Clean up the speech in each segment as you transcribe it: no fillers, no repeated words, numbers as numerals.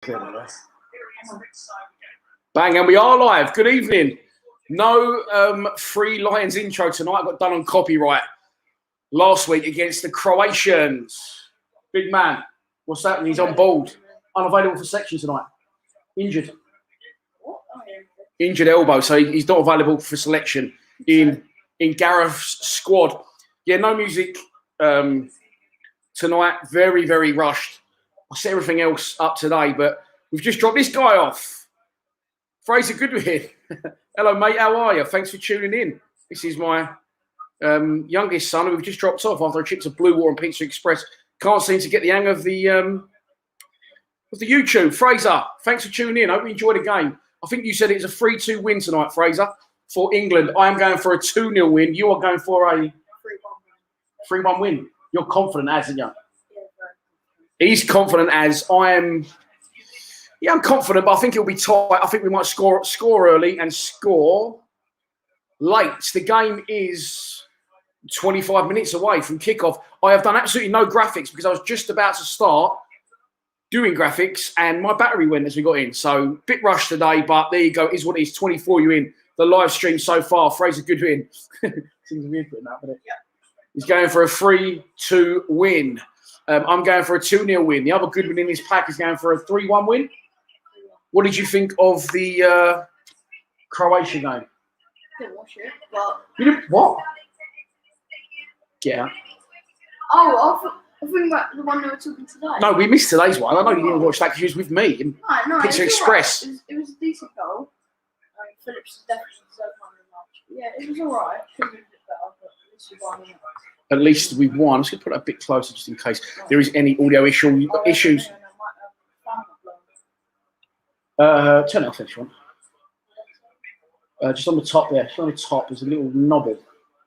Bang, and we are live. Good evening. No Free Lions intro tonight. I got done on copyright last week against the Croatians. Big man, what's happening? He's on board. Unavailable for section tonight. Injured. Injured elbow, so he's not available for selection in Gareth's squad. Yeah, no music tonight. Very, very rushed. I set everything else up today, but we've just dropped this guy off. Fraser Goodwin. Hello, mate. How are you? Thanks for tuning in. This is my youngest son who we've just dropped off after a trip to Blue Water and Pizza Express. Can't seem to get the hang of the YouTube. Fraser, thanks for tuning in. I hope you enjoyed the game. I think you said it was a 3-2 win tonight, Fraser, for England. I am going for a 2-0 win. You are going for a 3-1 win. You're confident as, aren't you? He's confident as. I am. Yeah, I'm confident, but I think it'll be tight. I think we might score early and score late. The game is 25 minutes away from kickoff. I have done absolutely no graphics because I was just about to start doing graphics and my battery went as we got in. So bit rushed today, but there you go. Is what it is. 24 you in the live stream so far. Fraser Goodwin. Seems weird putting that, but he's going for a 3-2 win. I'm going for a 2-0 win. The other Goodwin in this pack is going for a 3-1 win. What did you think of the Croatia game? Didn't watch it, but... You didn't what? Get out. Oh, I think about the one they were talking today. No, we missed today's one. I know you didn't watch that because you was with me in Pizza Express. Right. It was a decent goal. Phillips is definitely deserved one of the match. Yeah, it was all right. Could have been a bit better, but at least we won. At least we've won. I'm just going to put that a bit closer just in case there is any audio issues. Turn it off if you want. Just on the top there. Just on the top, there's a little knobble.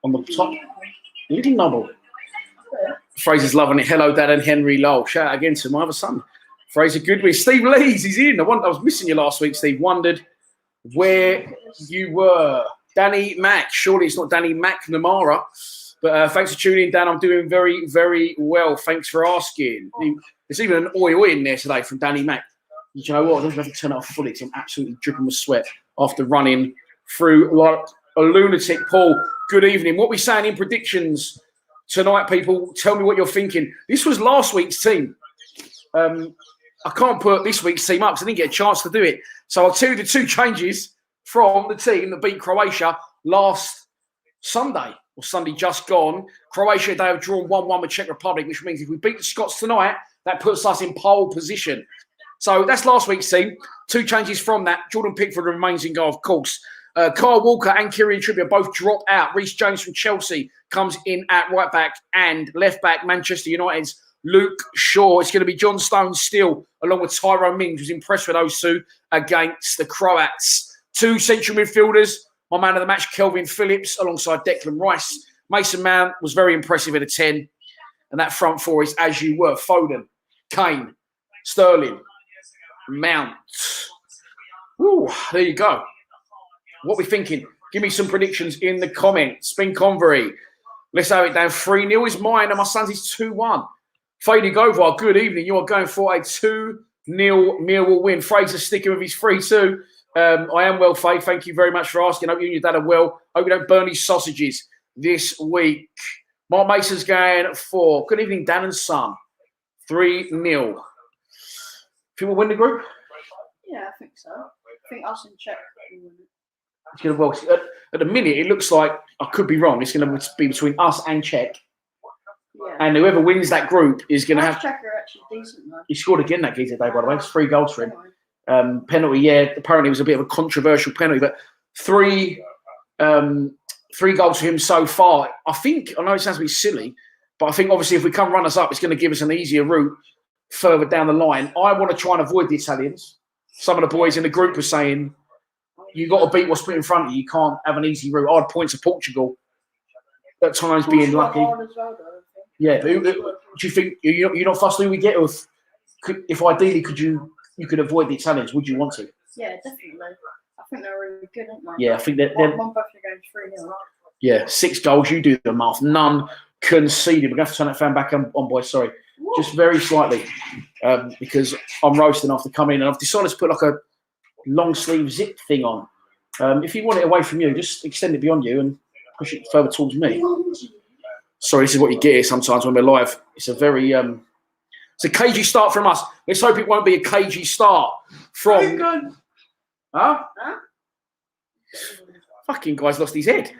On the top, a little knobble. Fraser's loving it. Hello, Dad and Henry Lowell. Shout out again to my other son, Fraser Goodwin. Steve Lees, he's in. I was missing you last week, Steve. Wondered where you were. Danny Mack. Surely it's not Danny McNamara. But thanks for tuning in, Dan. I'm doing very, very well. Thanks for asking. There's even an oi in there today from Danny Mack. You know what? I don't have to turn it off fully because I'm absolutely dripping with sweat after running through like a lunatic. Paul, good evening. What are we saying in predictions tonight, people? Tell me what you're thinking. This was last week's team. I can't put this week's team up because I didn't get a chance to do it. So I'll tell you the two changes from the team that beat Croatia last Sunday. Or Sunday just gone. Croatia, they have drawn 1-1 with Czech Republic, which means if we beat the Scots tonight, that puts us in pole position. So that's last week's team. Two changes from that. Jordan Pickford remains in goal, of course. Kyle Walker and Kieran Trippier both drop out. Reece James from Chelsea comes in at right back and left back. Manchester United's Luke Shaw. It's going to be John Stones still, along with Tyrone Mings, who's impressed with those two against the Croats. Two central midfielders. My man of the match, Kelvin Phillips, alongside Declan Rice. Mason Mount was very impressive at a 10. And that front four is as you were. Foden, Kane, Sterling, Mount. Ooh, there you go. What we thinking? Give me some predictions in the comments. Spin Convery. Let's have it down. 3-0 is mine and my son's is 2-1. Fady Govar, good evening. You are going for a 2-0 Millwall win. Fraser sticking with his 3-2. I am well, Faye. Thank you very much for asking. Hope you and your dad are well. Hope you don't burn these sausages this week. Mark Mason's going for, good evening, Dan and Son. 3-0. Think we'll win the group? Yeah, I think so. I think us and Czech will win it. It's going to, well, at the minute, it looks like, I could be wrong, it's going to be between us and Czech. Yeah. And whoever wins that group is going to have... Czech are actually decent, though. He scored again that geezer today, by the way. It's 3 goals for him. Penalty, yeah. Apparently, it was a bit of a controversial penalty, but three goals for him so far. I know it sounds a bit silly, but I think obviously if we come runners up, it's going to give us an easier route further down the line. I want to try and avoid the Italians. Some of the boys in the group were saying, you got to beat what's put in front of you. You can't have an easy route. I had points of Portugal at times being lucky. Yeah, but do you think you're not fussed who we get? Or if ideally you could avoid the Italians, would you want to? Yeah, definitely. I think they're really good, aren't they? Yeah, I think they're one both the games 3-0. Yeah, 6 goals. You do the math. None conceded. We're going to have to turn that fan back on, boys. Sorry. just very slightly, because I'm roasting after coming in, and I've decided to put like a long sleeve zip thing on. If you want it away from you, just extend it beyond you and push it further towards me. Sorry, this is what you get sometimes when we're live. It's a very it's a cagey start from us. Let's hope it won't be a cagey start from. Huh? Fucking guy's lost his head.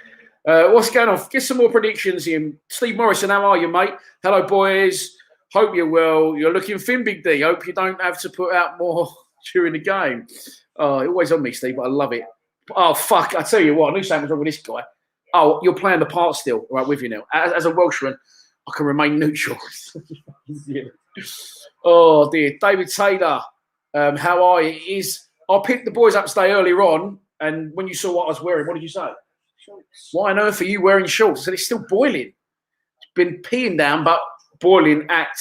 What's going on? Get some more predictions in. Steve Morrison, how are you, mate? Hello, boys. Hope you're well. You're looking thin, Big D. Hope you don't have to put out more during the game. Oh, always on me, Steve, but I love it. Oh, fuck. I tell you what, I knew something was wrong with this guy. Oh, you're playing the part still. Right, with you now. As a Welshman, I can remain neutral. Yeah. Oh, dear. David Taylor, how are you? I picked the boys up today earlier on, and when you saw what I was wearing, what did you say? Shorts. Why on earth are you wearing shorts? I said, it's still boiling. It's been peeing down, but boiling at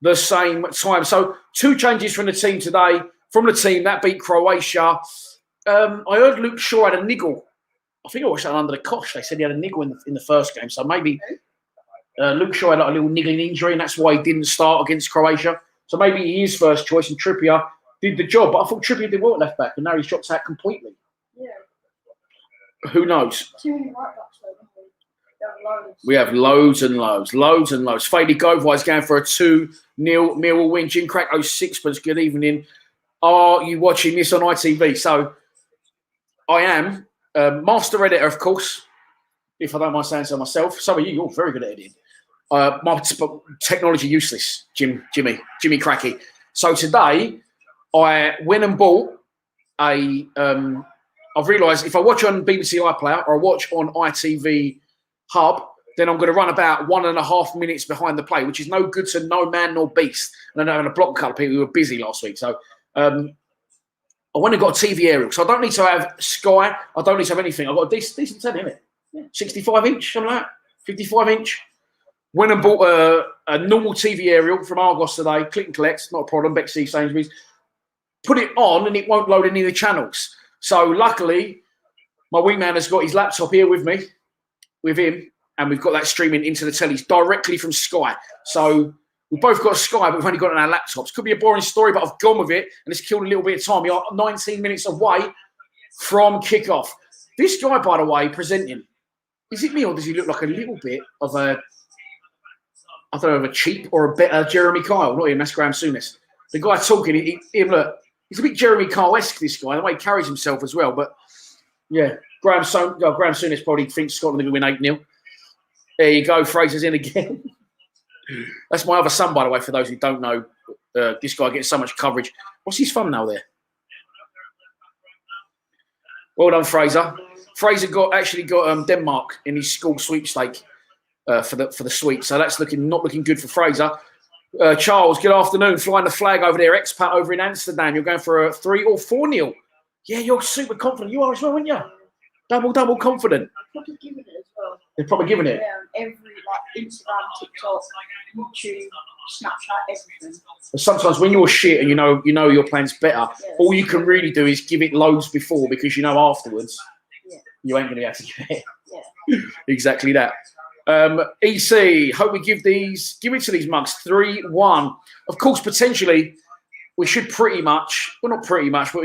the same time. So 2 changes from the team today. From the team, that beat Croatia. I heard Luke Shaw had a niggle. I think I watched that under the cosh. They said he had a niggle in the first game. So maybe Luke Shaw had like a little niggling injury, and that's why he didn't start against Croatia. So maybe he is first choice, and Trippier did the job. But I thought Trippier did well at left back, and now he's dropped out completely. Yeah. Who knows? Too many right backs, though. We have loads and loads. Fady Govai is going for a 2-0 Millwall win. Jim Crack 06, good evening. Are you watching this on ITV? So I am. Master editor, of course, if I don't mind saying so myself. Some of you're very good at editing. My technology useless, Jimmy Cracky. So today, I went and bought a... I've realised if I watch on BBC iPlayer or I watch on ITV Hub, then I'm going to run about 1.5 minutes behind the play, which is no good to no man nor beast. And I know in a block cut of people who were busy last week. So I went and got a TV aerial. So I don't need to have Sky. I don't need to have anything. I've got a decent 10, innit? Yeah. 65 inch, something like that. 55 inch. Went and bought a normal TV aerial from Argos today. Click and collect, not a problem. Bexley, Sainsbury's. Put it on and it won't load any of the channels. So luckily, my wingman has got his laptop here with me, with him, and we've got that streaming into the tellies directly from Sky. So we've both got Sky, but we've only got it on our laptops. Could be a boring story, but I've gone with it, and it's killed a little bit of time. You're 19 minutes away from kickoff. This guy, by the way, presenting, is it me or does he look like a little bit of a, I don't know, of a cheap or a better Jeremy Kyle? Not him, that's Graham Souness. The guy talking, look, he's a bit Jeremy Kyle-esque, this guy, the way he carries himself as well. But yeah, Graham Souness probably thinks Scotland will win 8-0. There you go, Fraser's in again. That's my other son, by the way, for those who don't know. This guy gets so much coverage. What's his thumbnail there? Well done, Fraser. Fraser actually got Denmark in his school sweepstake for the sweep. So that's not looking good for Fraser. Charles, good afternoon. Flying the flag over there, expat over in Amsterdam. You're going for a 3 or 4-0. Yeah, you're super confident. You are as well, aren't you? Double confident. They're probably giving it as well. They're probably giving it. Yeah, every Instagram, TikTok, YouTube, Snapchat, everything. But sometimes when you're shit and you know your plan's better, all you can really do is give it loads before, because you know afterwards you ain't gonna be able to get it. Yeah. Exactly that. EC, hope we give it to these mugs 3-1. Of course, potentially we should pretty much, well, not pretty much, but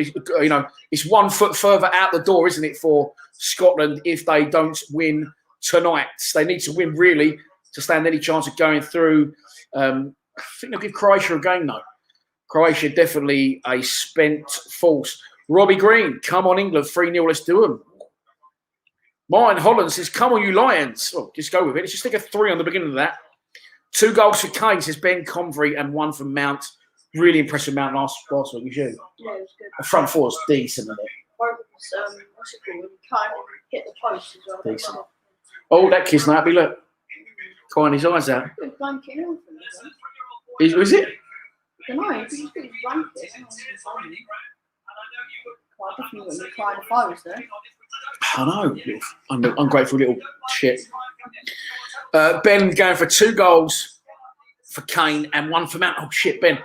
it's 1 foot further out the door, isn't it, for Scotland if they don't win tonight? They need to win really to stand any chance of going through. I think they'll give Croatia a game though. Croatia definitely a spent force. Robbie Green, come on England, 3-0, let's do them. Martin Holland says, come on you Lions. Well, just go with it. Let's just stick a 3 on the beginning of that. 2 goals for Kane, says Ben Convery, and 1 for Mount. Really impressive Mount last week, you should. Yeah, it was good. The front four's decent, isn't it? What's it called? Kind of hit the post as well. Decent. Oh, that kid's happy, look. Crying his eyes out. Is it? I don't know, he's got his blanket. I definitely wouldn't be crying if I was there. I know. Ungrateful little shit. Ben going for 2 goals for Kane and 1 for Mount. Oh, shit, Ben.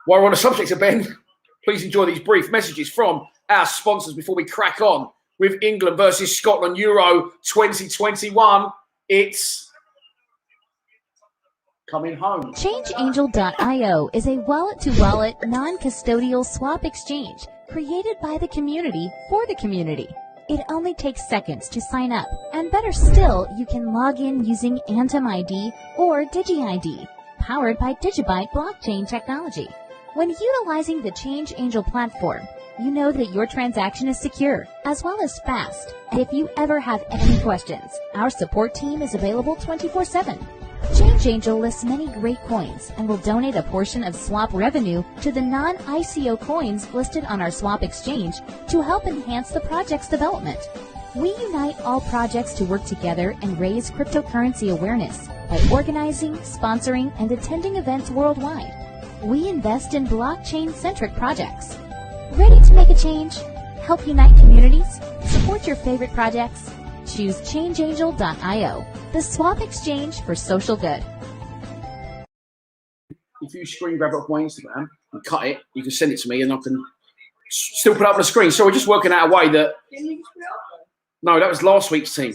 While we're on the subject of Ben, please enjoy these brief messages from our sponsors before we crack on with England versus Scotland Euro 2021. It's coming home. ChangeAngel.io is a wallet-to-wallet, non-custodial swap exchange created by the community for the community. It only takes seconds to sign up, and better still, you can log in using Atom ID or DigiID, powered by Digibyte blockchain technology. When utilizing the ChangeAngel platform, you know that your transaction is secure, as well as fast. And if you ever have any questions, our support team is available 24/7. ChangeAngel lists many great coins and will donate a portion of swap revenue to the non-ICO coins listed on our swap exchange to help enhance the project's development. We unite all projects to work together and raise cryptocurrency awareness by organizing, sponsoring, and attending events worldwide. We invest in blockchain-centric projects. Ready to make a change? Help unite communities? Support your favorite projects? Choose ChangeAngel.io, the swap exchange for social good. If you screen grab it off my Instagram and cut it, you can send it to me and I can still put it up on the screen. So we're just working out a way that... No, that was last week's team.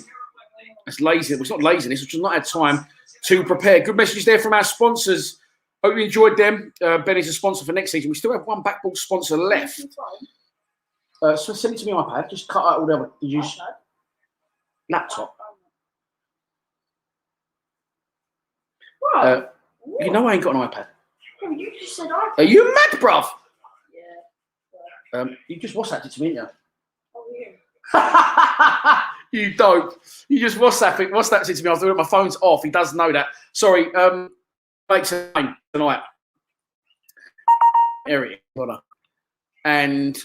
That's lazy. Well, it's not laziness, we've just not had time to prepare. Good messages there from our sponsors. Hope you enjoyed them. Benny's a sponsor for next season. We still have one backball sponsor left. So send it to me iPad. Just cut out all the other... Laptop. You know I ain't got an iPad. No, you just said iPad. Are you mad, bruv? Yeah. You just WhatsApped it to me, didn't you? Oh, yeah. You don't. You just WhatsApped it to me. I was doing it. My phone's off. He does know that. Sorry. Late tonight. Eric. And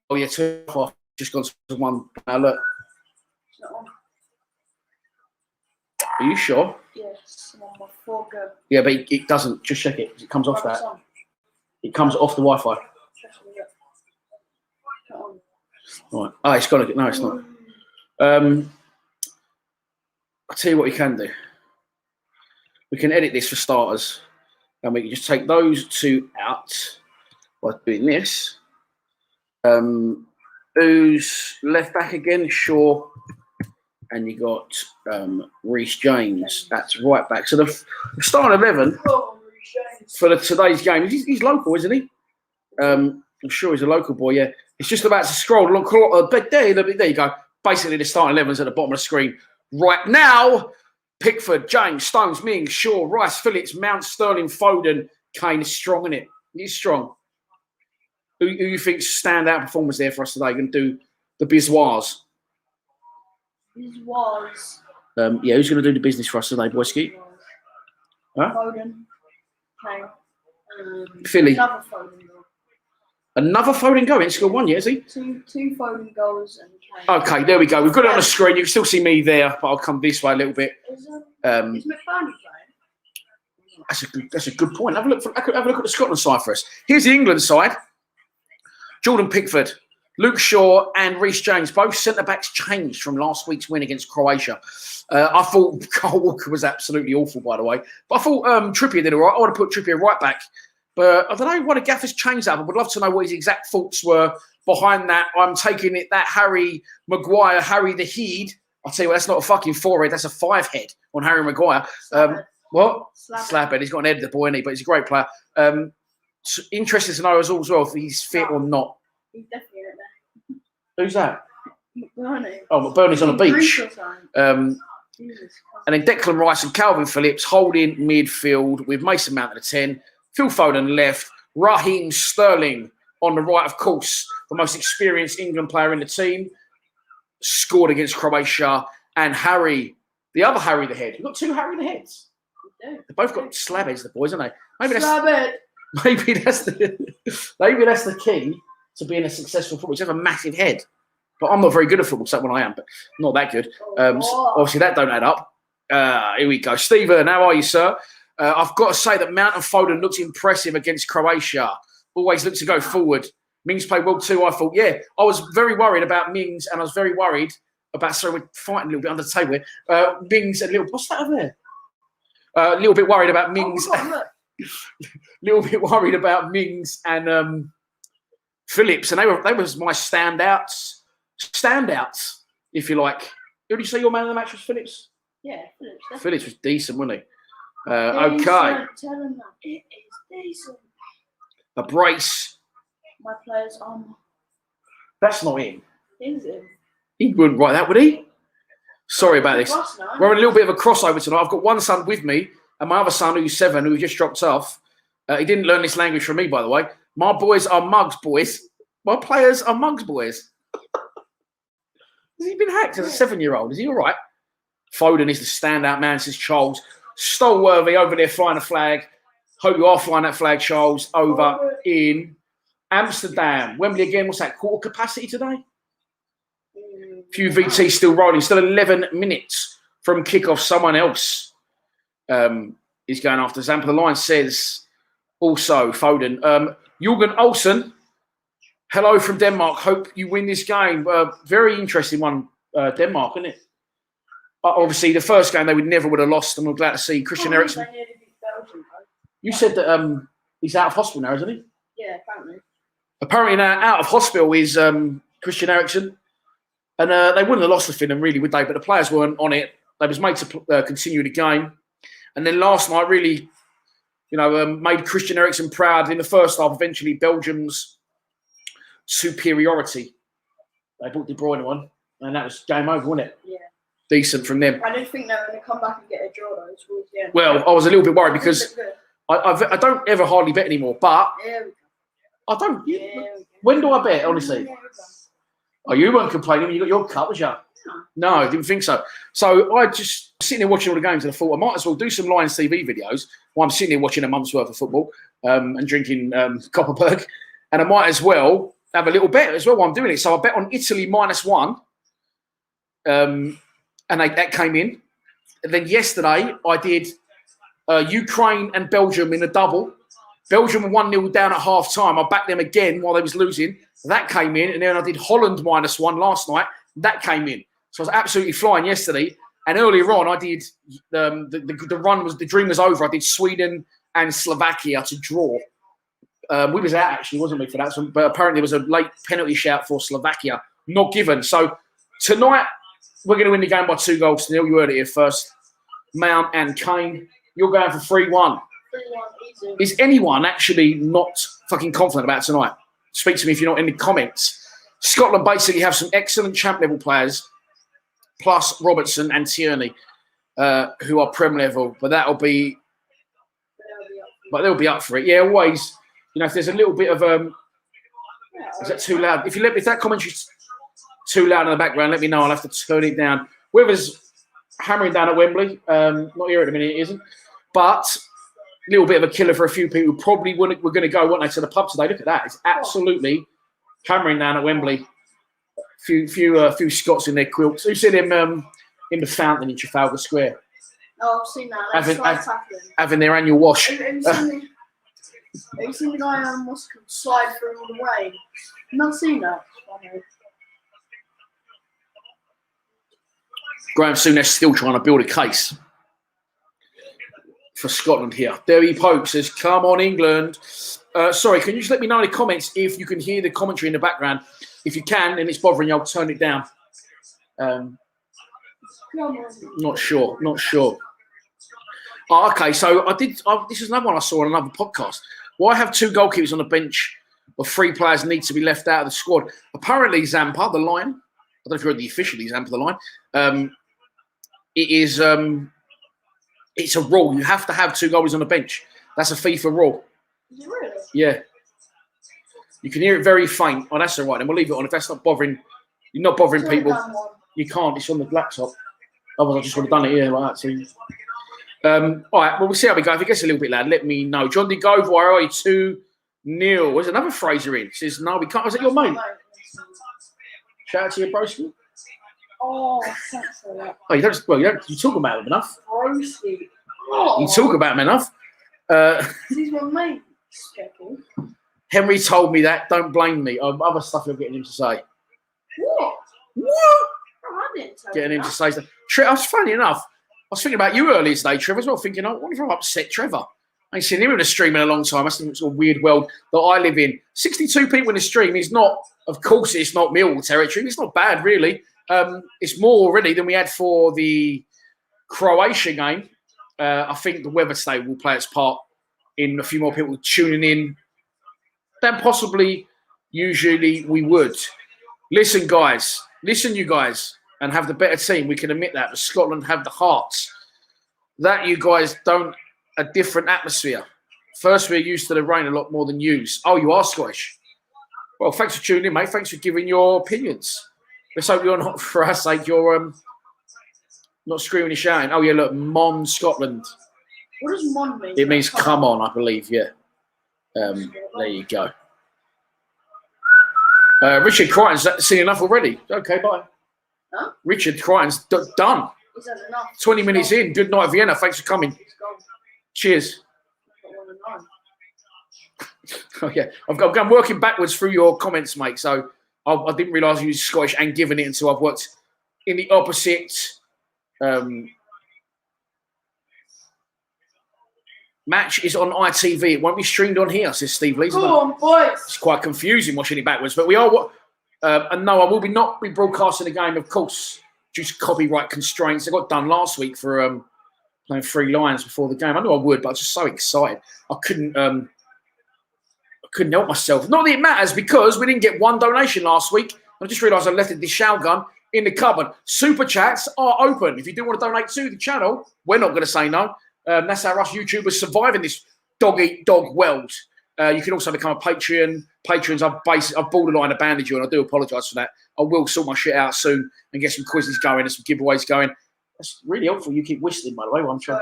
oh yeah, 2 off. Just gone to one. Now look. Are you sure? Yes, on my 4G. Yeah, but it doesn't. Just check it. It comes off that. It comes off the Wi-Fi. Right. Oh, it's got to. No, it's not. I'll tell you what we can do. We can edit this for starters, and we can just take those two out by doing this. Who's left back again? Shaw. And you got Reece James. That's right back. So the starting 11 for today's game. He's local, isn't he? I'm sure he's a local boy. Yeah. It's just about to scroll along. There you go. Basically, the starting 11's at the bottom of the screen right now. Pickford, James, Stones, Mings, Shaw, Rice, Phillips, Mount, Sterling, Foden. Kane is strong, isn't it? He's strong. Who you think's standout performers there for us today? Going to do the Bizarres. Yeah, who's going to do the business for us today, Boyski? Huh? Foden. Kane. Philly. Another Foden goal. Another Foden goal. He scored one, yeah, is he? Two Foden goals and Kane. Okay, there we go. We've got it on the screen. You can still see me there, but I'll come this way a little bit. Is McBurney playing? That's a good point. Have a look at the Scotland side for us. Here's the England side. Jordan Pickford, Luke Shaw and Reece James, both centre-backs changed from last week's win against Croatia. I thought Kyle Walker was absolutely awful, by the way. But I thought Trippier did all right. I would have put Trippier right back. But I don't know why the gaffer's changed that. I would love to know what his exact thoughts were behind that. I'm taking it that Harry Maguire, Harry the Heed. I'll tell you what, that's not a fucking forehead. That's a 5-head on Harry Maguire. What? Slabhead. He's got an head, the boy, isn't he? But he's a great player. Interested to know as well if he's fit or not. He's definitely in there. Who's that? McBurney. Oh, McBurney's on the beach. And then Declan Rice and Calvin Phillips holding midfield with Mason Mount at the 10, Phil Foden left, Raheem Sterling on the right, of course, the most experienced England player in the team, scored against Croatia, and Harry, the other Harry the Head. You've got two Harry the Heads. They've both got slab heads, the boys, haven't they? Maybe that's the key to being a successful footballer. You have a massive head. But I'm not very good at football, except when I am, but not that good. So obviously, that don't add up. Here we go. Stephen, how are you, sir? I've got to say that Mount and Foden looked impressive against Croatia. Always looked to go forward. Mings played well too, I thought. Yeah, I was very worried about Mings, and I was very worried about, sorry, we're fighting a little bit under the table here. Mings and what's that over there? A little bit worried about Mings. Little bit worried about Mings and Phillips, and they was my standouts, if you like. Who did you say your man of the match was? Phillips? Yeah, Phillips. Phillips was decent, wasn't he? Okay. Tell him that it is decent. A brace. My players on. That's not him. Is him? He wouldn't write that, would he? Sorry about this. Boss, no? We're in a little bit of a crossover tonight. I've got one son with me, and my other son, who's 7, who just dropped off. He didn't learn this language from me, by the way. My boys are mugs, boys. My players are mugs, boys. Has he been hacked as a 7-year-old? Is he all right? Foden is the standout man, says Charles. Stolworthy over there flying a flag. Hope you are flying that flag, Charles, over in Amsterdam. Wembley again, what's that, quarter capacity today? Few VT still rolling. Still 11 minutes from kickoff. Someone else is going after Zampa. The line says also Foden. Jürgen Olsen, hello from Denmark. Hope you win this game. Very interesting one, Denmark, isn't it? Obviously, the first game they never would have lost, and we're glad to see Christian Eriksen. You said that he's out of hospital now, isn't he? Yeah, apparently. Apparently now out of hospital is Christian Eriksen. And they wouldn't have lost the Finland, really, would they? But the players weren't on it. They was made to continue the game. And then last night really, made Christian Eriksen proud in the first half. Eventually, Belgium's superiority. They brought De Bruyne on, and that was game over, wasn't it? Yeah. Decent from them. I didn't think they were going to come back and get a draw, though, towards the end. Well, I was a little bit worried because I don't ever hardly bet anymore. But I don't. When do I bet, honestly? Oh, you weren't complaining when you got your cut, was you? No, I didn't think so. So I just sitting there watching all the games and I thought I might as well do some Lions TV videos while I'm sitting there watching a month's worth of football and drinking Copperberg. And I might as well have a little bet as well while I'm doing it. So I bet on Italy -1. And that came in. And then yesterday I did Ukraine and Belgium in a double. Belgium were 1-0 down at half time. I backed them again while they was losing. That came in. And then I did Holland -1 last night. That came in. So I was absolutely flying yesterday. And earlier on, I did the dream was over. I did Sweden and Slovakia to draw. We was out actually, wasn't we, for that? So, but apparently there was a late penalty shout for Slovakia, not given. So tonight we're going to win the game by 2-0. You heard it here first. Mount and Kane. You're going for 3-1. 3-1, easy. Is anyone actually not fucking confident about tonight? Speak to me if you're not in the comments. Scotland basically have some excellent champ level players, plus Robertson and Tierney, who are Prem level. But they'll be up for it. Yeah, always. If there's a little bit of is that too loud? If that commentary too loud in the background, let me know. I'll have to turn it down. Weather's hammering down at Wembley. Not here at the minute, it isn't. But a little bit of a killer for a few people who probably were going to go, weren't they, to the pub today. Look at that. It's absolutely hammering down at Wembley. Few Scots in their quilts. Who said him in the fountain in Trafalgar Square? Oh, I've seen that. Having their annual wash. Have you seen the guy on Moscow slide through all the rain? Not seen that. Graham Souness still trying to build a case for Scotland here. Derry Pope says, come on, England. Sorry, can you just let me know in the comments if you can hear the commentary in the background? If you can, and it's bothering you, I'll turn it down. Not sure. Oh, okay, so this is another one I saw on another podcast. Why have 2 goalkeepers on the bench or 3 players need to be left out of the squad? Apparently, Zampa, the line, I don't know if you heard the officially Zampa, the line, it is, it's a rule. You have to have 2 goalies on the bench. That's a FIFA rule. Is it really? Yeah. You can hear it very faint. Oh, that's all right. Then we'll leave it on. If that's not bothering, you're not bothering people. You can't. It's on the laptop. Otherwise, I just would have done it here like that. So, all right. Well, we'll see how we go. If it gets a little bit loud, let me know. John D. Gove, why are you 2-0? There's another Fraser in. Says, no, we can't. Was it your mate? Shout out to your broski. Oh, thanks for that. Oh, you talk about him enough. Broski. Oh. You talk about him enough. He's my mate. Speckle. Henry told me that. Don't blame me. Other stuff you're getting him to say. What? What? Oh, I didn't tell Getting you him that. to say stuff. I was funny enough. I was thinking about you earlier today, Trevor, as well, thinking, I wonder if I've upset Trevor. I ain't seen him in a stream in a long time. That's the sort of weird world that I live in. 62 people in the stream is not, of course, it's not Millwall territory. It's not bad, really. It's more already than we had for the Croatia game. I think the weather today will play its part in a few more people tuning in than possibly usually we would. Listen, guys. Listen, you guys, and have the better team. We can admit that. But Scotland have the hearts. That you guys don't. A different atmosphere. First, we're used to the rain a lot more than yous. Oh, you are Scottish. Well, thanks for tuning in, mate. Thanks for giving your opinions. Let's hope you're not, for our sake, you're not screaming and shouting. Oh, yeah, look, Mon Scotland. What does Mon mean? It means come on, I believe, yeah. There you go. Richard Crichton's seen enough already. Okay, bye. Huh? Richard Crichton's done. Is that enough? 20 minutes in. Good night, Vienna. Thanks for coming. He's gone. Cheers. I've got 1 and 9. Oh, yeah. I'm working backwards through your comments, mate. So I didn't realise you were Scottish and given it until I've worked in the opposite match is on ITV. It won't be streamed on here, says Steve Lee. Go on, boys. It's quite confusing watching it backwards. But we are... and no, I will not be broadcasting the game, of course, due to copyright constraints. I got done last week for playing 3 lines before the game. I knew I would, but I was just so excited. I couldn't help myself. Not that it matters because we didn't get 1 donation last week. I just realised I left the Dishal gun in the cupboard. Super chats are open. If you do want to donate to the channel, we're not going to say no. That's how us YouTubers survive in this dog-eat-dog world. You can also become a Patreon. Patrons, I've borderline abandoned you, and I do apologise for that. I will sort my shit out soon and get some quizzes going and some giveaways going. That's really helpful. You keep whistling, by the way, while I'm trying.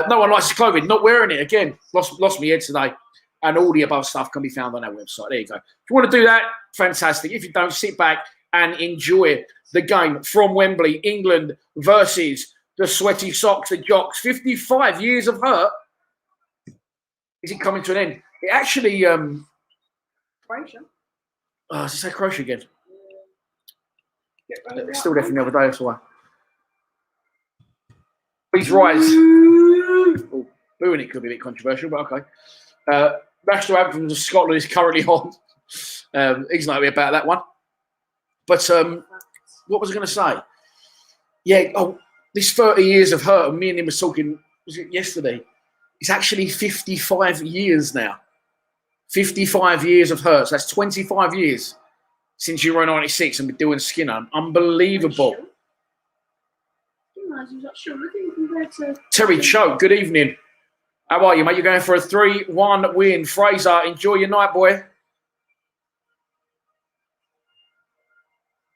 No one likes clothing. Not wearing it again. Lost my head today. And all the above stuff can be found on our website. There you go. If you want to do that, fantastic. If you don't, sit back and enjoy the game from Wembley, England versus the Sweaty Socks, the Jocks. 55 years of hurt. Is it coming to an end? It actually... Croatia. Does it say Croatia again? Yeah. Still there from the other day, that's why. Please rise. Oh, booing it could be a bit controversial, but okay. National Anthem of Scotland is currently on. He's not happy about that one. But what was I going to say? Yeah, this 30 years of hurt, and me and him was talking, was it yesterday? It's actually 55 years now. 55 years of hurt. So that's 25 years since Euro 96 and been doing Skinner. Unbelievable. Terry Choke, good evening. How are you, mate? You're going for a 3-1 win. Fraser, enjoy your night, boy.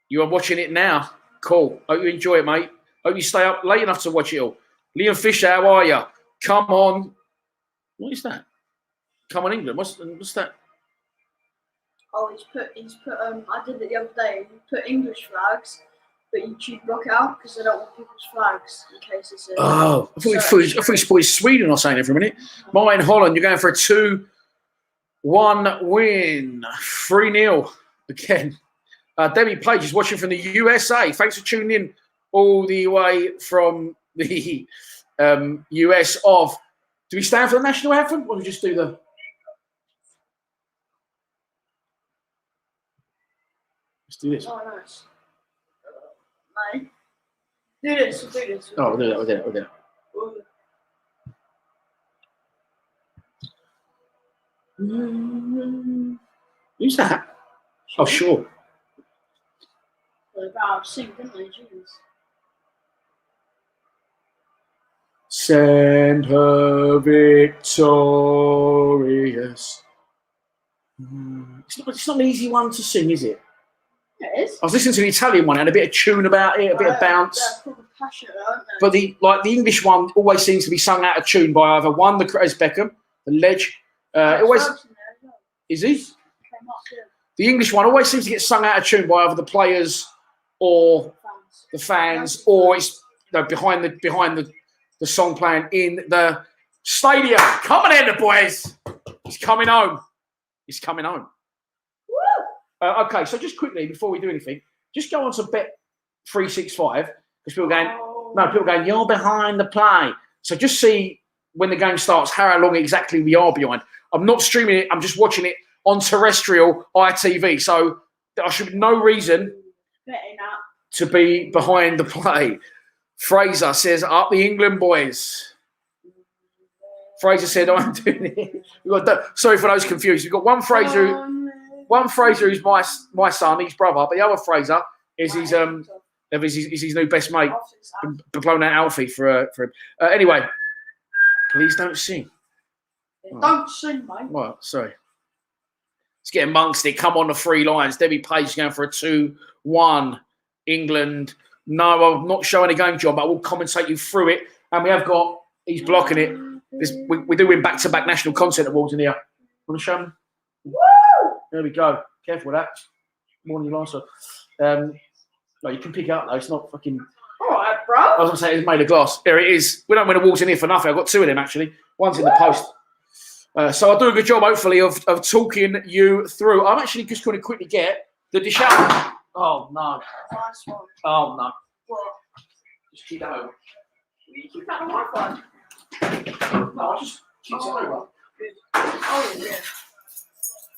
You are watching it now. Cool. Hope you enjoy it, mate. Hope you stay up late enough to watch it all. Liam Fisher, how are you? Come on. What is that? Come on, England. What's that? Oh, he's put. I did it the other day. He put English flags, but YouTube block out because they don't want people's flags in case it's. Oh, I thought you spotted Sweden or something there for a minute. Mine Holland, you're going for a 2-1 win. 3-0 again. Debbie Page is watching from the USA. Thanks for tuning in all the way from the US of. Do we stand for the national anthem or do we just do the... Let's do this. Oh, nice. No. Do this. We'll do this. Oh, we'll do that. Who's that? Oh, sure. About sing, didn't they? Jeez. Send her victorious. It's not an easy one to sing, is it? It is. I was listening to the Italian one and a bit of tune about it, a bit of bounce. They're proper passionate, aren't they? But the English one always seems to be sung out of tune by either one, the Chris Beckham, the Ledge. It always is he? The English one always seems to get sung out of tune by either the players or the fans, or it's behind the song playing in the stadium. Come on in, the boys. He's coming home. Okay, so just quickly before we do anything, just go on to Bet365 because people are going, you're behind the play. So just see when the game starts how long exactly we are behind. I'm not streaming it. I'm just watching it on terrestrial ITV. So there should be no reason to be behind the play. Fraser says, up the England boys. Fraser said, I'm doing it. Sorry for those confused. We've got one Fraser who's my son, his brother, but the other Fraser is his new best mate. Been blown out Alfie for him. Anyway, please don't sing. Don't sing, mate. Well, sorry. Let's get amongst it. Come on the 3 lines. Debbie Page going for a 2-1. England. No, I'm not showing a game, John, but I will commentate you through it. And we have got, he's blocking it. We do win back-to-back national content awards in here. Want to show them? Woo! There we go. Careful with that. More than you last one. No, you can pick it up, though. It's not fucking... All right, bro. I was going to say it's made of glass. Here it is. We don't win awards in here for nothing. I've got 2 of them, actually. One's in the post. So I'll do a good job, hopefully, of talking you through. I'm actually just going to quickly get the dish out. Oh, no. Nice one. Oh, no. What? Just keep that over. Will you keep that on Wi-Fi? No, I'll just keep it over. Good. Oh, yeah.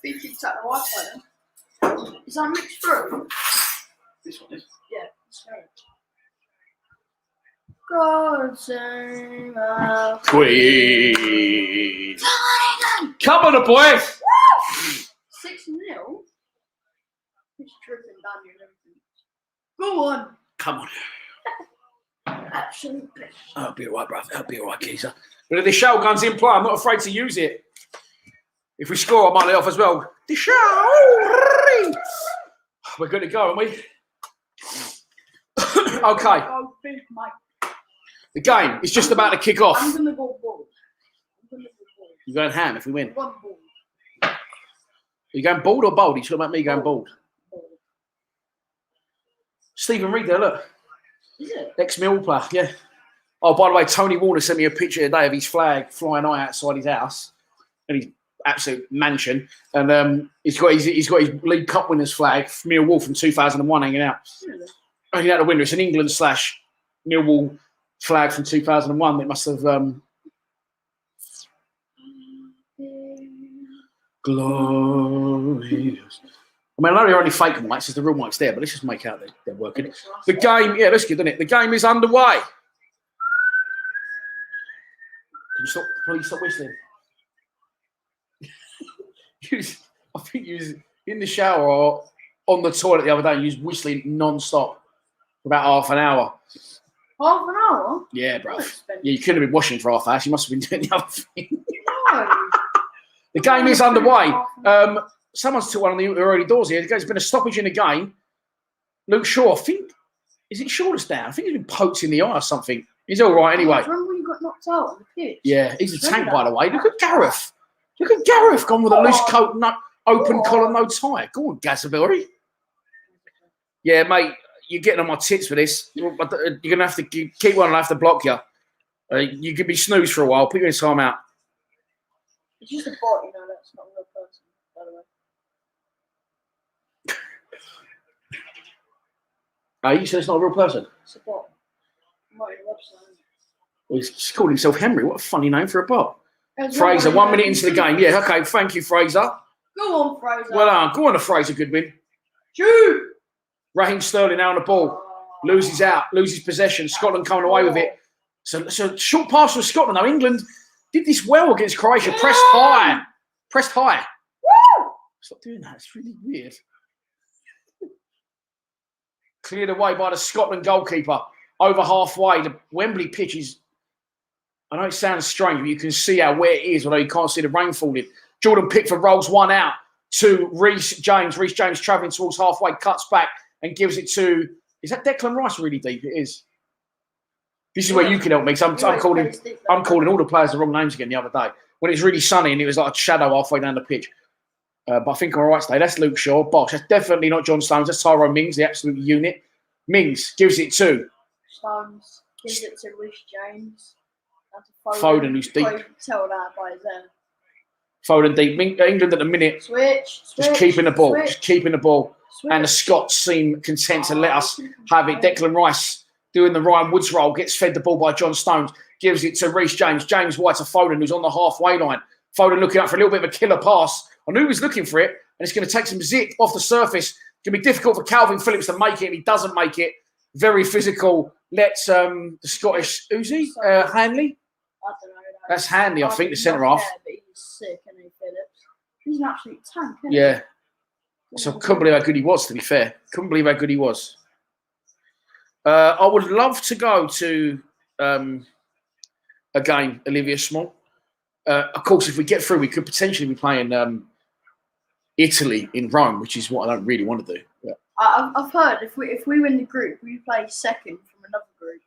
He keeps that on Wi-Fi then. Is that mixed through? This one is. Yeah. It's great. God save our Queen. Come on, the boys. 6-0. He's tripping down your everything. Go on. Come on. Absolute bitch. I'll be all right, bruv. I'll be all right, geezer. But if the shell gun's in play, I'm not afraid to use it. If we score, I might let off as well. The shell. We're good to go, aren't we? Okay. Oh, big Mike. The game is just about to kick off. I'm going to go ball. You're going ham if we win. One ball. Are you going bald or bold? You talking about me going bald? Stephen Reed there, look. Is it? Ex-Mill player, yeah. Oh, by the way, Tony Warner sent me a picture today of his flag flying high outside his house and his absolute mansion. And he's got his League Cup winners flag, Millwall from 2001 hanging out. Really? Hanging out the window. It's an England/Millwall flag from 2001 that must have glorious. I mean, I know they're only fake mics, there's the real mics there, but let's just make out they're working. The game, yeah, that's good, isn't it? The game is underway. Can you please stop whistling? I think you was in the shower or on the toilet the other day, you was whistling non-stop for about half an hour. Half an hour? Yeah, bro. Yeah, you couldn't have been washing for half an hour. You must have been doing the other thing. No. The game is underway. Someone's took one on the early doors here. There's been a stoppage in the game. Luke Shaw, I think, is it Shaw that's down? I think he's been poked in the eye or something. He's all right anyway. Remember when you got knocked out on the pitch? Yeah, he's a tank, by the way. Look at Gareth. Look at Gareth gone with a loose coat, open collar, no tie. Go on, Gazzabilly. Yeah, mate, you're getting on my tits for this. You're going to have to keep one. I'll have to block you. You could be snoozed for a while. Put you in time out. It's just a bot, you know. That's not a real person, by the way. You said it's not a real person? It's a bot. Not your website. Well, he's called himself Henry. What a funny name for a bot. Fraser, 1 minute into the game. Yeah, okay. Thank you, Fraser. Go on, Fraser. Well done. Go on, Fraser Goodwin. Shoot! Raheem Sterling now on the ball. Loses possession. Scotland coming away with it. So short pass from Scotland. Now England did this well against Croatia. Pressed high. Woo! Stop doing that. It's really weird. Cleared away by the Scotland goalkeeper. Over halfway. The Wembley pitch is... I know it sounds strange, but you can see how wet it is, although you can't see the rain falling. Jordan Pickford rolls one out to Reece James. Reece James travelling towards halfway, cuts back and gives it to... Is that Declan Rice really deep? It is. This is where you can help me, because I'm calling all the players the wrong names again the other day. When it's really sunny and it was like a shadow halfway down the pitch. But I think I'm all right today. That's Luke Shaw. Bosh. That's definitely not John Stones. That's Tyrone Mings, the absolute unit. Mings gives it to... Stones gives it to Reece James. Foden, who's deep. Tell that by his own. Foden deep. England at the minute. Just keeping the ball. Switch. And the Scots seem content to let us have it. Declan Rice doing the Ryan Woods role. Gets fed the ball by John Stones. Gives it to Reece James. James White to Foden, who's on the halfway line. Foden looking up for a little bit of a killer pass. I knew he was looking for it. And it's going to take some zip off the surface. It's going to be difficult for Calvin Phillips to make it. And he doesn't make it. Very physical lets the Scottish Uzi Hanley. I don't know. That's Hanley, I think, the centre half. But he's sick, and Phillips. He's an absolute tank. Isn't Yeah. So I couldn't believe how good he was, to be fair. Couldn't believe how good he was. I would love to go to a game, Olivia Small. Of course, if we get through, we could potentially be playing Italy in Rome, which is what I don't really want to do. Yeah. I've heard if we win the group, we play second from another group.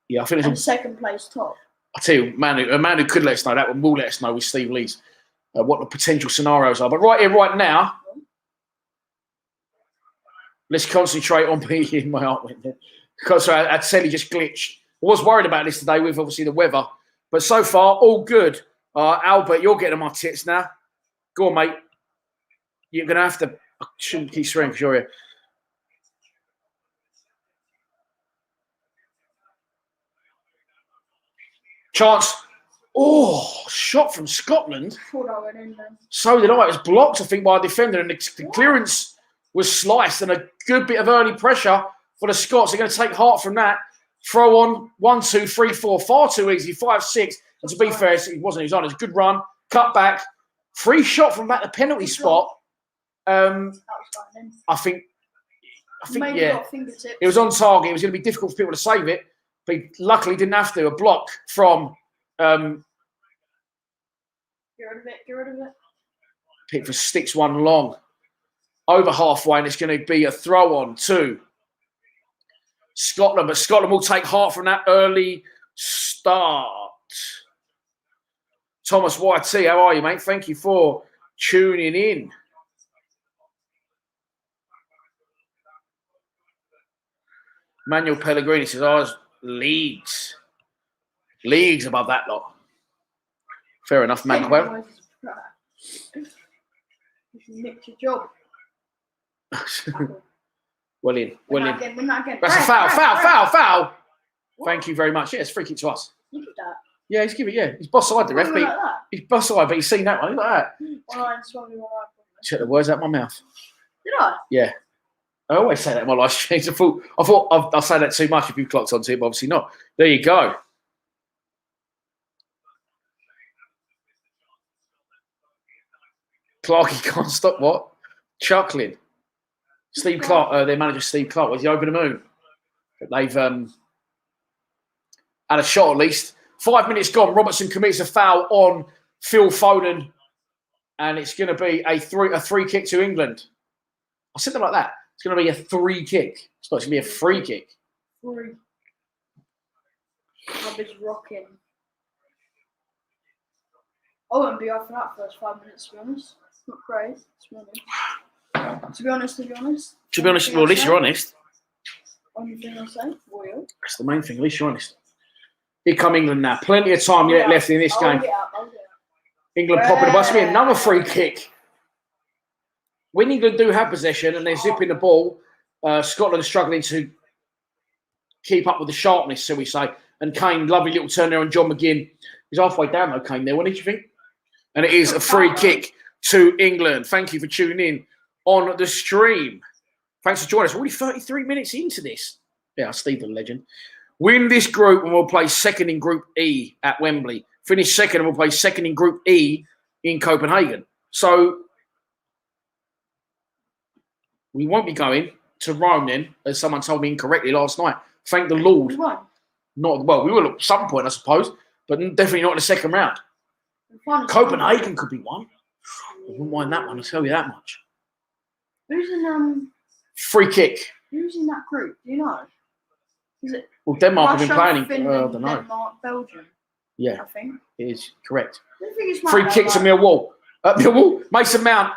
Yeah, I think and second place top. I'll tell you, a man who could let us know that will let us know with Steve Lees what the potential scenarios are. But right here, right now, let's concentrate on being my heart went there. Because our telly just glitched. I was worried about this today with obviously the weather, but so far all good. Albert, you're getting on my tits now. Go on, mate. You're gonna have to. I shouldn't keep swearing because you're here. Chance. Oh, shot from Scotland. Thought I went in then. So did I. It was blocked, I think, by a defender, and the clearance was sliced, and a good bit of early pressure for the Scots. They're going to take heart from that. Throw on 1, 2, 3, 4. Far too easy. 5, 6. And to be fair, it wasn't. He was on. It was a good run. Cut back. Free shot from back the penalty spot. I think yeah. It was on target. It was going to be difficult for people to save it, but he luckily didn't have to. A block from. Get rid of it. Get rid of it. Pickford sticks one long. Over halfway, and it's going to be a throw on to Scotland. But Scotland will take heart from that early start. Thomas YT, how are you, mate? Thank you for tuning in. Manuel Pellegrini says, I was leagues above that lot. Fair enough, Manuel. You nicked your job. Well in. We're not again. That's a foul. What? Thank you very much. Yeah, it's free kick to us. Look at that. Yeah, he's giving it. Yeah, he's boss side the ref. Like he's boss side, but he's seen that one. Look at that. Check the words out my mouth. Did I? Yeah. I always say that in my live streams. I thought I'll say that too much if you clocked onto it, but obviously not. There you go. Clarkie can't stop what? Chuckling. Steve Clark, their manager Steve Clark, was he over the moon? But they've had a shot at least. 5 minutes gone. Robertson commits a foul on Phil Foden, and it's going to be a free kick to England. I said it like that. It's going to be a free kick. It's not going to be a free kick. Free. Rob is rocking. I wouldn't be off for that first 5 minutes, to be honest. It's not great, to be honest. To be honest, well, at least you're honest. Only thing I say, loyal. That's the main thing, at least you're honest. Here come England now. Plenty of time yet left in this game. England popping the bus. Be another free kick. When England do have possession and they're zipping the ball, Scotland is struggling to keep up with the sharpness, so we say. And Kane, lovely little turn there on John McGinn. He's halfway down though, Kane there, wasn't he, do you think? And it is a free kick to England. Thank you for tuning in on the stream. Thanks for joining us. We're already 33 minutes into this. Yeah, Steve the legend. Win this group and we'll play second in Group E at Wembley. Finish second and we'll play second in Group E in Copenhagen. So we won't be going to Rome then, as someone told me incorrectly last night. Thank the Lord. We won't. Not well. We will at some point, I suppose, but definitely not in the second round. Copenhagen could be one. I wouldn't mind that one. I'll tell you that much. Who's in free kick? Who's in that group? Do you know? Is it? Well, Denmark Russia, have been playing. Finland, I don't know. Denmark, Belgium. Yeah, I think it is correct. I think it's Free kick to Millwall. Millwall, Mason Mount.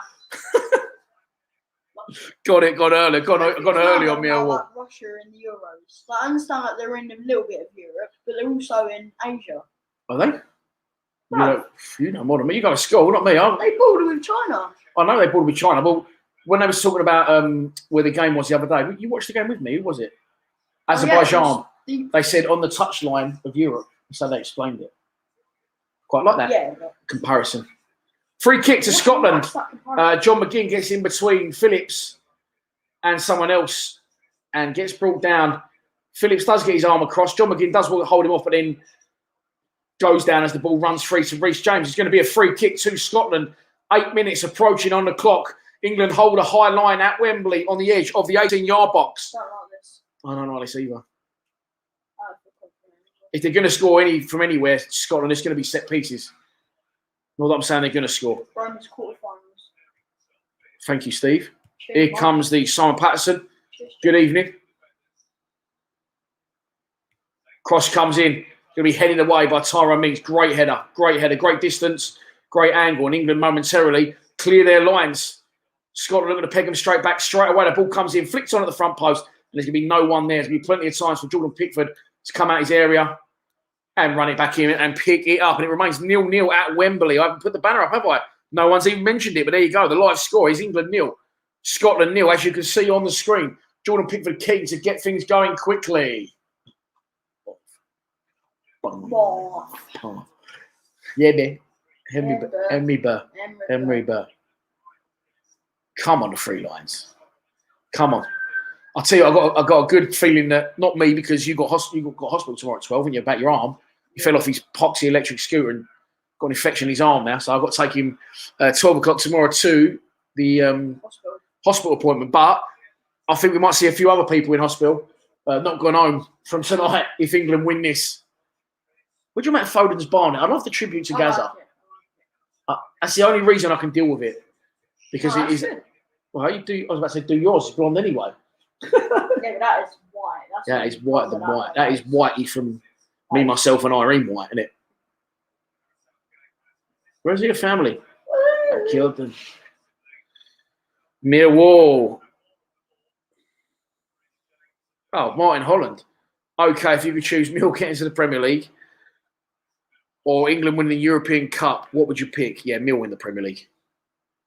got early. Got early on Millwall. Like Russia in the Euros. Like, I understand that they're in a little bit of Europe, but they're also in Asia. Are they? No. You know more than me. You go to school, not me. They border with China. I know they border with China, but when they was talking about where the game was the other day, you watched the game with me. Who was it? Azerbaijan. They said on the touchline of Europe. So they explained it. Quite like that comparison. Free kick to Scotland. John McGinn gets in between Phillips and someone else and gets brought down Phillips does get his arm across. John McGinn does hold him off, but then goes down as the ball runs free to Reece James. It's going to be a free kick to Scotland. 8 minutes approaching on the clock. England hold a high line at Wembley on the edge of the 18-yard box. Don't like this. I don't like this either. If they're going to score from anywhere, Scotland, it's going to be set pieces. Not that I'm saying they're going to score. Romans quarterfinals. Thank you, Steve. Here comes the Simon Patterson. Good evening. Cross comes in. Going to be headed away by Tyrone Mings. Great header, great distance, great angle. And England momentarily clear their lines. Scotland looking to peg them straight back. Straight away, the ball comes in, flicks on at the front post. And there's going to be no one there. There's going to be plenty of times for Jordan Pickford to come out his area and run it back in and pick it up. And it remains 0-0 at Wembley. I haven't put the banner up, have I? No one's even mentioned it, but there you go. The live score is England 0, Scotland 0, as you can see on the screen. Jordan Pickford keen to get things going quickly. Yeah, man. Henry Burr. Come on, the free lines. Come on. I'll tell you, I got a good feeling that, not me, because you got hospital tomorrow at 12 and you're about your arm. He fell off his poxy electric scooter and got an infection in his arm now. So I've got to take him 12 o'clock tomorrow to the hospital appointment. But I think we might see a few other people in hospital not gone home from tonight if England win this. What do you make of Foden's Barnet? I love the tribute to Gaza. That's the only reason I can deal with it. Because it is. Good. Well, how you do? I was about to say, do yours. It's blonde anyway. Yeah, but that is white. That is white than white. That is whitey from me, myself, and Irene White, isn't it? Where's your family? I killed them. Millwall. Oh, Martin Holland. Okay, if you could choose Mill getting to the Premier League or England winning the European Cup, what would you pick? Yeah, Mill win the Premier League.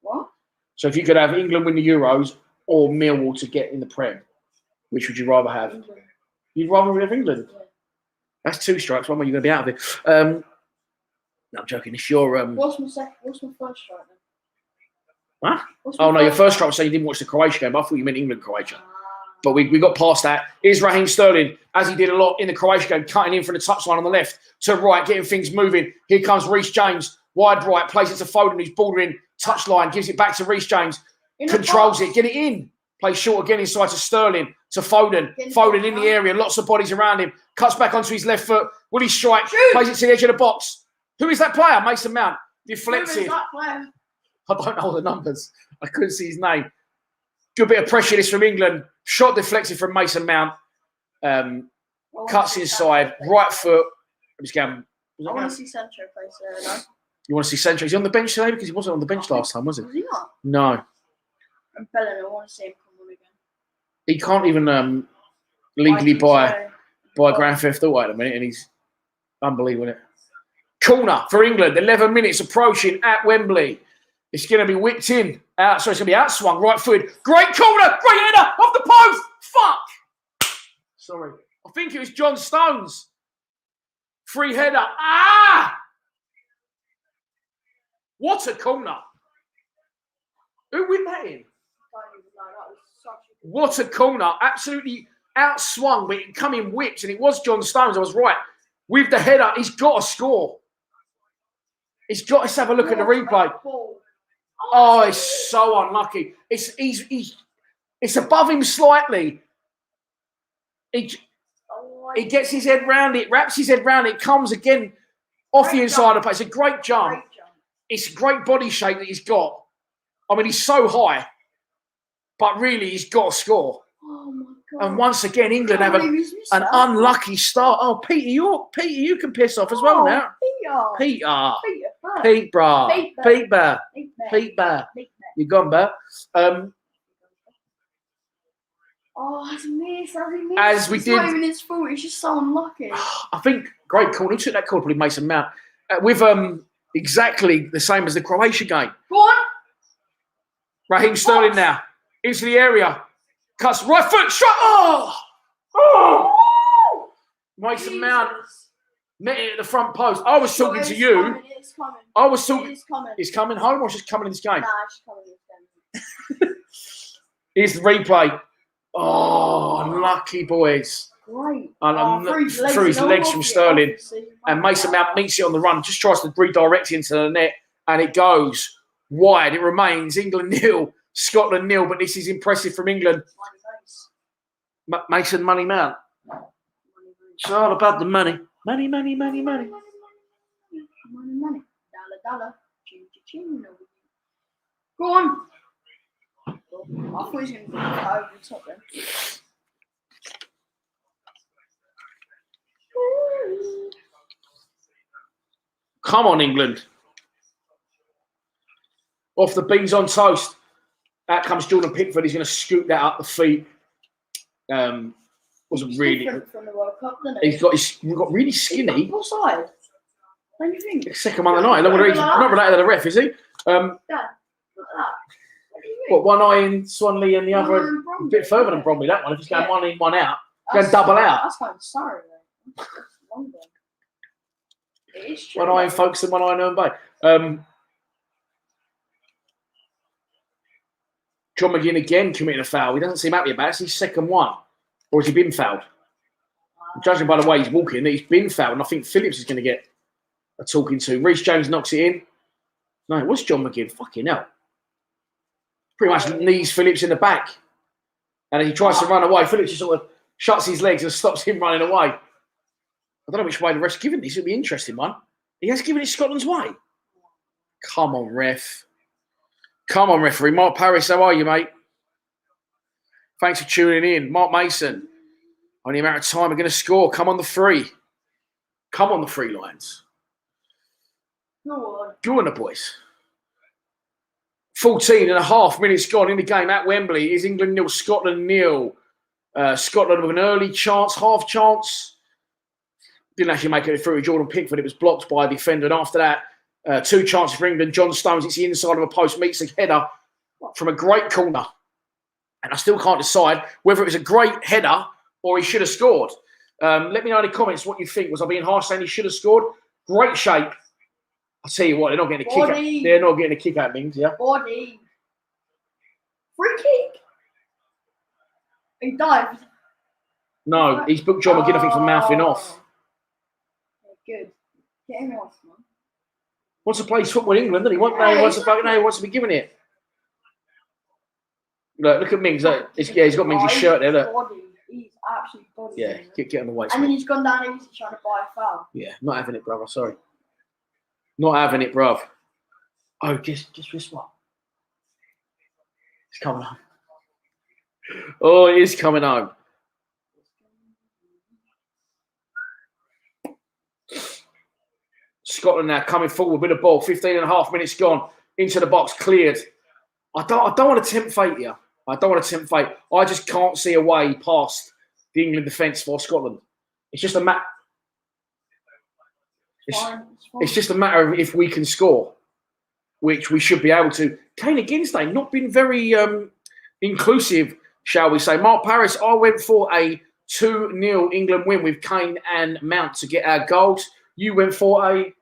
What? So if you could have England win the Euros or Millwall to get in the Prem, which would you rather have? England. You'd rather have England? Yeah. That's 2 strikes. One way you're going to be out of it. No, I'm joking. It's your... What's my first strike then? What? Oh, no, your first strike was saying you didn't watch the Croatia game. I thought you meant England-Croatia. But we got past that. Here's Raheem Sterling, as he did a lot in the Croatia game, cutting in from the touchline on the left to right, getting things moving. Here comes Reece James, wide right, plays it to Foden, who's bordering touchline, gives it back to Reece James, controls it, get it in. Plays short again inside to Sterling, to Foden. Foden in the area, lots of bodies around him. Cuts back onto his left foot. Will he strike? Plays it to the edge of the box. Who is that player? Mason Mount. Deflected. I don't know the numbers. I couldn't see his name. Good bit of pressure this from England. Shot deflected from Mason Mount. Cuts inside. Right foot. I'm just going. I want to see Sancho play there, though. You want to see Sancho? Is he on the bench today? Because he wasn't on the bench last time, was he? Was he not? No. And Bellingham, I want to see him come on again. He can't even legally buy Grand Theft Auto at the minute, and he's unbelievable, isn't it? Corner for England. 11 minutes approaching at Wembley. It's going to be whipped in. It's going to be outswung. Right foot. Great corner. Great header. Off the post. Fuck. Sorry. I think it was John Stones. Free header. Ah! What a corner. Who whipped that in? What a corner. Absolutely outswung, but it come in whipped, and it was John Stones. I was right. With the header, he's got to score. He's got to have a look at the replay. Oh, it's so unlucky. It's above him slightly. He gets his head round it, wraps his head round it, comes again off the inside of the play. It's a great jump. It's a great body shape that he's got. I mean, he's so high, but really he's got to score. Oh my God. And once again, England have an unlucky start. Oh, Peter, you can piss off as well now. Peter, you gone, Bert? It's missed. As we it's did. Not even his fault. It's just so unlucky. I think great call. Who took that call? Probably Mason Mount. With exactly the same as the Croatia game. Go on. Raheem Sterling now into the area. Cuts right foot. Shot. Oh! Mason Mount met it at the front post. I was talking to you. It's coming. I was talking. It's coming. It's coming home or just coming in this game? Nah, it's coming in this game. Here's the replay. Oh, unlucky boys. great. And Through his legs from Sterling. And Mason Mount meets it on the run, just tries to redirect it into the net, and it goes wide. It remains England 0, Scotland 0, but this is impressive from England. Mason Money Mount. It's all about the money. Money, money, money, money. Money, money. Dollar, dollar. Ching, ching, ching. Go on. I thought he was going to go over the top then. Come on, England. Off the beans on toast. Out comes Jordan Pickford. He's going to scoop that up the feet. Wasn't really. From the World Cup, didn't he? He's got really skinny. What side? Don't you think? Second one of the night. Not related to the ref, is he? Dad, look at that. What do you think? What, one eye in Swanley and the other a bit further than Bromley, that one. If he's going one in, one out, going double out. That's kind of sorry, though. That's longer. It is true. One eye in Folkestone, one eye in Herne Bay. John McGinn again committing a foul. He doesn't seem happy about it. It's his second one. Or has he been fouled? Judging by the way he's walking, he's been fouled. And I think Phillips is going to get a talking to. Reece James knocks it in. No, it was John McGinn. Fucking hell. Pretty much knees Phillips in the back. And as he tries to run away, Phillips just sort of shuts his legs and stops him running away. I don't know which way the ref's given this. It'll be an interesting one. He has given it Scotland's way. Come on, ref. Come on, referee. Mark Parris, how are you, mate? Thanks for tuning in. Mark Mason. Only a matter of time. We're going to score. Come on the free. Come on the free lines. Go on the boys. 14 and a half minutes gone in the game at Wembley. Is England 0, Scotland 0. Scotland with an early chance, half chance. Didn't actually make it through with Jordan Pickford. It was blocked by a defender. And after that, 2 chances for England. John Stones, it's the inside of a post, meets a header from a great corner. And I still can't decide whether it was a great header or he should have scored. Let me know in the comments what you think. Was I being harsh saying he should have scored? Great shape. I'll tell you what, they're not getting a kick out. They're not getting a kick out, Mings, yeah? Body. Free kick. He dived. No, he's booked John McGinn, I think, for mouthing off. Good. Get him off, man. Wants to play football in England, doesn't he? He wants to be given it. Look at Mings. He's got Mings' shirt there. Look. Body. He's absolutely body. Yeah, get on the weights. And then he's gone down easy trying to buy a foul. Yeah, not having it, brother. Sorry. Not having it, bruv. Oh, just this one. It's coming home. Oh, it is coming home. Scotland now coming forward with the ball. 15 and a half minutes gone. Into the box, cleared. I don't want to tempt fate here. I don't want to tempt fate. I just can't see a way past the England defence for Scotland. It's just a matter. It's just a matter of if we can score, which we should be able to. Kane against them, not been very inclusive, shall we say. Mark Parris, I went for a 2-0 England win with Kane and Mount to get our goals. You went for a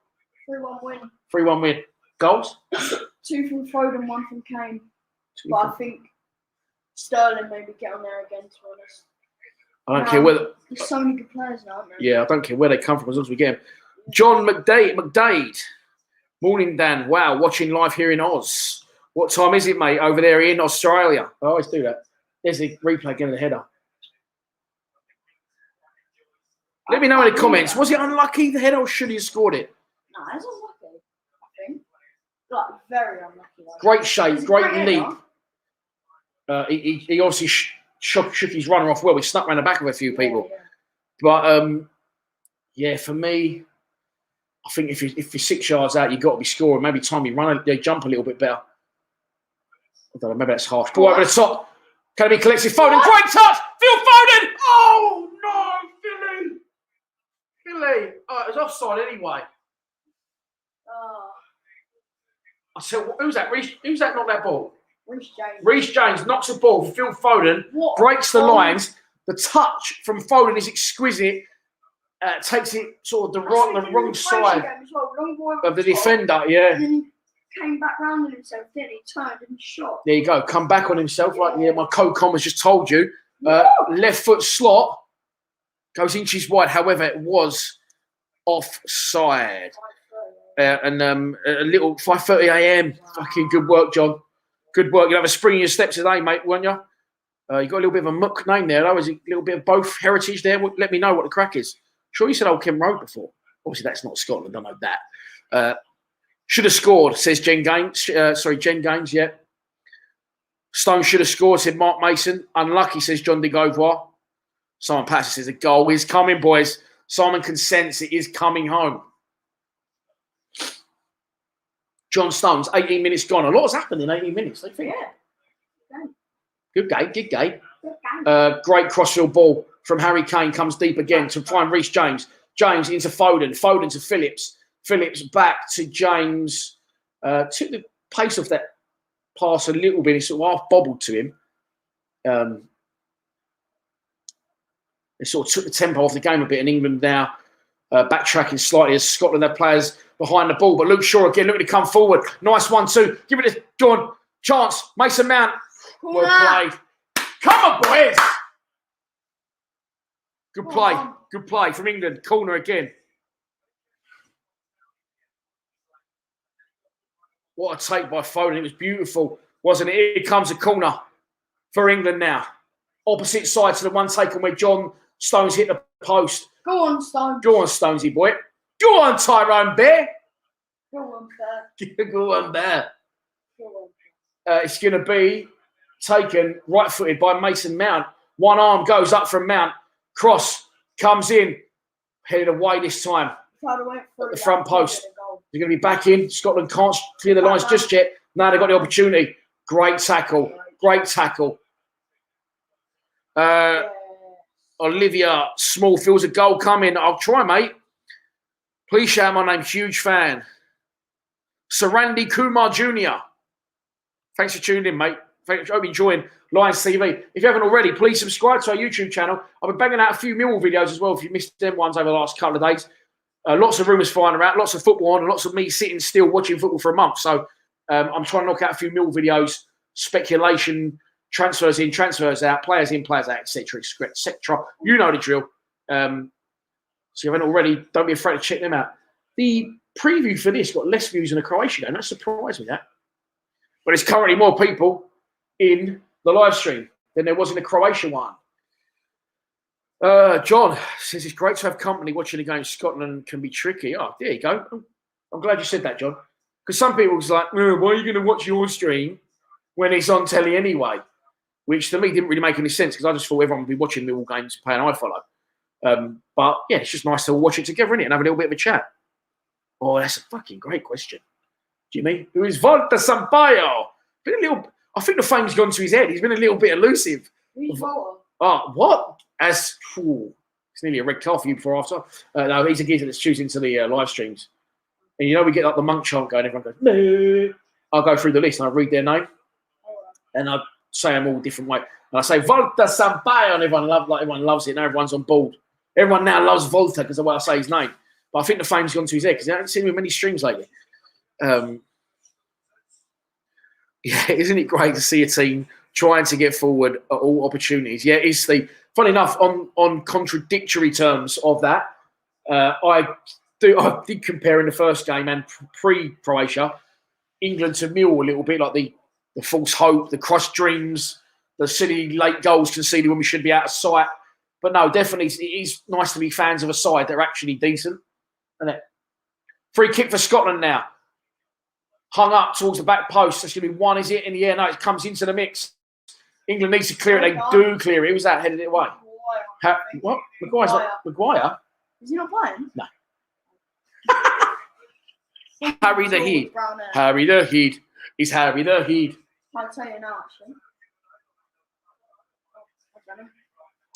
3-1 win. 3-1 win. Goals? 2 from Foden, 1 from Kane. But I think Sterling maybe get on there again, to be honest. I don't care whether. There's so many good players now, aren't there? Yeah, I don't care where they come from as long as we get them. John McDade. Morning, Dan. Wow, watching live here in Oz. What time is it, mate, over there in Australia? I always do that. There's the replay again of the header. Let me know in the comments. Was it unlucky, the header, or should he have scored it? No, it's unlucky, I think. Like, very unlucky. Like. Great shape, great leap. He obviously shook his runner off well. He snuck around the back of a few people. Yeah. But, yeah, for me, I think if you're 6 yards out, you've got to be scoring. Maybe time you jump a little bit better. I don't know, maybe that's harsh. Go over the top. Can it be collected? Foden, great touch! Phil Foden! Oh, no, Philly! Philly! Oh, it was offside anyway. I said, who's that? Who's that knocked that ball? Reece James. Reece James knocks the ball. Phil Foden breaks the lines. The touch from Foden is exquisite. Takes it sort of the wrong side of the defender. Yeah. And then he came back round on himself, didn't he? Turned and shot. There you go. Come back on himself. Like my co-com has just told you. Left foot slot. Goes inches wide. However, it was offside. And a little 5:30 a.m. Fucking good work, John. Good work. You have a spring in your steps today, mate, won't you? You got a little bit of a muck name there, though. Is it a little bit of both heritage there? Let me know what the crack is. Sure, you said Old Kent Road before. Obviously, that's not Scotland. I know that. Should have scored, says Jen Gaines. Jen Gaines, yeah. Stone should have scored, said Mark Mason. Unlucky, says John de Gauvois. Simon Patterson says a goal is coming, boys. Simon consents it is coming home. John Stones, 18 minutes gone. A lot has happened in 18 minutes, I think. Yeah. Good game. Great crossfield ball from Harry Kane. Comes deep again to find Reece James. James into Foden. Foden to Phillips. Phillips back to James. Took the pace of that pass a little bit. It sort of half bobbled to him. It sort of took the tempo off the game a bit. And England now backtracking slightly as Scotland have players behind the ball. But Luke Shaw again looking to come forward. Nice 1-2. Give it to John. Chance. Mason Mount. Well played. Come on, boys. Good play. Good play from England. Corner again. What a take by Foden. It was beautiful, wasn't it? Here comes a corner for England now. Opposite side to the one taken where John Stones hit the post. Go on, Stones. Go on, Stonesy boy. Go on, Tyrone Bear. Go on, Bear. Go on, Bear. Go on. It's going to be taken right-footed by Mason Mount. One arm goes up from Mount. Cross comes in. Headed away this time. At the front post. They're going to be back in. Scotland can't clear the lines just yet. Now they've got the opportunity. Great tackle. Great tackle. Olivia Small feels a goal coming. I'll try, mate. Please shout my name. Huge fan. Sarandi Kumar Jr. Thanks for tuning in, mate. I hope you're enjoying Lions TV. If you haven't already, please subscribe to our YouTube channel. I've been banging out a few Millwall videos as well if you missed them ones over the last couple of days. Lots of rumours flying around, lots of football on, and lots of me sitting still watching football for a month. So I'm trying to knock out a few Millwall videos, speculation, transfers in, transfers out, players in, players out, etc., etc. You know the drill. So if you haven't already, don't be afraid to check them out. The preview for this got less views than the Croatia game. That surprised me, that. But there's currently more people in the live stream than there was in the Croatia one. John says it's great to have company watching against Scotland can be tricky. Oh, there you go. I'm glad you said that, John. Because some people was like, why are you going to watch your stream when it's on telly anyway? Which to me didn't really make any sense because I just thought everyone would be watching the all games playing iFollow. But yeah, it's just nice to watch it together, innit? And have a little bit of a chat. Oh, that's a fucking great question. Jimmy, who is Volta Sampaio? Been a little. I think the fame's gone to his head. He's been a little bit elusive. Who's Volta? Oh, what? It's nearly a red card for you before after. No, he's a geezer that's choosing to the live streams. And you know we get like the monk chant going. Everyone goes, no. I'll go through the list and I read their name, and I say them all different way. And I say Volta Sampaio, and everyone loves it. Now everyone's on board. Everyone now loves Volta because of the way I say his name. But I think the fame's gone to his head because I haven't seen him in many streams lately. Yeah, isn't it great to see a team trying to get forward at all opportunities? Yeah, it's the funny enough on contradictory terms of that. I did compare in the first game and pre-Croatia England to Millwall a little bit, like the false hope, the crushed dreams, the silly late goals conceded when we should be out of sight. But no, definitely it is nice to be fans of a side that are actually decent. Isn't it? Free kick for Scotland now. Hung up towards the back post. That's going to be one, is it? In the air, no, it comes into the mix. England needs to clear it. They do clear it. Who's that headed it away? What? Maguire's not. Maguire? Is he not playing? No. Harry the Heat. Harry the Heat. He's Harry the Heat. I'll tell you now, actually.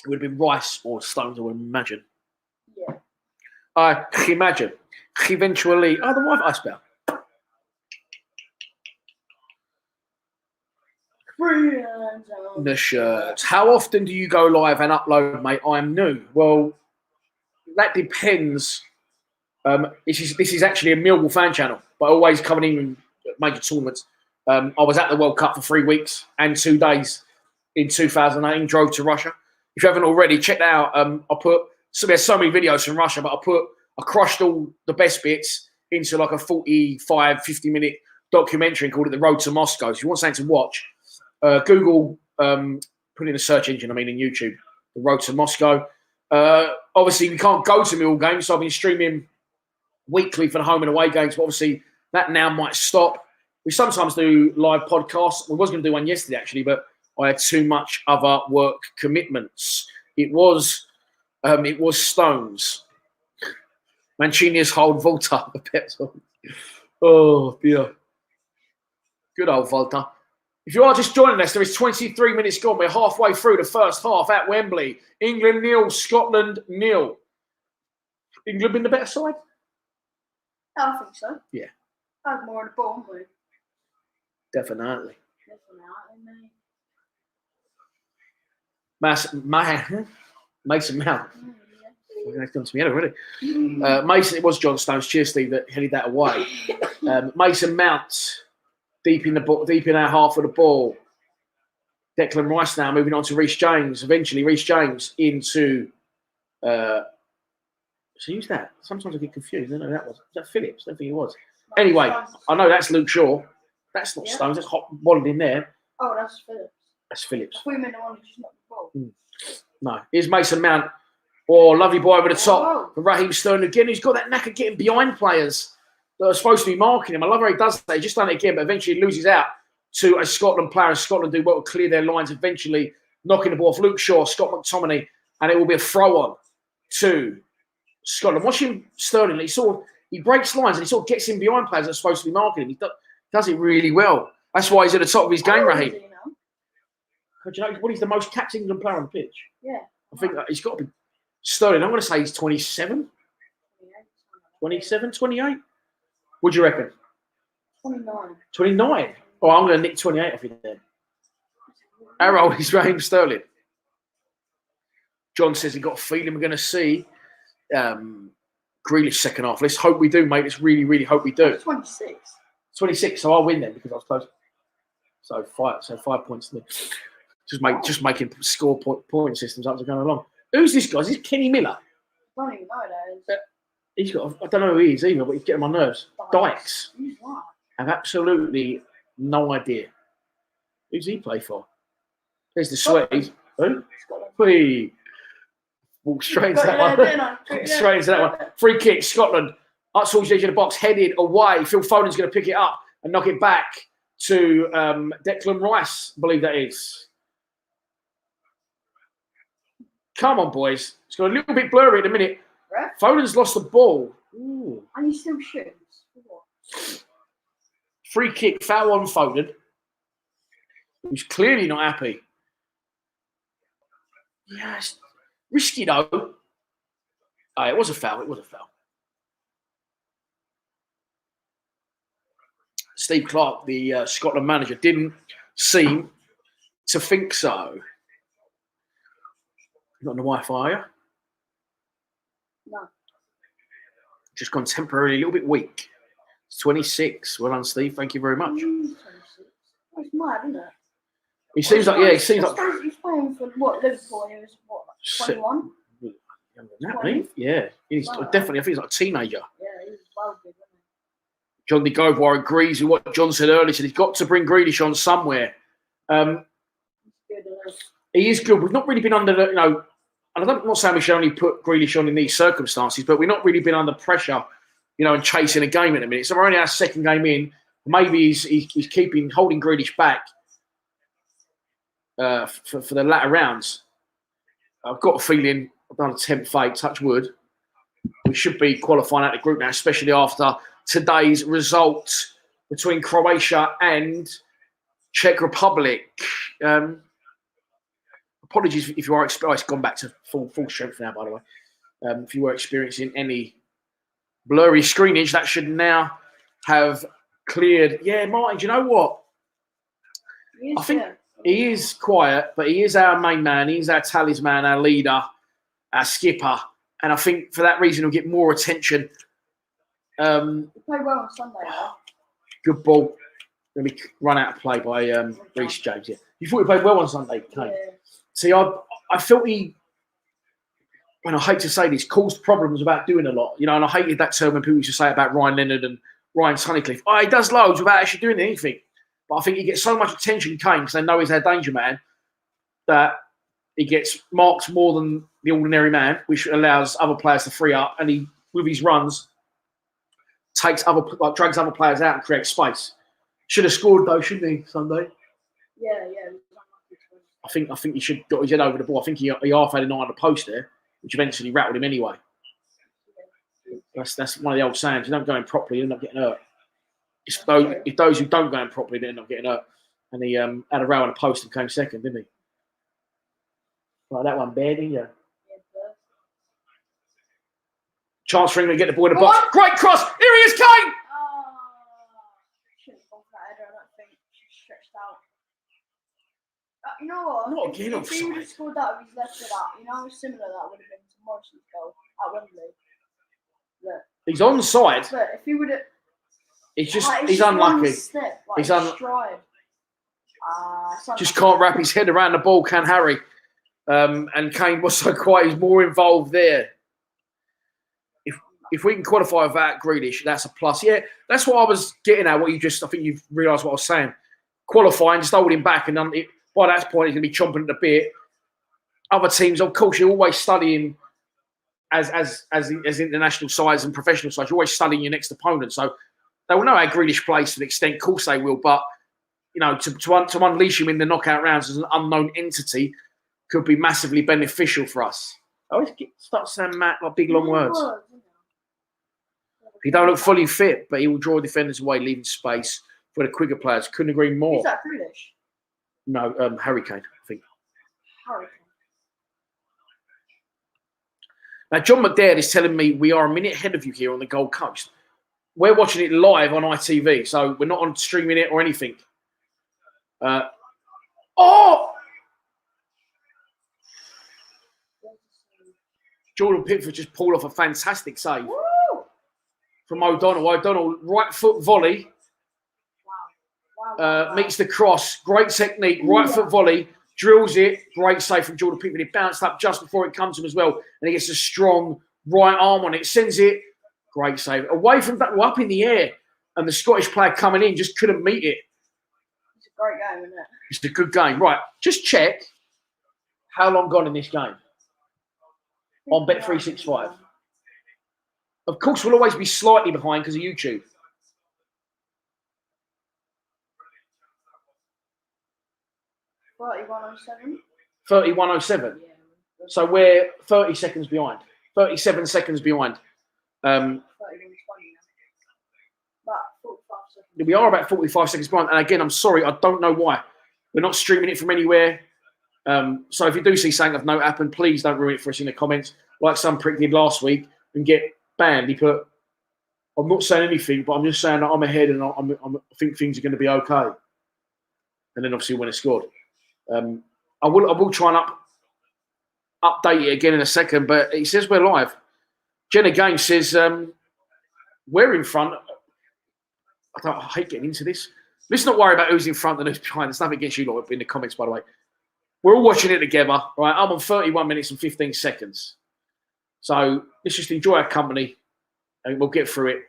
It would have been Rice or Stones, I would imagine. Yeah. I imagine. Eventually. Oh, the wife I spell. The shirts. How often do you go live and upload, mate? I am new. Well, that depends. This is actually a Millwall fan channel, but always covering in major tournaments. I was at the World Cup for 3 weeks and 2 days in 2018. Drove to Russia. If you haven't already, check that out. I put So there's so many videos from Russia, but I crushed all the best bits into like a 45, 50-minute documentary and called it The Road to Moscow. So if you want something to watch, Google, put in a search engine, in YouTube, The Road to Moscow. Obviously, we can't go to Mill games, so I've been streaming weekly for the home and away games, but obviously that now might stop. We sometimes do live podcasts. We was going to do one yesterday, actually, but I had too much other work commitments. It was Stones. Mancini's hold Volta. Oh, dear. Good old Volta. If you are just joining us, there is 23 minutes gone. We're halfway through the first half at Wembley. England 0, Scotland 0. England been the better side? I think so. Yeah. I had more on the ball, haven't we? Definitely. Mason Mount. That's gone to me already. Mason, it was John Stones. Cheers, Steve, that headed that away. Mason Mount, deep in our half of the ball. Declan Rice now moving on to Reece James. Eventually, Reece James into. So who's that? Sometimes I get confused. I don't know who that was. Was that Phillips? I don't think it was. Anyway, I know that's Luke Shaw. That's not Stones. That's Hot Wallet in there. Oh, that's Phillips. That's Phillips. I thought you meant the one who just knocked the ball. No. Here's Mason Mount. Oh, lovely boy over the top. For Raheem Sterling again. He's got that knack of getting behind players that are supposed to be marking him. I love how he does that. He's just done it again, but eventually loses out to a Scotland player. And Scotland do well to clear their lines, eventually knocking the ball off Luke Shaw, Scott McTominay, and it will be a throw on to Scotland. Watching Sterling, he breaks lines and he sort of gets in behind players that are supposed to be marking him. He does it really well. That's why he's at the top of his game, Raheem. Do you know what? He's the most capped England player on the pitch. Yeah. I think he's got to be Sterling. I'm going to say he's 27. 27, 28. What do you reckon? 29. 29. Oh, I'm going to nick 28 off you then. How old is Raheem Sterling? John says he got a feeling we're going to see Grealish second half. Let's hope we do, mate. Let's really, really hope we do. 26. 26. So I'll win then because I was close. So 5 points to me. Just making score point systems up as going along. Who's this guy? Is this Kenny Miller? I don't even know who that is. He's got. I don't know who he is either, but he's getting on my nerves. Dykes. Who's that? I have absolutely no idea. Who's he play for? There's the sweaty. Who? Whee. Walk straight into that one. Straight into that one. Free kick, Scotland. Up towards the edge of the box, headed away. Phil Foden's going to pick it up and knock it back to Declan Rice, I believe that is. Come on, boys. It's got a little bit blurry at the minute. Right. Foden's lost the ball. Ooh. And he still shoots. Free kick, foul on Foden, who's clearly not happy. Yes. Risky, though. Oh, it was a foul. It was a foul. Steve Clarke, the Scotland manager, didn't seem to think so. You're not on the Wi-Fi, are you? No. Just gone temporarily a little bit weak. It's 26. Well done, Steve. Thank you very much. 26. That's mad, isn't it? He seems like, he seems like. He's playing for Liverpool. He was 21. Younger than that, mate. Yeah, he's definitely. I think he's like a teenager. Yeah, he's well good, isn't he? John de Govoir agrees with what John said earlier. He said he's got to bring Grealish on somewhere. He is good. We've not really been under, and I'm not saying we should only put Grealish on in these circumstances, but we've not really been under pressure, and chasing a game in a minute. So we're only our second game in. Maybe he's holding Grealish back for the latter rounds. I've got a feeling, I've done a tempt fate, touch wood, we should be qualifying out of the group now, especially after today's result between Croatia and Czech Republic. Apologies if you are it's gone back to full strength now, by the way. If you were experiencing any blurry screenage, that should now have cleared. Yeah, Martin, do you know what? I think he is quiet, but he is our main man. He's our talisman, our leader, our skipper. And I think for that reason, he'll get more attention. He played well on Sunday, though. Good ball. Let me run out of play by Reece James. Yeah. You thought he played well on Sunday, Kane? Yeah. See, I felt he and I hate to say this, caused problems about doing a lot. You know, and I hated that term when people used to say about Ryan Leonard and Ryan Tunnicliffe. Oh, he does loads without actually doing anything. But I think he gets so much attention, Kane, because they know he's their danger man, that he gets marked more than the ordinary man, which allows other players to free up. And he, with his runs, drags other players out and creates space. Should have scored though, shouldn't he, Sunday? Yeah. I think he should have got his head over the ball. I think he half had a night on the post there, which eventually rattled him anyway. That's one of the old sayings. You don't go in properly, you end up getting hurt. If those who don't go in properly, they end up getting hurt. And he had a row on the post and came second, didn't he? Like that one, bad, didn't you? Chance for him to get the ball in the box. Great cross. Here he is, Kane. Shouldn't have gone for that header. I don't think she's stretched out. You know what? Not again, if he would have scored that with his left foot out, you know how similar that would have been to Morrison's goal at Wembley. Look. He's onside. Look, if he would have. He's unlucky. Step, he's stride. Just can't wrap his head around the ball, can Harry? And Kane was so quiet. He's more involved there. If we can qualify with that, Grealish, that's a plus. Yeah, that's what I was getting at. I think you've realised what I was saying. Qualifying, just holding back, and by that point, he's going to be chomping at the bit. Other teams, of course, you're always studying as international sides and professional sides. You're always studying your next opponent, so they will know how Grealish plays to the extent. Of course, they will, but you know, to unleash him in the knockout rounds as an unknown entity could be massively beneficial for us. I always start saying Matt like big long words. He don't look fully fit, but he will draw defenders away, leaving space for the quicker players. Couldn't agree more. Is that Grealish? No, Harry Kane, I think. Harry Kane. Now, John McDaid is telling me we are a minute ahead of you here on the Gold Coast. We're watching it live on ITV, so we're not on streaming it or anything. Jordan Pickford just pulled off a fantastic save. Woo! From O'Donnell. O'Donnell, right foot volley. Wow. Meets the cross. Great technique. Right foot volley. Drills it. Great save from Jordan Pickford. He bounced up just before it comes to him as well. And he gets a strong right arm on it. Sends it. Great save. Away from that, up in the air. And the Scottish player coming in just couldn't meet it. It's a great game, isn't it? It's a good game. Right. Just check how long gone in this game. On Bet365. Of course, we'll always be slightly behind because of YouTube. 31:07. 31:07. Yeah. So we're 30 seconds behind. 37 seconds behind. 31:20 now. About 45 seconds. We are about 45 seconds behind. And again, I'm sorry, I don't know why. We're not streaming it from anywhere. So if you do see something of note happen, please don't ruin it for us in the comments. Like some prick did last week and get banned. He put, I'm not saying anything, but I'm just saying that I'm ahead and I think things are going to be okay. And then obviously when it scored. I will try and update it again in a second, but it says we're live. Jenna Gaines says we're in front. I hate getting into this. Let's not worry about who's in front and who's behind. There's nothing against you lot in the comments, by the way. We're all watching it together, right? I'm on 31 minutes and 15 seconds. So let's just enjoy our company and we'll get through it.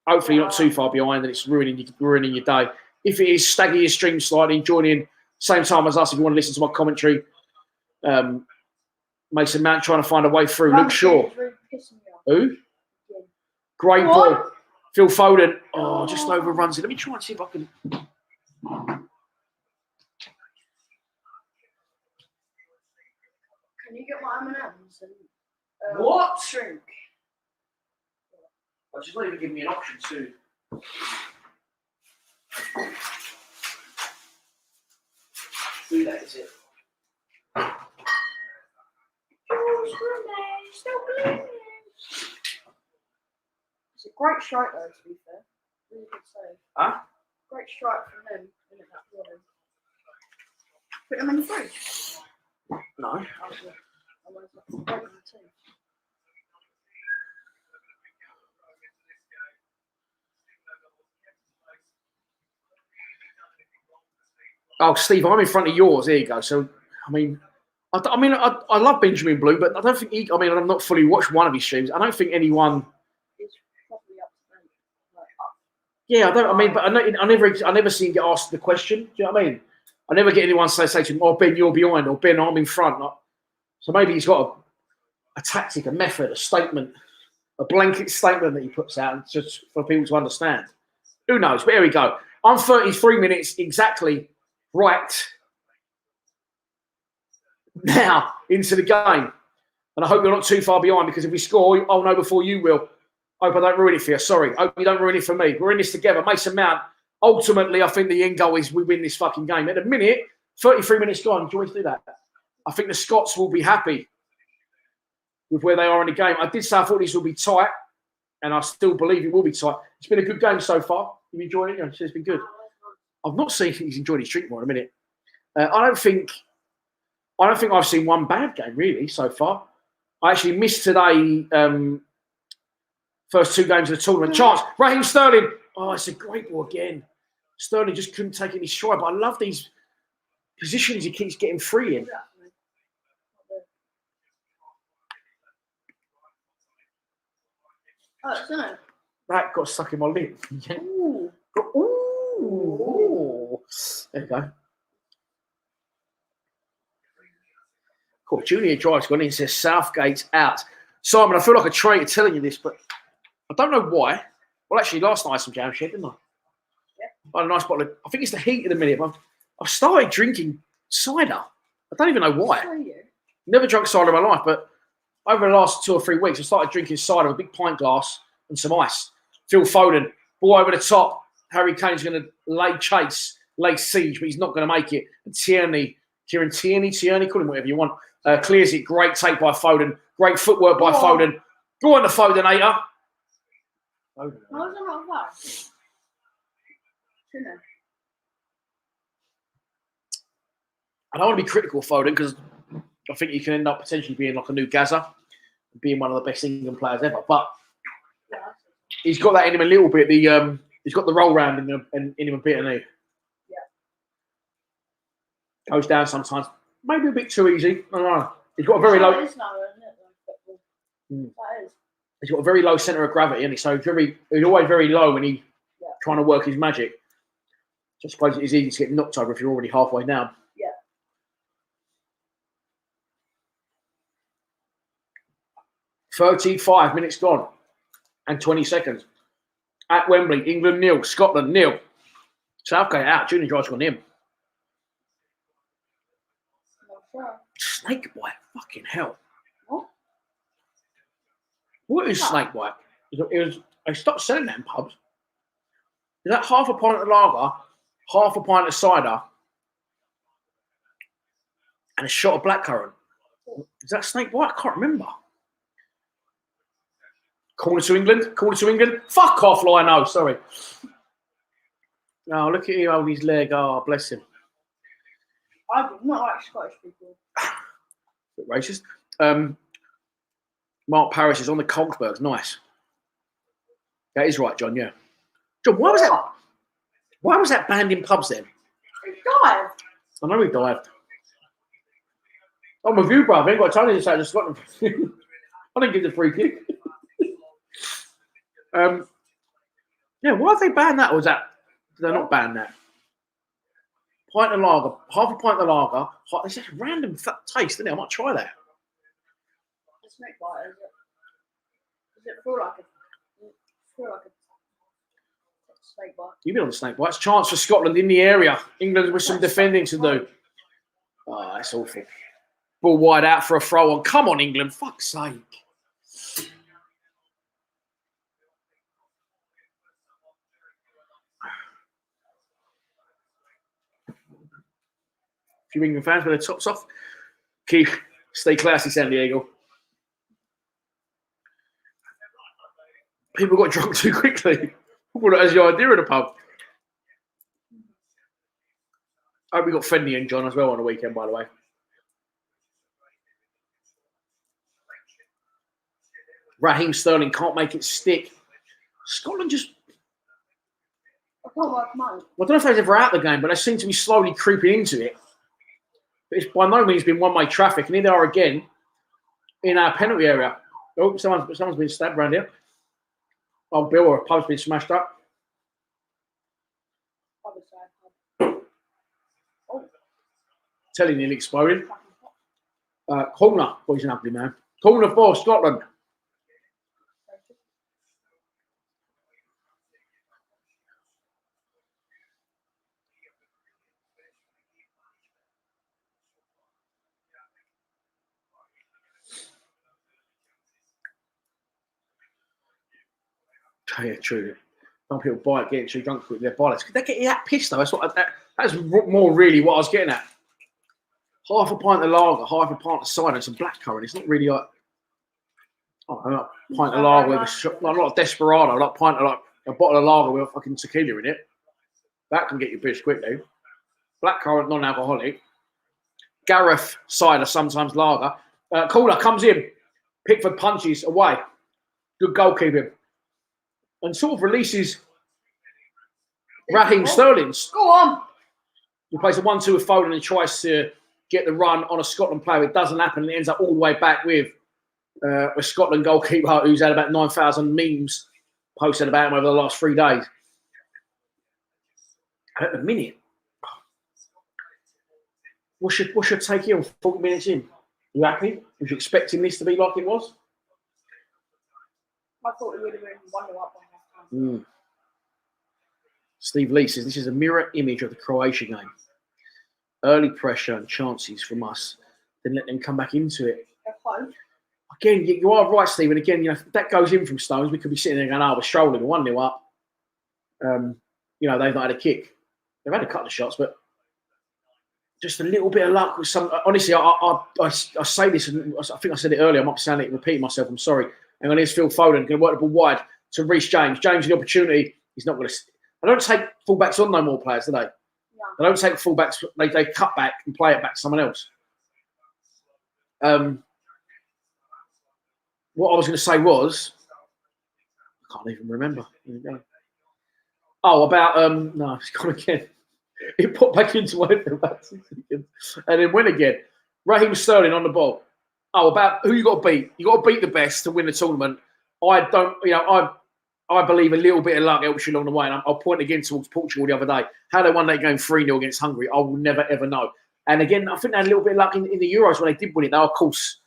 Hopefully you're not too far behind and it's ruining your day. If it is, stagger your stream slightly, join in same time as us if you want to listen to my commentary. Mason Mount trying to find a way through. Luke Shaw. Who? Great ball. Phil Foden. Oh, just overruns it. Let me try and see if I can. Can you get my M&M's and What? Shrink? I just not even give me an option to. Do that, is it? It's a great strike though, to be fair. Really good save. Huh? Great strike from them. Isn't it, put them in the fridge. No. Oh, Steve, I'm in front of yours. There you go. So, I mean, I mean, I love Benjamin Blue, but I don't think he. I mean, I've not fully watched one of his streams. I don't think anyone. It's probably up to date. Like, up. Yeah, I don't. I mean, but I never see him get asked the question. Do you know what I mean? I never get anyone say to him, "Oh, Ben, you're behind," or "Ben, I'm in front." Like, so maybe he's got a tactic, a method, a statement, a blanket statement that he puts out just for people to understand. Who knows? But here we go. I'm 33 minutes exactly right now into the game. And I hope you're not too far behind, because if we score, I'll know before you will. Hope I don't ruin it for you. Sorry. Hope you don't ruin it for me. We're in this together. Mason Mount, ultimately, I think the end goal is we win this fucking game. At the minute, 33 minutes gone. Do you want to do that? I think the Scots will be happy with where they are in the game. I did say I thought this will be tight, and I still believe it will be tight. It's been a good game so far. You enjoyed it? Yeah, it's been good. I've not seen he's enjoyed his drink more in a minute. I don't think I've seen one bad game really so far. I actually missed today. First two games of the tournament. Chance, Raheem Sterling. Oh, it's a great ball again. Sterling just couldn't take any stride, but I love these positions he keeps getting free in. Oh, it's no. That got stuck in my lip. Yeah. Ooh. Ooh. There you go. Cool. Junior Drive's gone in, says Southgate's out. Simon, I feel like a traitor telling you this, but I don't know why. Well, actually, last night I had some jam shit, didn't I? Yeah. I had a nice bottle of, I think it's the heat in a minute. I've started drinking cider. I don't even know why. Never drunk cider in my life, but over the last 2 or 3 weeks, I started drinking cider with a big pint glass and some ice. Phil Foden, ball over the top. Harry Kane's going to lay siege, but he's not going to make it. And Tierney, call him whatever you want, clears it. Great take by Foden. Great footwork by Foden. Go on the Fodenator. How is it not that? I don't want to be critical of Foden, because I think he can end up potentially being like a new Gaza, being one of the best England players ever. But he's got that in him a little bit. He's got the roll round in him a bit, and he goes down sometimes. Maybe a bit too easy. I don't know. He's got a very low. He's got a very low centre of gravity, and so he's always very low when he's trying to work his magic. So I suppose it is easy to get knocked over if you're already halfway down. Yeah. 35 minutes gone and 20 seconds. At Wembley, England 0, Scotland 0. Southgate out, Junior Drive's gone in. Snake bite, fucking hell. What? What is snake bite? They stopped selling that in pubs. Is that half a pint of lager, half a pint of cider, and a shot of blackcurrant? Is that snake bite? I can't remember. Corner to England. Fuck off, Lionel. Sorry. Oh, look at him holding his leg. Oh, bless him. I do not like Scottish people. Bit racist. Mark Parrish is on the Kongsbergs. Nice. That is right, John. Yeah. John, why was that banned in pubs then? He dived. I know he dived. I'm with you, brother. I ain't got time to say to Scotland. I didn't give the free kick. Yeah, why have they banned that? Or was that they're not banned that? Pint of lager, half a pint of lager. It's just a random taste, isn't it? I might try that. It's snake bite, is it? Does it feel like a snake bite? You've been on the snake bites. Chance for Scotland in the area. England with some defending to do. Oh, that's awful. Ball wide out for a throw on. Come on, England. Fuck's sake. Few England fans with their tops off. Stay classy, San Diego. People got drunk too quickly. People that has the idea of the pub. I hope we got Fendi and John as well on the weekend, by the way. Raheem Sterling can't make it stick. Scotland just... I can't work mine. I don't know if they're ever out of the game, but they seem to be slowly creeping into it. But it's by no means been one-way traffic. And here they are again in our penalty area. Oh, someone's been stabbed around here. Oh, Bill, or a pub's been smashed up. Telly nearly exploded. Corner, boy, he's an ugly man. Corner for Scotland. Yeah, true. Some people buy it, getting too drunk with their buyers. They get that pissed though. That's more really what I was getting at. Half a pint of lager, half a pint of cider, and some blackcurrant. It's not really like a pint of lager with not a desperado, like a bottle of lager with a fucking tequila in it. That can get you pissed quickly. Blackcurrant, non-alcoholic. Gareth cider, sometimes lager. Corner comes in. Pickford punches away. Good goalkeeping. And sort of releases Raheem Sterling. Go on. He plays a 1-2 with Foden and tries to get the run on a Scotland player. It doesn't happen, and it ends up all the way back with a Scotland goalkeeper who's had about 9,000 memes posted about him over the last 3 days. At the minute, what's your take here on 40 minutes in? You happy? Was you expecting this to be like it was? I thought it would have been 1-0 up. Steve Lee says this is a mirror image of the Croatia game. Early pressure and chances from us, then let them come back into it. Again, you are right, Steve. And again, if that goes in from Stones, we could be sitting there going, we're strolling 1-0 up. They've not had a kick. They've had a couple of shots, but just a little bit of luck with some. Honestly, I say this, and I think I said it earlier. I might be saying it, repeating myself. I'm sorry. And here's Phil Foden going to work the ball wide to Reece James. James, the opportunity. He's not going to. I don't take fullbacks on no more players, do they? I don't take fullbacks. They cut back and play it back to someone else. What I was going to say was, I can't even remember. Oh, about no, it's gone again. It put back into my head for about 2 seconds, and then went again. Raheem Sterling on the ball. Oh, about who you got to beat. You got to beat the best to win the tournament. I don't, I believe a little bit of luck helps you along the way. And I'll point again towards Portugal the other day. How they won that game 3-0 against Hungary, I will never, ever know. And again, I think they had a little bit of luck in the Euros when they did win it. They are, of course,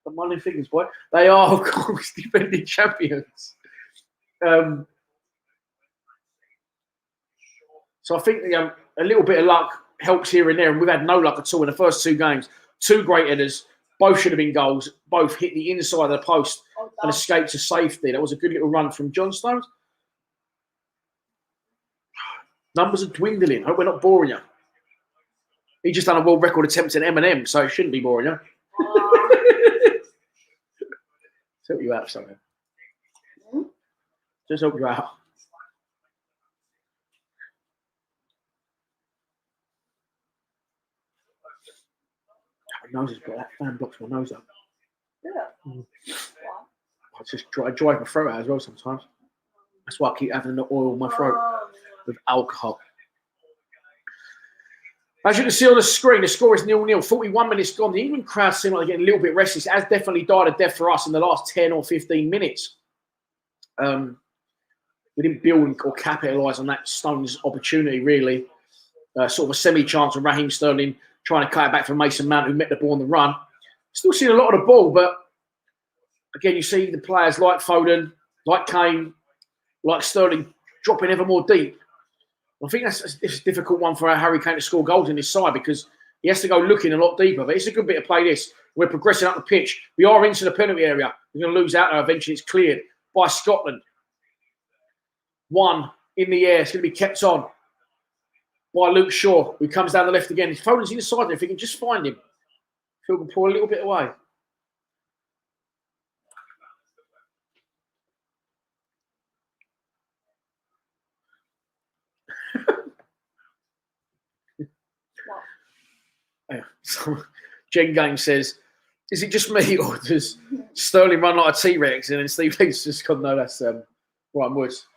the money fingers, boy. They are, of course, defending champions. So I think a little bit of luck helps here and there. And we've had no luck at all in the first 2 games. 2 great headers. Both should have been goals. Both hit the inside of the post and escaped to safety. That was a good little run from John Stones. Numbers are dwindling. Hope we're not boring you. He just done a world record attempt at Eminem, so it shouldn't be boring you. Let's help you out something. Just help you out. My nose is got that fan blocks my nose up. Yeah. I just drive my throat out as well sometimes. That's why I keep having the oil in my throat with alcohol. As you can see on the screen, the score is 0-0. 41 minutes gone. The England crowd seem like they're getting a little bit restless. It has definitely died a death for us in the last 10 or 15 minutes. We didn't build or capitalise on that Stones opportunity, really. Sort of a semi-chance of Raheem Sterling trying to cut it back from Mason Mount, who met the ball on the run. Still seeing a lot of the ball, but again, you see the players like Foden, like Kane, like Sterling dropping ever more deep. I think it's a difficult one for Harry Kane to score goals in this side because he has to go looking a lot deeper. But it's a good bit of play, this. We're progressing up the pitch. We are into the penalty area. We're going to lose out now. Eventually, it's cleared by Scotland. 1 in the air. It's going to be kept on by Luke Shaw, who comes down the left again. His Foden's inside there. If he can just find him, Phil can pull a little bit away. So, Jen Game says, is it just me or does Sterling run like a T-Rex? And then Steve Lee's just gone, no, that's Ryan Woods.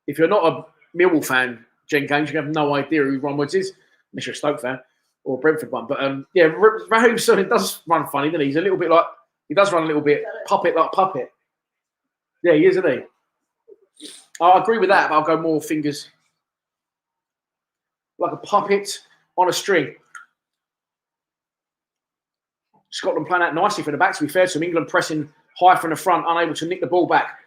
If you're not a Millwall fan, Jen Games, you have no idea who Ron Woods is. unless you're a Stoke fan or a Brentford one. But yeah, Raheem Sterling does run funny, doesn't he? He's a little bit like, he does run a little bit puppet like puppet. Yeah, he is, isn't he? I agree with that, but I'll go more fingers. Like a puppet on a string. Scotland playing out nicely from the back, to be fair to him. England pressing high from the front, unable to nick the ball back.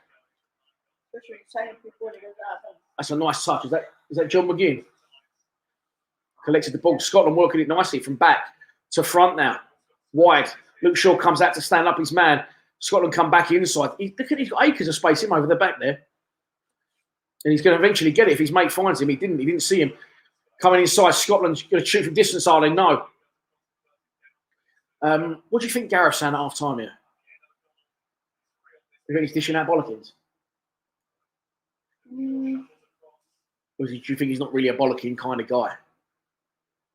That's a nice touch. Is that John McGinn? Collected the ball. Scotland working it nicely from back to front now. Wide. Luke Shaw comes out to stand up his man. Scotland come back inside. Look at, he's got acres of space in over the back there. And he's going to eventually get it if his mate finds him. He didn't see him. Coming inside, Scotland's going to shoot from distance, are they? No. What do you think Gareth's saying at half time here? You think he's dishing out bollockings? Or do you think he's not really a bollocking kind of guy?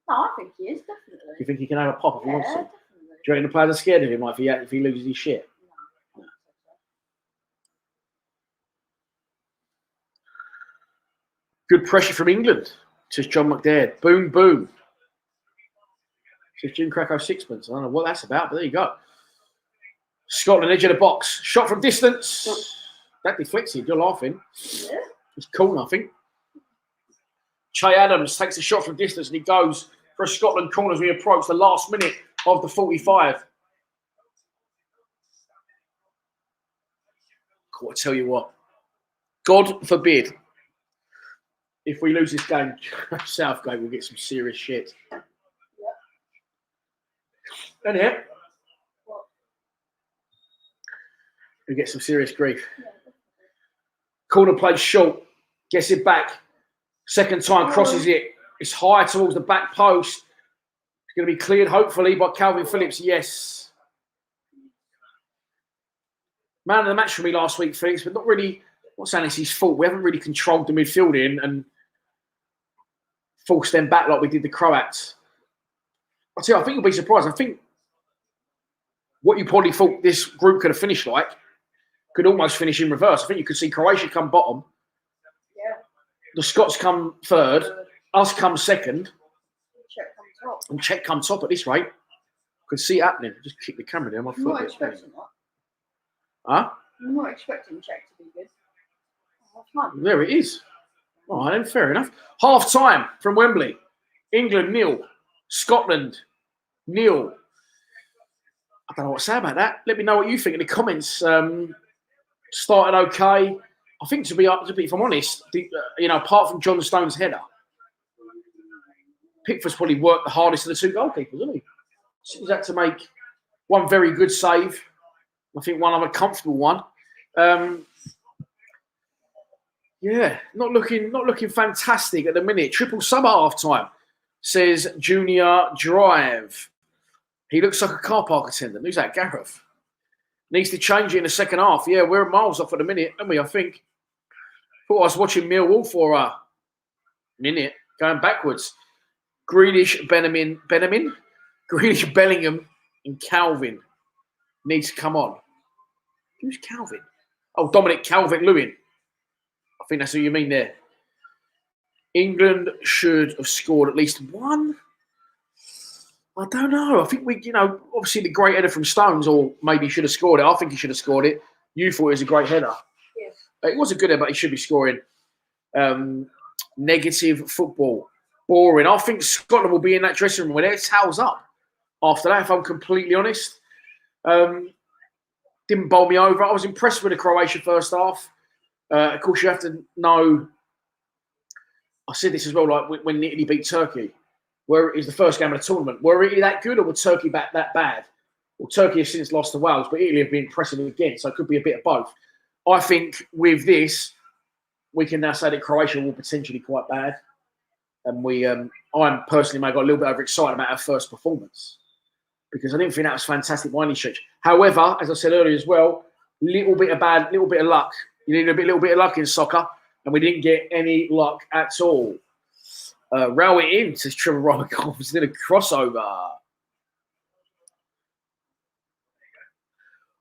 No, I think he is, definitely. Do you think he can have a pop if he wants to? Definitely. Do you reckon the players are scared of him like, if he loses his shit? No. Good pressure from England, says John McDaid. Boom, boom. Says Jim Krakow sixpence. I don't know what that's about, but there you go. Scotland, edge of the box. Shot from distance. That deflected. You're laughing. Yeah. It's cool, I think. Che Adams takes a shot from distance and he goes for a Scotland corner as we approach the last minute of the 45. I tell you what, God forbid, if we lose this game, Southgate will get some serious shit. And yeah, we get some serious grief. Corner plays short, gets it back. Second time, crosses it. It's high towards the back post. It's going to be cleared, hopefully, by Calvin Phillips. Yes. Man of the match for me last week, Felix, but not really. I'm not saying it's his fault. We haven't really controlled the midfield in and forced them back like we did the Croats. I'll tell you, I think you'll be surprised. I think what you probably thought this group could have finished like could almost finish in reverse. I think you could see Croatia come bottom. Yeah. The Scots come third. Us come second. Czech come top. And Czech come top at this rate. Could see it happening. Just kick the camera down. My I'm foot. not expecting that. Huh? I'm not expecting Czech to be good. Oh, fun. There it is. All right, then, fair enough. Half time from Wembley. England 0. Scotland 0. I don't know what to say about that. Let me know what you think in the comments. Started okay. I think to be if I'm honest, apart from John Stone's header, Pickford's probably worked the hardest of the two goalkeepers, hasn't he? He's had to make one very good save. I think one other comfortable one. Yeah, not looking fantastic at the minute. Triple sub at half time, says Junior Drive. He looks like a car park attendant. Who's that? Gareth. Needs to change it in the second half. Yeah, we're miles off at the minute, aren't we? I think. Thought I was watching Millwall for a minute, going backwards. Grealish, Bellingham, and Calvin needs to come on. Who's Calvin? Oh, Dominic Calvert-Lewin. I think that's who you mean there. England should have scored at least one. I don't know. I think obviously the great header from Stones, or maybe he should have scored it. I think he should have scored it. You thought it was a great header. Yes. It was a good header, but he should be scoring. Negative football. Boring. I think Scotland will be in that dressing room with their towels up after that, if I'm completely honest. Didn't bowl me over. I was impressed with the Croatia first half. Of course, you have to know, I said this as well, like when Italy beat Turkey, where it is the first game of the tournament. Were Italy that good or were Turkey that bad? Well, Turkey has since lost to Wales, but Italy have been impressive again, so it could be a bit of both. I think with this, we can now say that Croatia will potentially be quite bad. And I'm personally got a little bit overexcited about our first performance because I didn't think that was fantastic by any stretch. However, as I said earlier as well, little bit of luck. You need a little bit of luck in soccer, and we didn't get any luck at all. Row it in, says Trevor Robinson. It's in a crossover.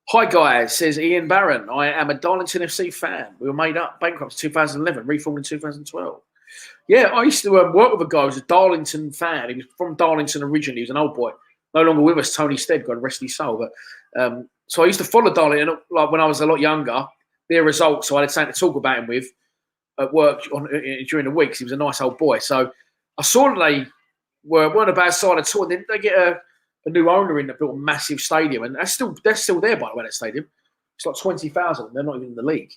Hi guys, says Ian Barron. I am a Darlington FC fan. We were made up bankrupt in 2011, reformed in 2012. Yeah, I used to work with a guy who was a Darlington fan. He was from Darlington originally. He was an old boy. No longer with us, Tony Stead, God rest his soul. But so I used to follow Darlington like when I was a lot younger. Their results, so I had something to talk about him with at work during the week. He was a nice old boy. So I saw that they weren't a bad side at all. And then they get a new owner in that built a massive stadium, and they're still there, by the way, that stadium. It's like 20,000. They're not even in the league.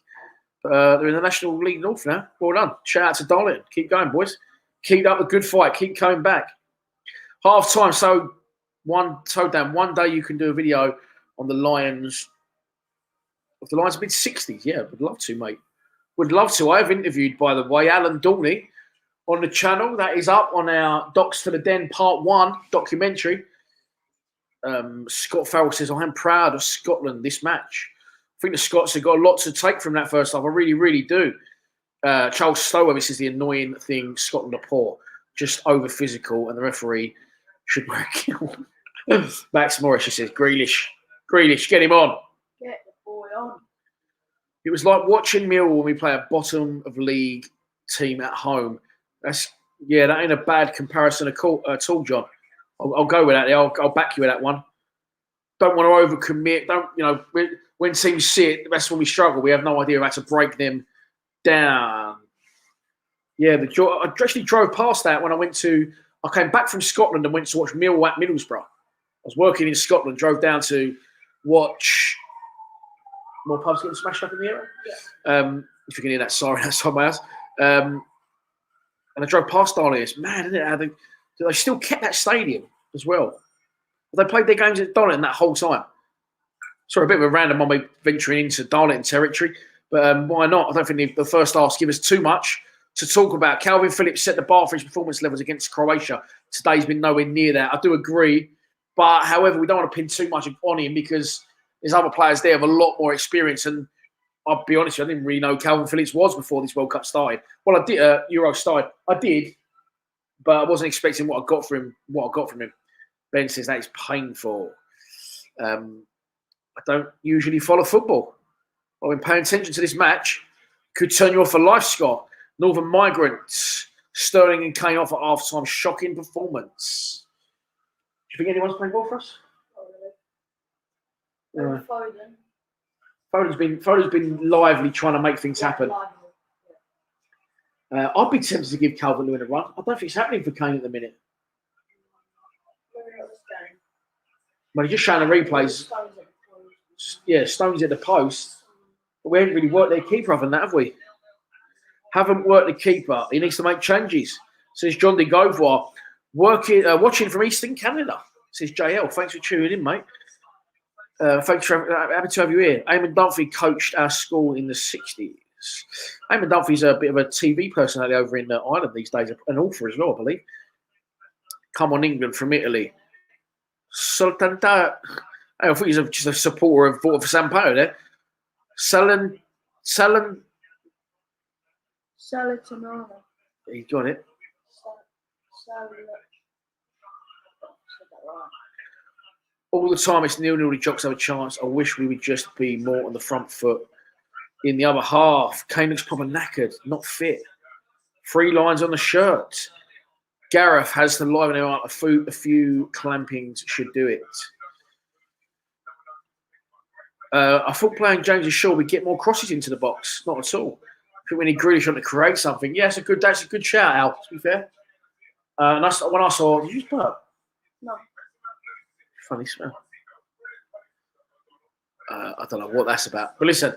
They're in the National League North now. Well done. Shout out to Darlington. Keep going, boys. Keep up the good fight. Keep coming back. Half time. So Dan, one day you can do a video on the Lions. Of the Lions mid-60s. Yeah, would love to, mate. Would love to. I've interviewed, by the way, Alan Dorney on the channel. That is up on our Docs for the Den Part 1 documentary. Scott Farrell says, I am proud of Scotland this match. I think the Scots have got a lot to take from that first half. I really, really do. Charles Stower, this is the annoying thing. Scotland are poor, just over physical, and the referee should wear a kill. Max Morris, he says, Grealish, get him on. Get the boy on. It was like watching Millwall when we play a bottom of league team at home. That ain't a bad comparison at all, John. I'll go with that. I'll back you with that one. Don't want to overcommit. When teams sit, that's when we struggle. We have no idea how to break them down. Yeah, I actually drove past that when I came back from Scotland and went to watch Millwall at Middlesbrough. I was working in Scotland, drove down to watch more pubs getting smashed up in the area. Yeah. If you can hear that siren outside my house. And I drove past Darlington. Man, isn't it? How they still kept that stadium as well. They played their games at Darlington that whole time. Sorry, a bit of a random on me venturing into Darlington territory, but why not? I don't think the first half give us too much to talk about. Calvin Phillips set the bar for his performance levels against Croatia. Today's been nowhere near that. I do agree, but however, we don't want to pin too much on him because there's other players there with a lot more experience. And I'll be honest, I didn't really know Calvin Phillips was before this World Cup started. Well, I did. Euro started. I did, but I wasn't expecting what I got from him. Ben says that is painful. I don't usually follow football. I've been paying attention to this match. Could turn you off for life, Scott. Northern Migrants. Sterling and Kane off at half-time. Shocking performance. Do you think anyone's playing ball for us? Foden. Foden's been lively trying to make things happen. I'd be tempted to give Calvert-Lewin a run. I don't think it's happening for Kane at the minute. Well, he's just showing the replays. Yeah, Stones at the post. But we haven't really worked their keeper other than that, have we? Haven't worked the keeper. He needs to make changes. Says John de Govoir. Watching from Eastern Canada. Says JL. Thanks for tuning in, mate. Thanks for happy to have you here. Eamon Dunphy coached our school in the 60s. Eamon Dunphy's a bit of a TV personality over in Ireland these days, an author as well, I believe. Come on, England from Italy. Soltanta. I thought he's just a supporter of Sampaio there. Salitanana. He got it. All the time it's 0-0, the Jocks have a chance. I wish we would just be more on the front foot. In the other half, Kane looks proper knackered, not fit. 3 lines on the shirt. Gareth has to liven him up. A few clampings should do it. I thought playing James and Shaw would get more crosses into the box. Not at all. I think we need Grealish on to create something. Yeah, that's a good shout, Al, to be fair. And when I saw... Did you just burp? No. Funny smell. I don't know what that's about. But listen,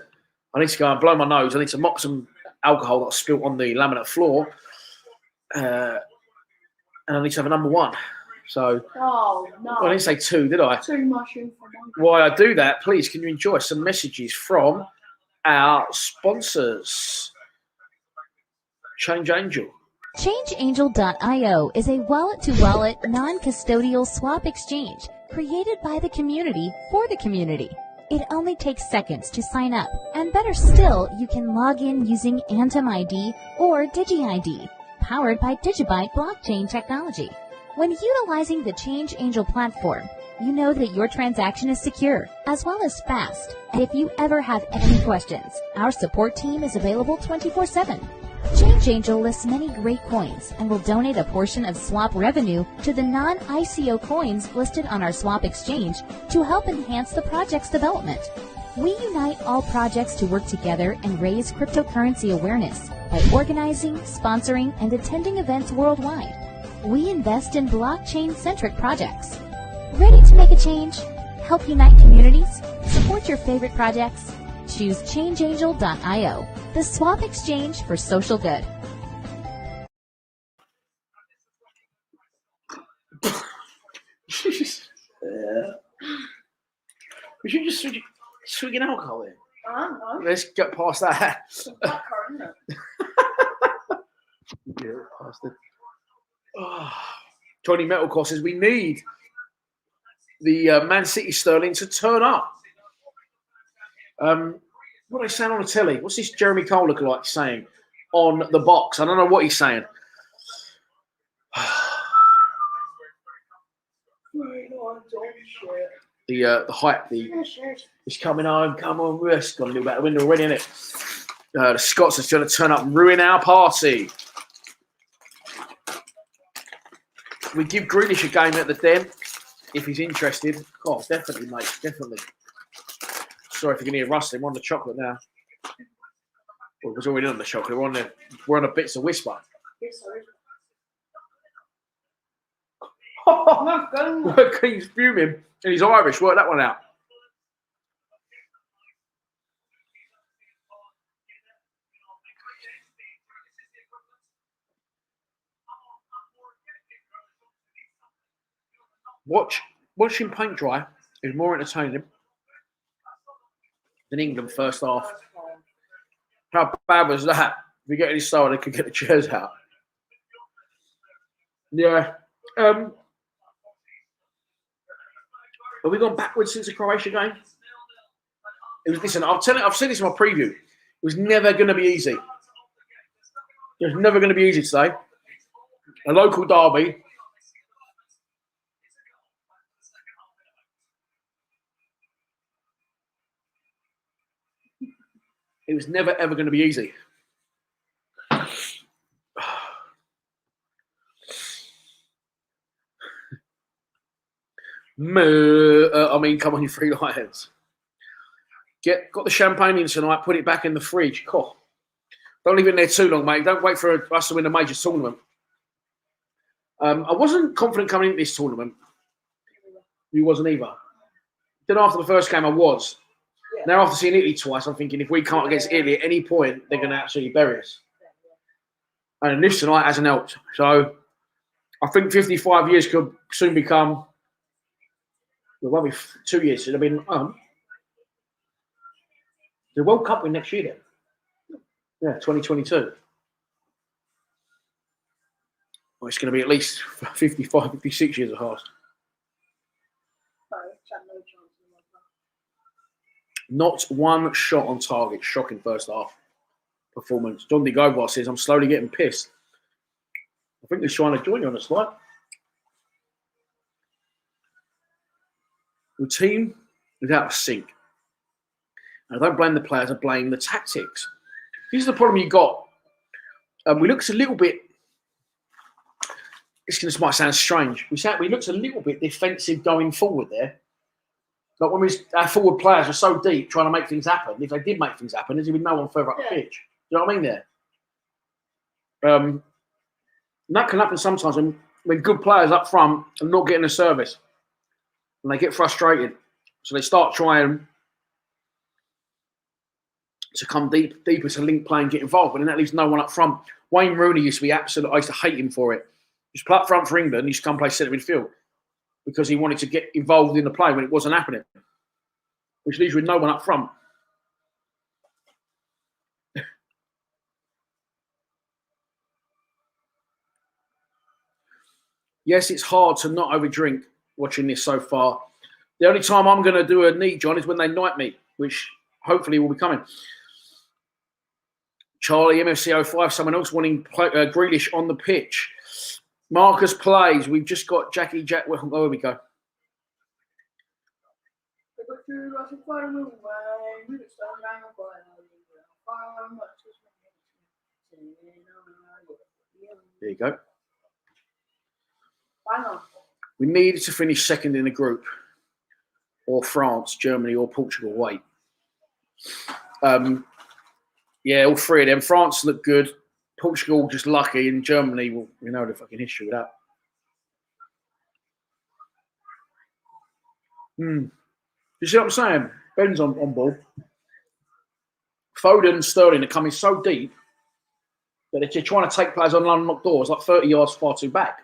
I need to go and blow my nose. I need to mop some alcohol that I spilt on the laminate floor. And I need to have a number 1. So, oh, no. I didn't say 2, did I? Too much information. While I do that, please, can you enjoy some messages from our sponsors? Change Angel. ChangeAngel.io is a wallet-to-wallet, non-custodial swap exchange created by the community for the community. It only takes seconds to sign up, and better still, you can log in using Atom ID or DigiID, powered by Digibyte blockchain technology. When utilizing the Change Angel platform, you know that your transaction is secure as well as fast. And if you ever have any questions, our support team is available 24/7. Change Change Angel lists many great coins and will donate a portion of swap revenue to the non-ICO coins listed on our swap exchange to help enhance the project's development. We unite all projects to work together and raise cryptocurrency awareness by organizing, sponsoring, and attending events worldwide. We invest in blockchain-centric projects. Ready to make a change? Help unite communities? Support your favorite projects? Choose ChangeAngel.io, the swap exchange for social good. We should just swig an alcohol in. No. Let's get past that. It's black currant, isn't it? Yeah, past it. Oh. Johnny Metalcore says we need the Man City Sterling to turn up. What are they saying on the telly? What's this Jeremy Cole look like saying on the box? I don't know what he's saying. The hype, it's coming home. Come on, it's got a little bit of window already, isn't it? The Scots are going to turn up and ruin our party. We give Grealish a game at the Den if he's interested. Oh, definitely, mate, definitely. Sorry if you can hear rustling. We're on the chocolate now. Well, it was already on the chocolate. We're on the bits of whisper. Yes, sorry. He's fuming and he's Irish. Work that one out. Watching paint dry is more entertaining than England first half. How bad was that? If we get any slower, they could get the chairs out. Yeah. Have we gone backwards since the Croatia game? Listen, I've said this in my preview. It was never going to be easy. It was never going to be easy today. A local derby. It was never, ever going to be easy. I mean, come on, you three lions. Got the champagne in tonight, put it back in the fridge. Cool. Don't leave it in there too long, mate. Don't wait for us to win a major tournament. I wasn't confident coming into this tournament. You wasn't either. Then after the first game, I was. Yeah. Now after seeing Italy twice, I'm thinking if we can't against Italy at any point, they're going to absolutely bury us. And this tonight hasn't helped. So I think 55 years could soon become, well, won't be 2 years. It'll be the World Cup in next year then. Yeah, 2022. Well, it's going to be at least 55, 56 years of horse. Not one shot on target. Shocking first half performance. John D. Gobar says, I'm slowly getting pissed. I think he's trying to join you on the slide. The team without a sink. And I don't blame the players, I blame the tactics. This is the problem you got. We looked a little bit, this might sound strange. We looked a little bit defensive going forward there. Like when our forward players were so deep trying to make things happen. If they did make things happen, there'd be no one further up the pitch. Do you know what I mean there? And that can happen sometimes when good players up front are not getting a service. And they get frustrated. So they start trying to come deeper to link play and get involved. But then that leaves no one up front. Wayne Rooney used to be absolute. I used to hate him for it. He used to play up front for England. He used to come play centre midfield because he wanted to get involved in the play when it wasn't happening, which leaves you with no one up front. Yes, it's hard to not overdrink watching this so far. The only time I'm going to do a knee, John, is when they knight me, which hopefully will be coming. Charlie, MFC05, someone else wanting Grealish on the pitch. Marcus plays. We've just got Jackie Jack. Well, oh, here we go. There you go. Bang on. We needed to finish second in the group, or France, Germany, or Portugal. Wait. Yeah, all three of them. France looked good. Portugal just lucky, and Germany, well, we know the fucking history with that. You see what I'm saying? Ben's on ball. Foden and Sterling are coming so deep that they're trying to take players on unlocked doors like 30 yards far too back.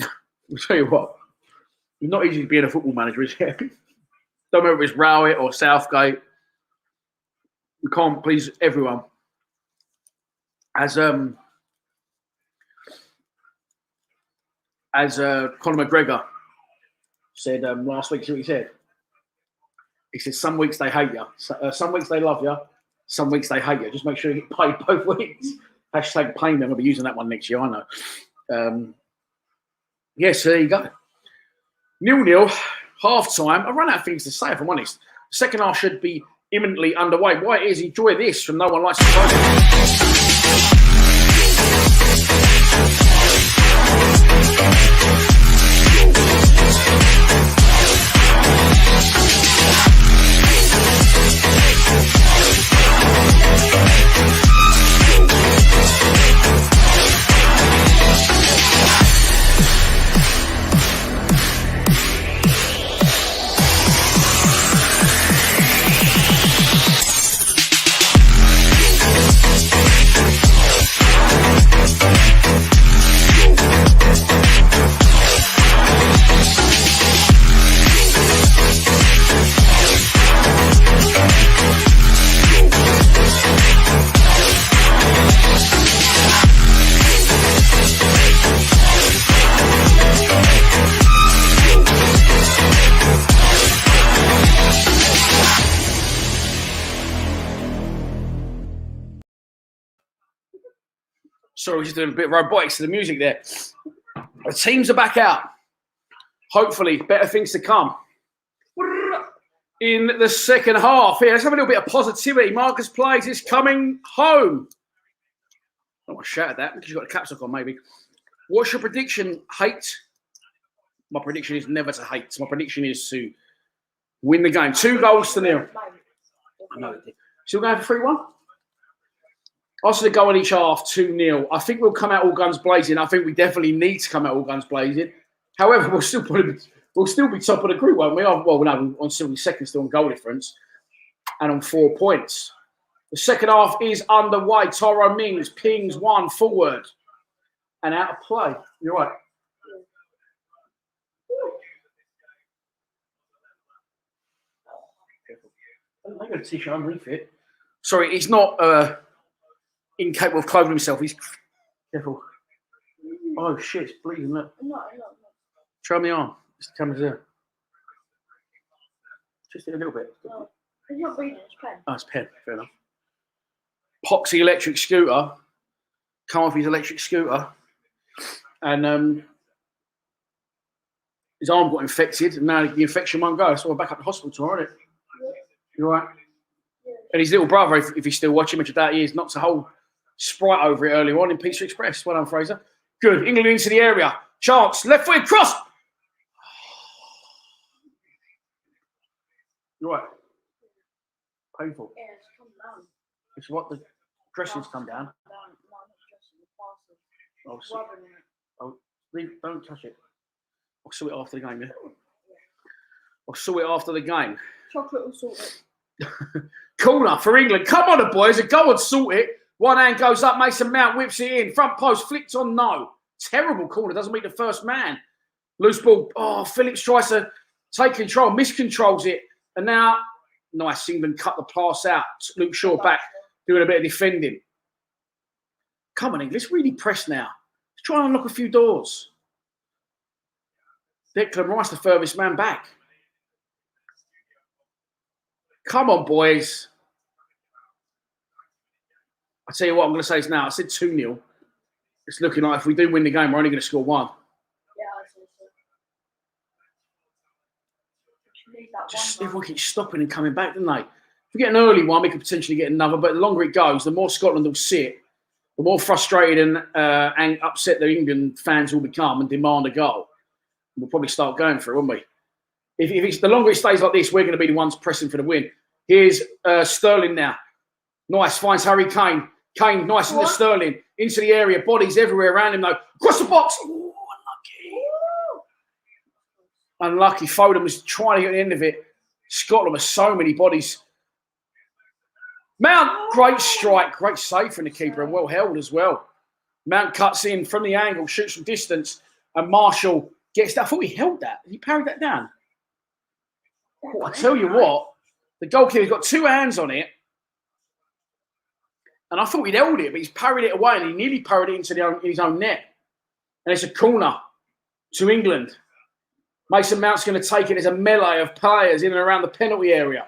I'll tell you what, it's not easy being a football manager, is it? Don't matter if it's Rowett or Southgate. We can't please everyone. As Conor McGregor said last week, see what he said? He said, some weeks they hate you. Some weeks they love you. Some weeks they hate you. Just make sure you get paid both weeks. Hashtag pay me. I'm going to be using that one next year, I know. Yes, there you go. 0-0, half-time. I run out of things to say, if I'm honest. The second half should be imminently underway. Why it is, enjoy this from No One Likes to Play. Sorry, we're just doing a bit of robotics to the music there. The teams are back out. Hopefully, better things to come in the second half. Here, let's have a little bit of positivity. Marcus Plays is coming home. I don't want to shout at that because you've got the caps lock on, maybe. What's your prediction? Hate? My prediction is never to hate. My prediction is to win the game. 2-0. I know. Still going for 3-1? After the goal in each half, 2-0. I think we'll come out all guns blazing. I think we definitely need to come out all guns blazing. However, we'll still be top of the group, won't we? Well, no, we'll still be second, still on goal difference, and on 4 points. The second half is underway. Tyrone Mings pings one forward and out of play. You're right. I got a t-shirt underneath it. Sorry, he's not incapable of clothing himself. He's careful. Oh shit, it's bleeding. Look. No. Show me the arm. It's the camera's there. Just a little bit. No, it's not bleeding, it's pen. Oh, it's pen. Fair enough. Poxy electric scooter. Come off his electric scooter. And his arm got infected, and now the infection won't go. So we're back up to the hospital tomorrow, isn't it? Yeah. You all right? Yeah. And his little brother, if he's still watching, which I doubt he is, knocks a whole Sprite over it earlier on in Pizza Express. Well done, Fraser. Good. England into the area. Chance. Left foot cross. You're right. Painful. Yeah, it's come down. It's what the dressings come down. No, not dressing, the parcel. Don't touch it. I'll sort it after the game, yeah? I'll sort it after the game. Chocolate will sort it. Corner for England. Come on, the boys. Go and sort it. One hand goes up. Mason Mount whips it in. Front post. Flicked on. No. Terrible corner. Doesn't meet the first man. Loose ball. Oh, Phillips tries to take control. Miscontrols it. And now, nice. England cut the pass out. Luke Shaw back. Doing a bit of defending. Come on, England. Let's really press now. Let's try and unlock a few doors. Declan Rice, the furthest man back. Come on, boys. I'll tell you what I'm going to say is now. I said 2-0. It's looking like if we do win the game, we're only going to score 1. Yeah, I see so. Just everyone keeps stopping and coming back, don't they? we get an early one, we could potentially get another. But the longer it goes, the more Scotland will sit, the more frustrated and upset the England fans will become and demand a goal. We'll probably start going for it, won't we? If it's the longer it stays like this, we're going to be the ones pressing for the win. Here's Sterling now. Nice, finds Harry Kane. Kane, nice into Sterling. Into the area, bodies everywhere around him though. Across the box. Ooh, unlucky. Foden was trying to get the end of it. Scotland with so many bodies. Mount, great strike. Great save from the keeper and well held as well. Mount cuts in from the angle, shoots from distance, and Marshall gets that. I thought he held that. He parried that down. Oh, I tell you what, the goalkeeper's got two hands on it. And I thought he'd held it, but he's parried it away and he nearly parried it into his own net. And it's a corner to England. Mason Mount's going to take it. There's a melee of players in and around the penalty area.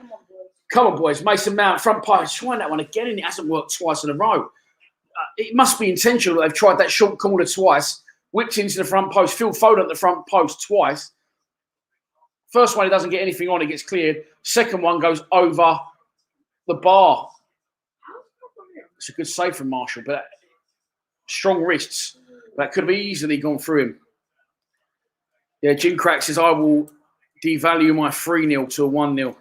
Come on, boys. Mason Mount, front post, trying that one again, and it hasn't worked twice in a row. It must be intentional that they've tried that short corner twice, whipped into the front post, Phil Foden at the front post twice. First one, he doesn't get anything on, it gets cleared. Second one goes over the bar. It's a good save from Marshall, but strong wrists. That could have easily gone through him. Yeah, Jim Crack says, I will devalue my 3-0 to a 1-0.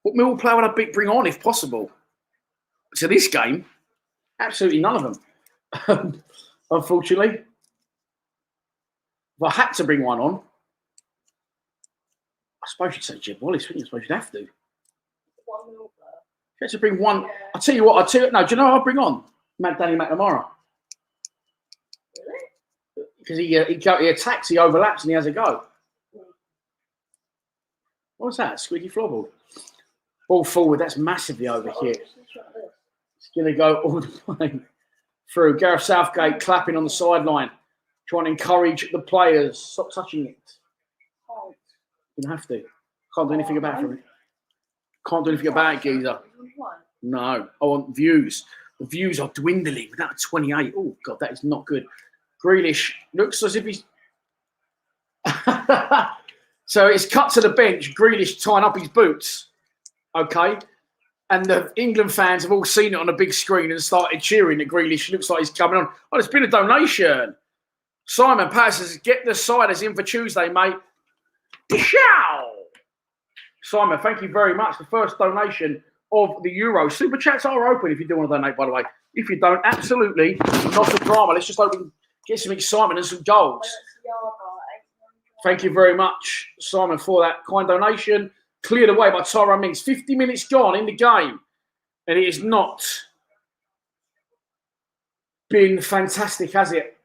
What Mill player would I bring on if possible? To this game, absolutely none of them. Unfortunately. If I had to bring one on, I suppose you'd say Jed Wallace, wouldn't you? I suppose you'd have to. If you had to bring one, I'll tell you what, do you know who I'll bring on? Danny McNamara. Really? Because he attacks, he overlaps, and he has a go. What's that? Squeaky floorboard. Ball forward, that's massively over here. It's going to go all the way through. Gareth Southgate clapping on the sideline, trying to encourage the players. Stop touching it. You don't have to. Can't do anything about it. Can't do anything about it, geezer. No. I want views. The views are dwindling without a 28. Oh, God, that is not good. Grealish looks as if he's... So it's cut to the bench. Grealish tying up his boots. Okay. And the England fans have all seen it on a big screen and started cheering that Grealish looks like he's coming on. Oh, there's been a donation. Simon passes, get the siders in for Tuesday, mate. Ciao! Simon, thank you very much. The first donation of the Euro. Super chats are open if you do want to donate, by the way. If you don't, absolutely not a drama. Let's just get some excitement and some goals. Thank you very much, Simon, for that kind donation. Cleared away by Tyrone Mings. 50 minutes gone in the game. And it has not been fantastic, has it?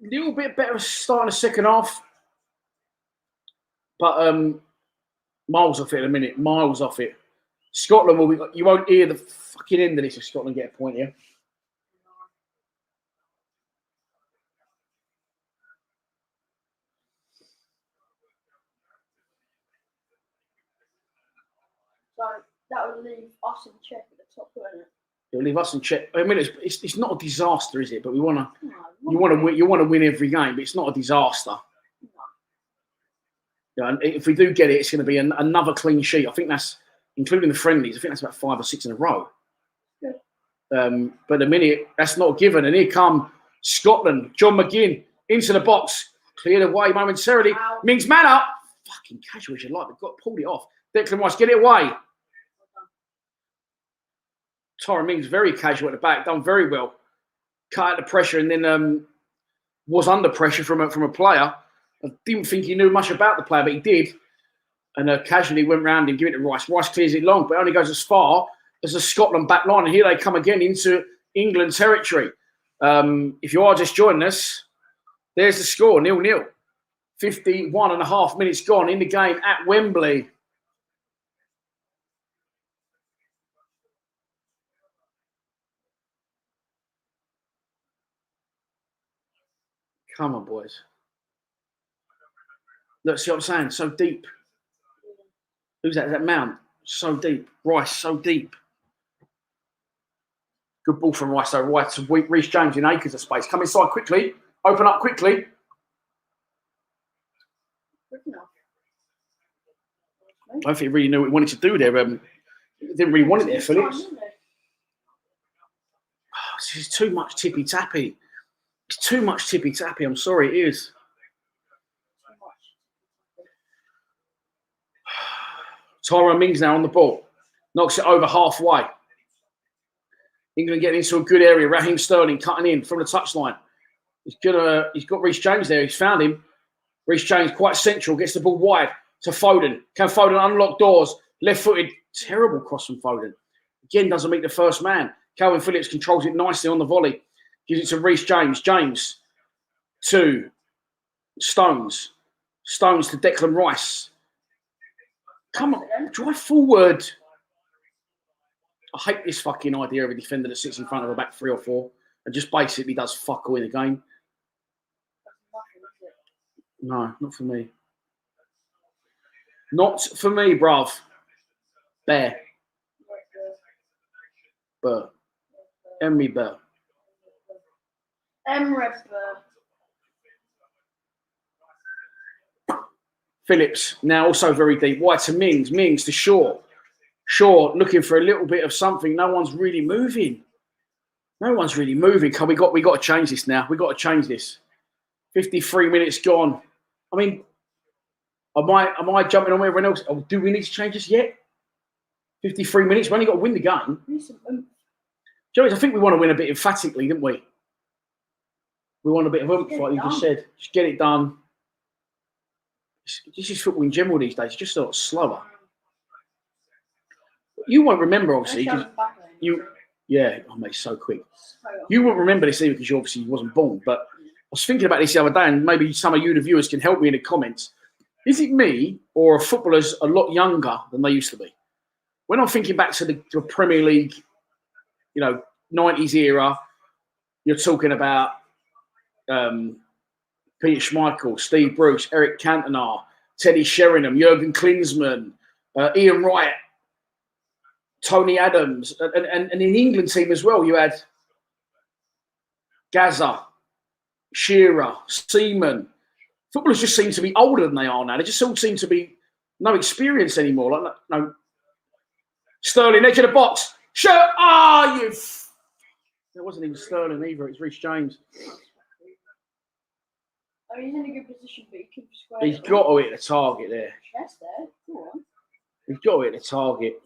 A little bit better starting the second half. But miles off it in a minute. Miles off it. Scotland will be... You won't hear the fucking end of this if Scotland get a point here. So that would leave us in check at the top, wouldn't it? It'll leave us in check. I mean, it's not a disaster, is it? But we want to. You want to win every game, but it's not a disaster. No. Yeah, and if we do get it, it's going to be another clean sheet. I think that's including the friendlies. I think that's about 5 or 6 in a row. Yeah. But a minute, that's not given. And here come Scotland. John McGinn into the box, cleared away momentarily. Ow. Mings man up. Fucking casual as you like. They've got pulled it off. Declan Rice, get it away. Tyrone Mings very casual at the back, done very well. Cut out the pressure and then was under pressure from a player. I didn't think he knew much about the player, but he did. And casually went round him, give it to Rice. Rice clears it long, but only goes as far as the Scotland back line. And here they come again into England territory. If you are just joining us, there's the score, 0-0. 51.5 minutes gone in the game at Wembley. Come on, boys. Look, see what I'm saying? So deep. Who's that? Is that Mount? So deep. Rice, so deep. Good ball from Rice, though. Right to Reece James in acres of space. Come inside quickly. Open up quickly. I don't think he really knew what he wanted to do there. He didn't really want it there, Phillips. This is too much tippy-tappy. It's too much tippy-tappy. I'm sorry, it is. Tyrone Mings now on the ball. Knocks it over halfway. England getting into a good area. Raheem Sterling cutting in from the touchline. He's got Reece James there. He's found him. Reece James quite central. Gets the ball wide to Foden. Can Foden unlock doors? Left-footed. Terrible cross from Foden. Again, doesn't meet the first man. Calvin Phillips controls it nicely on the volley. Gives it to Reece James. James to Stones. Stones to Declan Rice. Come on, drive forward. I hate this fucking idea of a defender that sits in front of a back 3 or 4 and just basically does fuck all in the game. No, not for me. Not for me, bruv. Bear. Burr. Emery Burr. Emre Burr. Phillips, now also very deep. Wide to Mings. Mings to Shaw. Shaw looking for a little bit of something. No one's really moving. No one's really moving. We got to change this now. We got to change this. 53 minutes gone. I mean, am I jumping on everyone else? Oh, do we need to change this yet? 53 minutes. We only got to win the game. Joey, I think we want to win a bit emphatically, didn't we? We want a bit of oomph, like you just said. Just get it done. This is football in general these days. It's just a lot slower. You won't remember, obviously. Oh, mate, so quick. You won't remember this either because you obviously wasn't born. But I was thinking about this the other day, and maybe some of you, the viewers, can help me in the comments. Is it me, or are footballers a lot younger than they used to be? When I'm thinking back to the Premier League, 90s era, you're talking about Peter Schmeichel, Steve Bruce, Eric Cantona, Teddy Sheringham, Jurgen Klinsmann, Ian Wright, Tony Adams, and in the England team as well, you had Gaza, Shearer, Seaman. Footballers just seem to be older than they are now. They just all seem to be no experience anymore. Like no. Sterling, edge of the box. Shoot! That wasn't even Sterling either. It's Reece James. I mean, he's in a good position, but he could square. He's got to hit the target there. Yes, there. Go on. He's got to hit the target.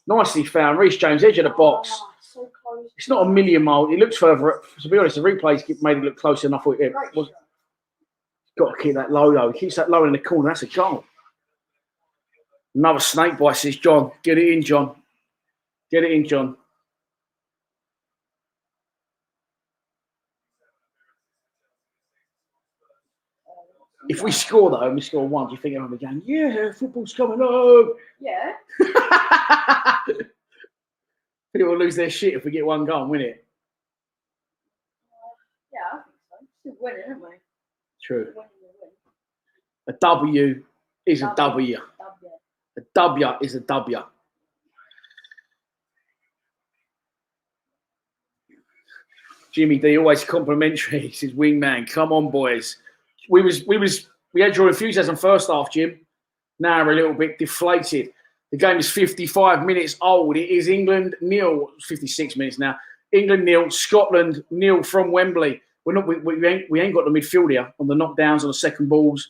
Nicely found. Reece James, edge of the box. So close. It's not a million mile. It looks further. To be honest, the replays made it look close enough. It was. Got to keep that low, though. He keeps that low in the corner. That's a goal. Another snake bite, says John. Get it in, John. Get it in, John. If we score, though, and we score 1, do you think everyone will be going, yeah, football's coming on? Yeah. People will lose their shit if we get 1 goal, win it. Yeah, I think so. Still winning, aren't we? True. A W is a W. A W is a W. Jimmy D, always complimentary. He says, wingman, come on, boys. We had your enthusiasm first half, Jim. Now we're a little bit deflated. The game is 55 minutes old. It is England 0, 56 minutes now. England 0, Scotland 0 from Wembley. We ain't got the midfield here on the knockdowns, on the second balls,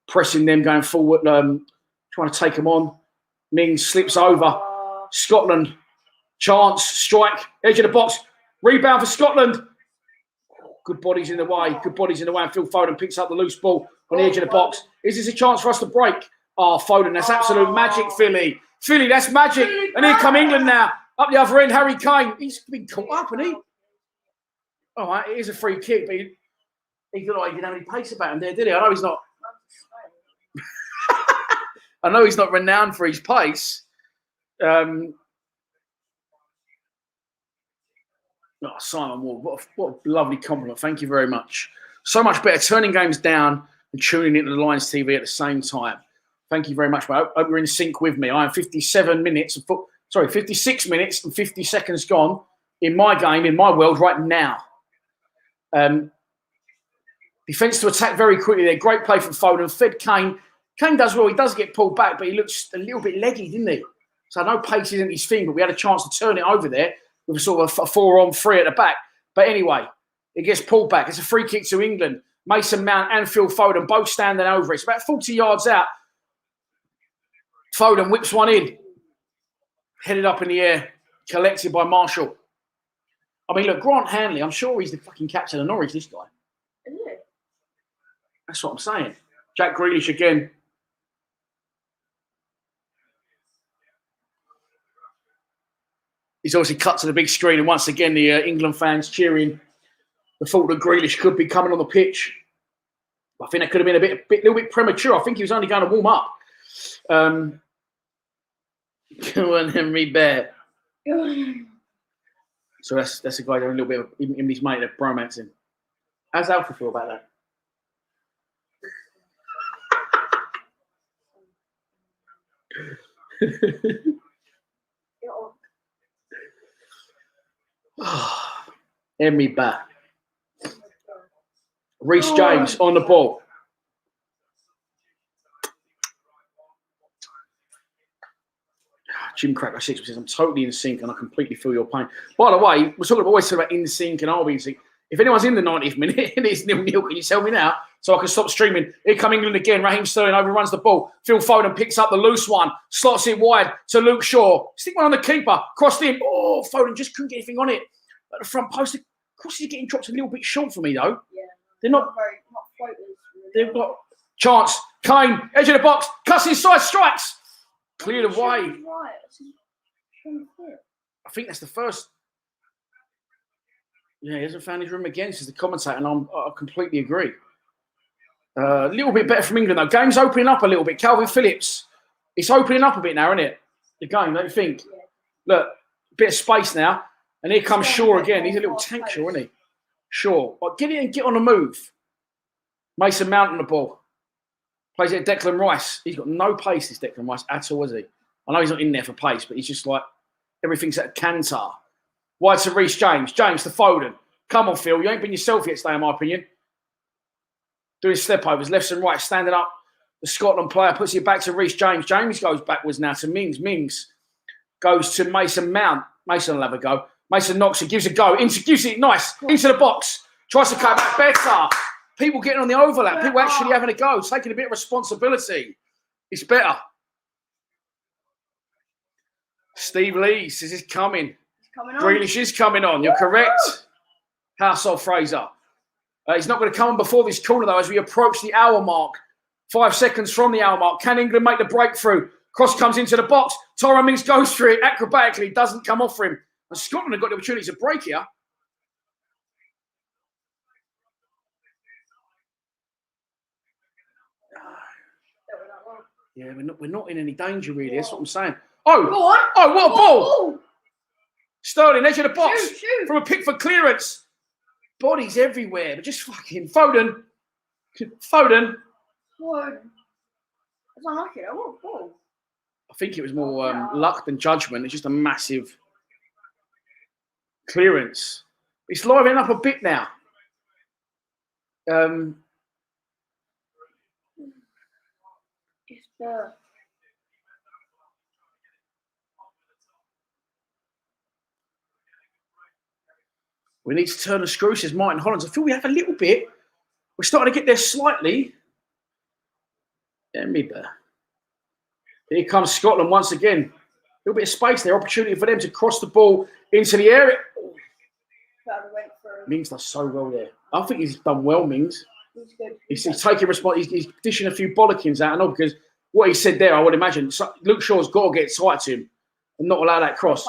pressing them going forward, trying to take them on. Mings slips over. Scotland, chance, strike, edge of the box, rebound for Scotland. Good bodies in the way. Good bodies in the way. And Phil Foden picks up the loose ball on the edge of the box. Is this a chance for us to break? Oh, Foden, that's absolute magic, Philly. Philly, that's magic. And here come England now. Up the other end, Harry Kane. He's been caught up, hasn't he? All right, it is a free kick, but he looked like he didn't have any pace about him there, did he? I know he's not. I know he's not renowned for his pace. Simon Ward, what a lovely compliment. Thank you very much. So much better turning games down and tuning into the Lions TV at the same time. Thank you very much, mate. I hope you're in sync with me. I am 56 minutes and 50 seconds gone in my game, in my world right now. Defence to attack very quickly there. Great play from Foden. Fed Kane Kane does well. He does get pulled back, but he looks a little bit leggy, didn't he? So I know pace isn't his thing, but we had a chance to turn it over there with a sort of a 4-on-3 at the back. But anyway, it gets pulled back. It's a free kick to England. Mason Mount and Phil Foden both standing over it. It's about 40 yards out. Foden whips one in. Headed up in the air. Collected by Marshall. I mean, look, Grant Hanley, I'm sure he's the fucking captain of Norwich, this guy. Is it? That's what I'm saying. Jack Grealish again. He's obviously cut to the big screen, and once again, the England fans cheering the thought that Grealish could be coming on the pitch. I think that could have been a little bit premature. I think he was only going to warm up. Come on, Henry Bear. So that's a guy doing a little bit of him and his mate, they're bromancing. How's Alfie feel about that? Henry Bear. Reece James on the ball. Jim Cracker 6 says, I'm totally in sync and I completely feel your pain. By the way, we're always talking about in sync and I'll be in sync. If anyone's in the 90th minute and it's 0-0, can you tell me now so I can stop streaming? Here come England again. Raheem Sterling overruns the ball. Phil Foden picks up the loose one, slots it wide to Luke Shaw. Stick one on the keeper, crossed in. Oh, Foden just couldn't get anything on it. At the front post, of course, he's getting dropped a little bit short for me, though. Yeah. They're not floaters. Really. They've got chance. Kane, edge of the box, cuts inside, strikes. Cleared away. I think that's the first. Yeah, he hasn't found his room again. This is the commentator, and I completely agree. A little bit better from England, though. Game's opening up a little bit. Calvin Phillips. It's opening up a bit now, isn't it? The game, don't you think? Yeah. Look, a bit of space now. And here comes Shaw again. He's a little tank, Shaw, isn't he? Shaw. But get it and get on the move. Mason Mount on the ball. Plays it at Declan Rice. He's got no pace, this Declan Rice, at all, has he? I know he's not in there for pace, but he's just like, everything's at a canter. Wide to Reece James. James to Foden. Come on, Phil. You ain't been yourself yet today, in my opinion. Doing step overs, left and right, standing up. The Scotland player puts it back to Reece James. James goes backwards now to Mings. Mings goes to Mason Mount. Mason will have a go. Mason knocks it, gives a go. Gives it nice. Into the box. Tries to cut back better. People getting on the overlap. People actually having a go. Taking a bit of responsibility. It's better. Steve Lee says it's coming. Grealish is coming on. You're correct. Household Fraser. He's not going to come on before this corner, though, as we approach the hour mark. 5 seconds from the hour mark. Can England make the breakthrough? Cross comes into the box. Tyrone Mings goes for it acrobatically. Doesn't come off for him. And Scotland have got the opportunity to break here. Yeah, we're not in any danger, really. That's what I'm saying. Oh, go on. Oh, what a ball. Sterling, edge of the box. Shoot. From a Pickford clearance. Bodies everywhere, but just fucking Foden. Foden. It's unlucky. What ball? I think it was more luck than judgment. It's just a massive clearance. It's livening up a bit now. We need to turn the screw, says Martin Hollands. I feel we have a little bit. We're starting to get there slightly. Here comes Scotland once again. A little bit of space there. Opportunity for them to cross the ball into the area. Mings does so well there. I think he's done well, Mings. He's taking response. He's dishing a few bollockings out. I know, because what he said there, I would imagine, Luke Shaw's got to get tight to him and not allow that cross.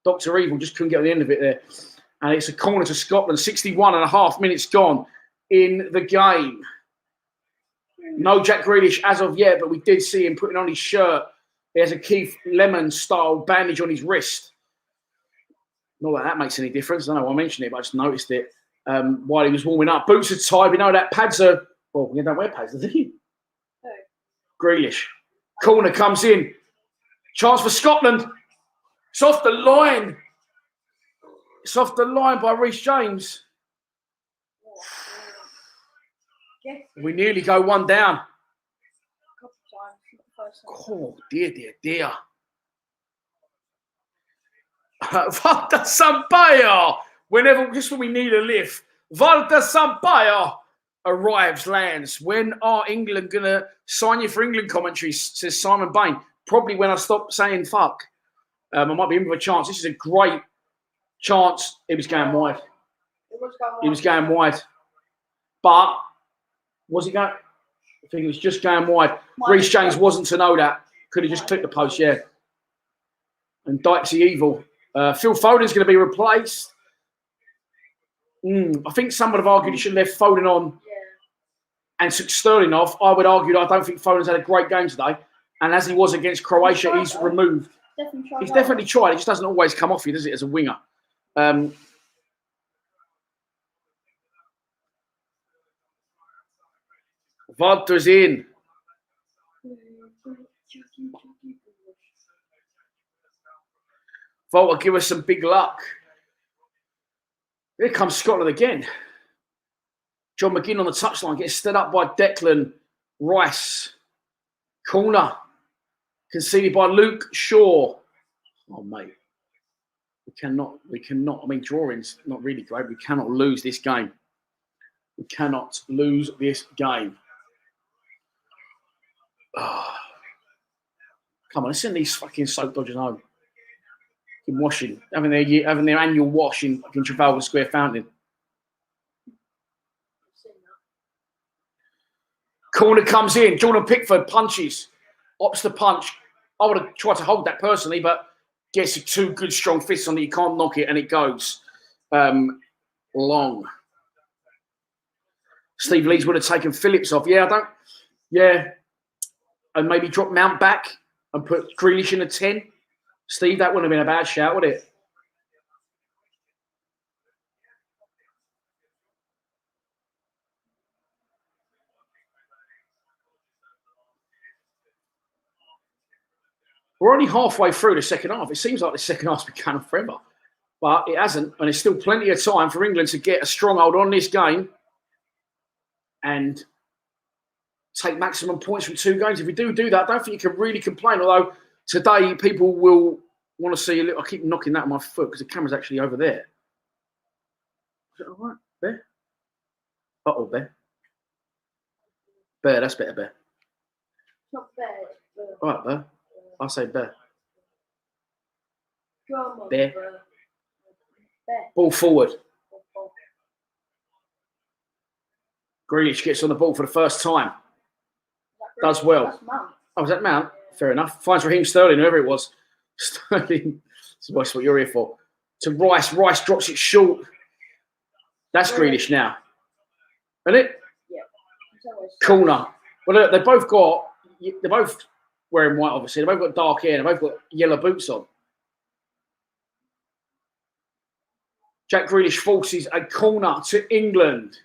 Dr. Evil just couldn't get to the end of it there. And it's a corner to Scotland. 61.5 minutes gone in the game. No Jack Grealish as of yet, but we did see him putting on his shirt. He has a Keith Lemon-style bandage on his wrist. Not that makes any difference. I don't know why I mentioned it, but I just noticed it while he was warming up. Boots are tied. We know that pads are... Well, we don't wear pads, does he? No. Grealish. Corner comes in. Chance for Scotland. It's off the line. It's off the line by Reece James. We nearly go one down. A couple times, not the first time. Oh, dear. Walter Sampaio. Just when we need a lift, Walter Sampaio arrives, lands. When are England going to sign you for England commentary, says Simon Bain. Probably when I stop saying fuck. I might be in with a chance. This is a great chance. It was going wide. He was going wide. But was it going? I think it was just going wide. Reece James wasn't to know that. Could have just clicked the post, yeah. And Dykesy evil. Phil Foden's going to be replaced. I think someone have argued he should have left Foden on and took Sterling off. I would argue that I don't think Foden's had a great game today. And as he was against Croatia, he's removed. He's definitely tried. It just doesn't always come off you, does it, as a winger? Walter's in. Walter, give us some big luck. Here comes Scotland again. John McGinn on the touchline gets stood up by Declan Rice. Corner. Conceded by Luke Shaw. Oh, mate. We cannot. I mean, drawing's not really great. We cannot lose this game. We cannot lose this game. Oh. Come on, let's send these fucking soap dodgers home. In washing, having their annual wash in fucking Trafalgar Square Fountain. Corner comes in. Jordan Pickford punches. Opts the punch. I would have tried to hold that personally, but gets two good strong fists on it. You can't knock it, and it goes long. Steve Leeds would have taken Phillips off. Yeah, and maybe drop Mount back and put Grealish in a 10. Steve, that wouldn't have been a bad shout, would it? We're only halfway through the second half. It seems like the second half's been going on forever. But it hasn't, and there's still plenty of time for England to get a stronghold on this game and take maximum points from 2 games. If we do that, I don't think you can really complain, although today people will want to see a little. I keep knocking that on my foot because the camera's actually over there. Is it all right? Bear? Uh-oh, Bear. Bear, that's better, Bear. Not Bear. All right, Bear. I'll say Bear. On, Bear. Bear. Ball forward. Grealish gets on the ball for the first time. Does well. Oh, was that Mount? Fair enough. Finds Raheem Sterling, whoever it was. Sterling. That's what you're here for. To Rice. Rice drops it short. That's Grealish now. Isn't it? Yeah. Corner. Well, they're both wearing white, obviously. They've both got dark hair. They've both got yellow boots on. Jack Grealish forces a corner to England.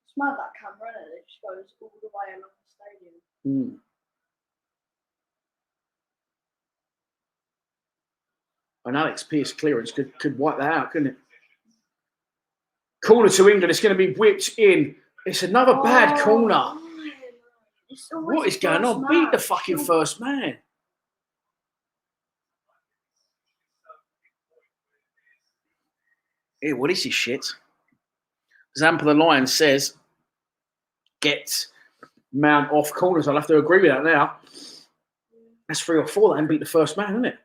It's mad that camera, isn't it? It just goes all the way along the stadium. An Alex Pearce clearance could wipe that out, couldn't it? Corner to England. It's going to be whipped in. It's another bad corner. What is going on? Beat the fucking first man. Hey, what is this shit? Zampa the Lion says, get Mount off corners. I'll have to agree with that now. That's 3 or 4 that and beat the first man, isn't it?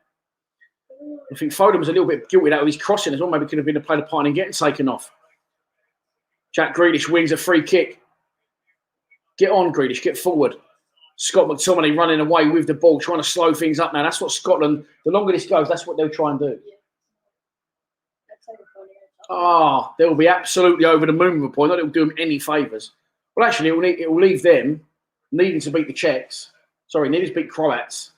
I think Foden was a little bit guilty that with his crossing as well. Maybe could have been played a part in getting taken off. Jack Grealish wins a free kick. Get on, Grealish. Get forward. Scott McTominay running away with the ball, trying to slow things up now. That's what Scotland, the longer this goes, that's what they'll try and do. They'll be absolutely over the moon with a point. Not it'll do them any favours. Well, actually, it will leave them needing to beat the Czechs. Sorry, needing to beat Croats.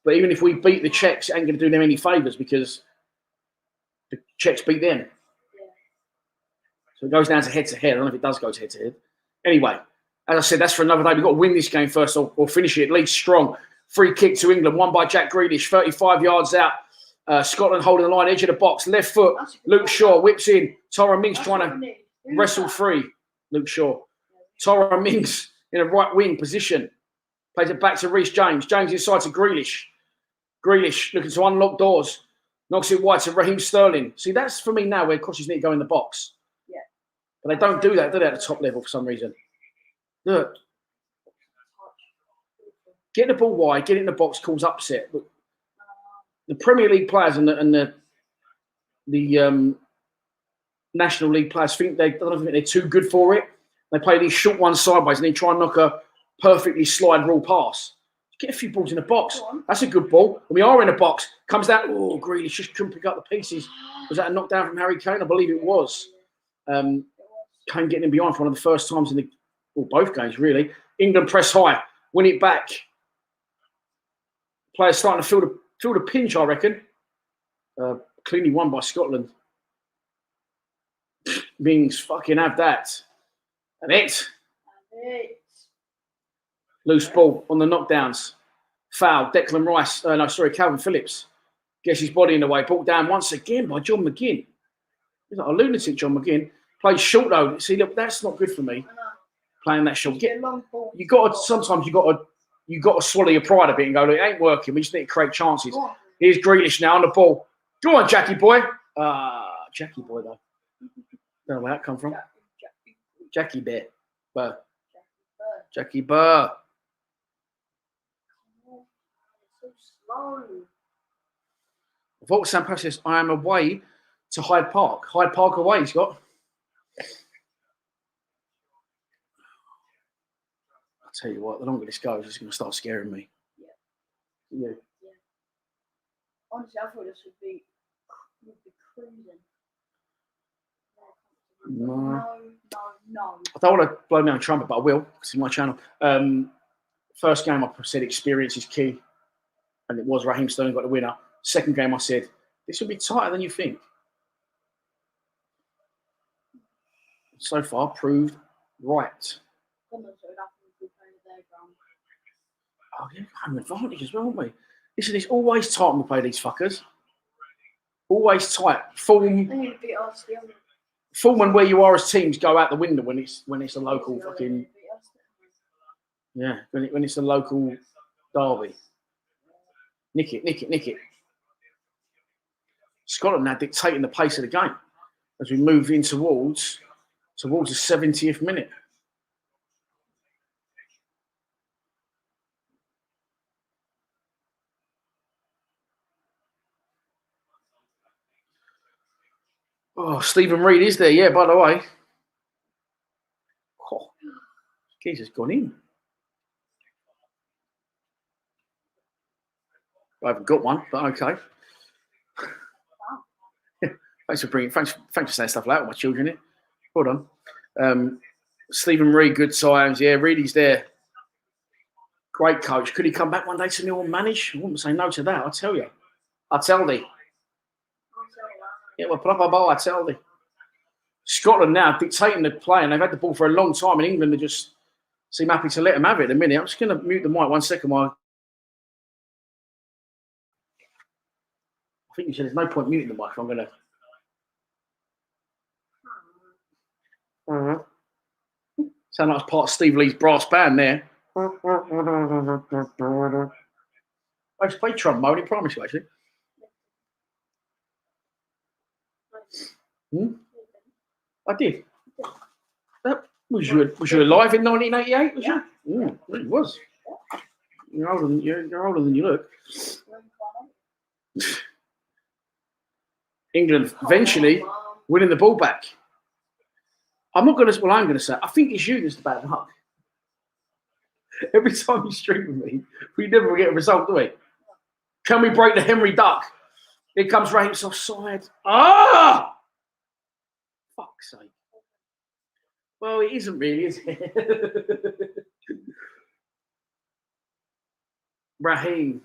But even if we beat the Czechs, it ain't going to do them any favours because the Czechs beat them. So it goes down to head-to-head. I don't know if it does go to head-to-head. Anyway, as I said, that's for another day. We've got to win this game first or finish it at least strong. Free kick to England, won by Jack Grealish, 35 yards out. Scotland holding the line, edge of the box, left foot. Luke Shaw whips in. Tyrone Mings trying to Wrestle free, Luke Shaw. Tyrone Mings in a right wing position. Plays it back to Reece James. James inside to Grealish. Grealish looking to unlock doors. Knocks it wide to Raheem Sterling. See, that's for me now where crosses need to go in the box. Yeah. But they don't do that, do they, at the top level for some reason? Look. Get the ball wide, get it in the box, cause upset. But the Premier League players and the National League players think they're too good for it. They play these short ones sideways and then try and knock a perfectly slide rule pass. Get a few balls in the box. That's a good ball. We are in a box. Comes down. Oh, Grealish just couldn't pick up the pieces. Was that a knockdown from Harry Kane? I believe it was. Kane getting in behind for one of the first times in both games, really. England press high. Win it back. Players starting to feel the pinch, I reckon. Cleanly won by Scotland. Mings fucking have that. And it. Loose ball on the knockdowns. Foul. Declan Rice. Calvin Phillips. Gets his body in the way. Brought down once again by John McGinn. He's like a lunatic, John McGinn. Plays short though. See, look, that's not good for me. Playing that short. Sometimes you got to swallow your pride a bit and go, look, it ain't working. We just need to create chances. Here's Grealish now on the ball. Go on, Jackie boy. Jackie boy though. Don't know where that come from. Jackie Bear. Burr. Jackie Burr. Volta Sampa says, I am away to Hyde Park. Hyde Park away, he's got. I'll tell you what, the longer this goes, it's going to start scaring me. Yeah. Honestly, I thought this would be cruising. No. I don't want to blow me on trumpet, but I will, because it's my channel. First game, I said experience is key. And it was. Raheem Sterling got the winner. Second game, I said, this will be tighter than you think. So far, proved right. Oh, yeah, home advantage as well, aren't we? Listen, it's always tight when we play these fuckers. Always tight. Form and where you are as teams go out the window when it's a local fucking. Yeah, when it's a local derby. Nick it. Scotland now dictating the pace of the game as we move in towards the 70th minute. Oh, Stephen Reid is there, yeah, by the way. Oh, he's just gone in. I haven't got one, but okay. Thanks for saying stuff like that with my children here. Hold on. Stephen Reid, good times. Yeah, Reid's there. Great coach. Could he come back one day to Mill and manage? I wouldn't say no to that, I'll tell you. I'll tell thee. Yeah, well, I tell thee. Scotland now dictating the play, and they've had the ball for a long time, and England they just seem happy to let them have it at the minute. I'm just going to mute the mic 1 second while. I think you said there's no point muting the mic. I'm going to. Sound like it's part of Steve Lee's brass band there. I used to play trombone in primary school, actually. I did. Was you alive in 1988? Was you? Yeah, it was. You're older than you look. England eventually winning the ball back. I'm going to say, I think it's you that's the bad luck. Every time you stream with me, we never get a result, do we? Can we break the Henry Duck? Here comes Raheem's offside. Ah! Fuck's sake. Well, it isn't really, is it? Raheem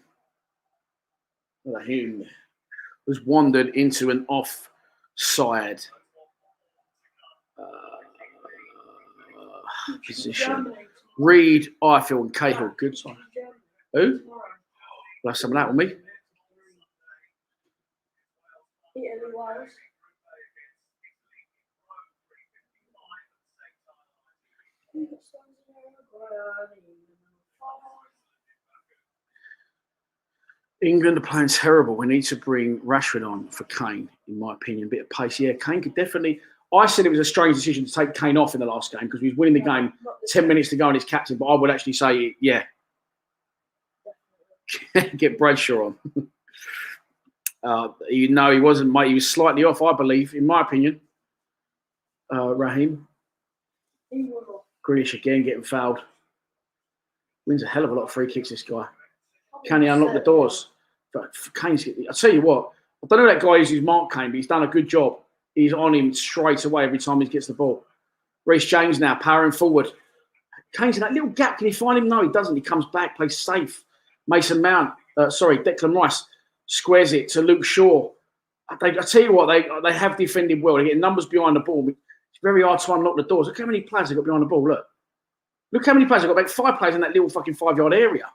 was wandered into an offside position. Reid, Ifill, and Cahill. Good time. Who? We'll have some of that with me. England are playing terrible. We need to bring Rashford on for Kane, in my opinion. A bit of pace. Yeah, Kane could definitely. I said it was a strange decision to take Kane off in the last game because he was winning the game 10 minutes to go and he's captain. But I would actually say, yeah, get Bradshaw on. He wasn't, mate. He was slightly off, I believe, in my opinion. Raheem. Grealish again getting fouled. Wins a hell of a lot of free kicks, this guy. Can he unlock the doors? But Kane's, I'll tell you what, I don't know that guy who's Mark Kane, but he's done a good job. He's on him straight away every time he gets the ball. Reece James now powering forward. Kane's in that little gap. Can he find him? No, he doesn't. He comes back, plays safe. Mason Mount, Declan Rice squares it to Luke Shaw. I tell you what, they have defended well. They get numbers behind the ball. It's very hard to unlock the doors. Look how many players they've got behind the ball. Look how many players they've got. About 5 players in that little fucking 5-yard area.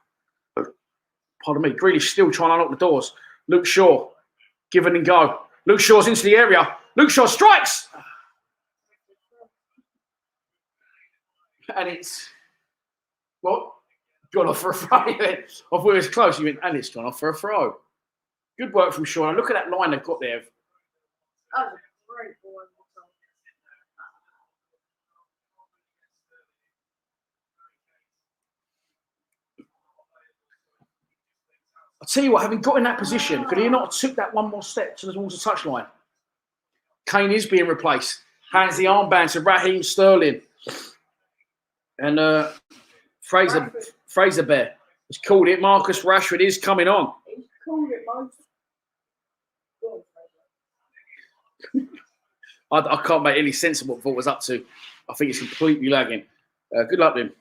Pardon me. Grealish still trying to unlock the doors. Luke Shaw, give it and go. Luke Shaw's into the area. Luke Shaw strikes. And it's, what? Gone off for a throw. I thought it was close. You went, and it's gone off for a throw. Good work from Shaw. Look at that line they've got there. That was a great ball. I'll tell you what, having got in that position, could he not have took that one more step towards the touchline? Kane is being replaced. Hands the armband to Raheem Sterling. And Fraser Bear has called it. Marcus Rashford is coming on. He's called it, both. I can't make any sense of what Vault was up to. I think it's completely lagging. Good luck to him.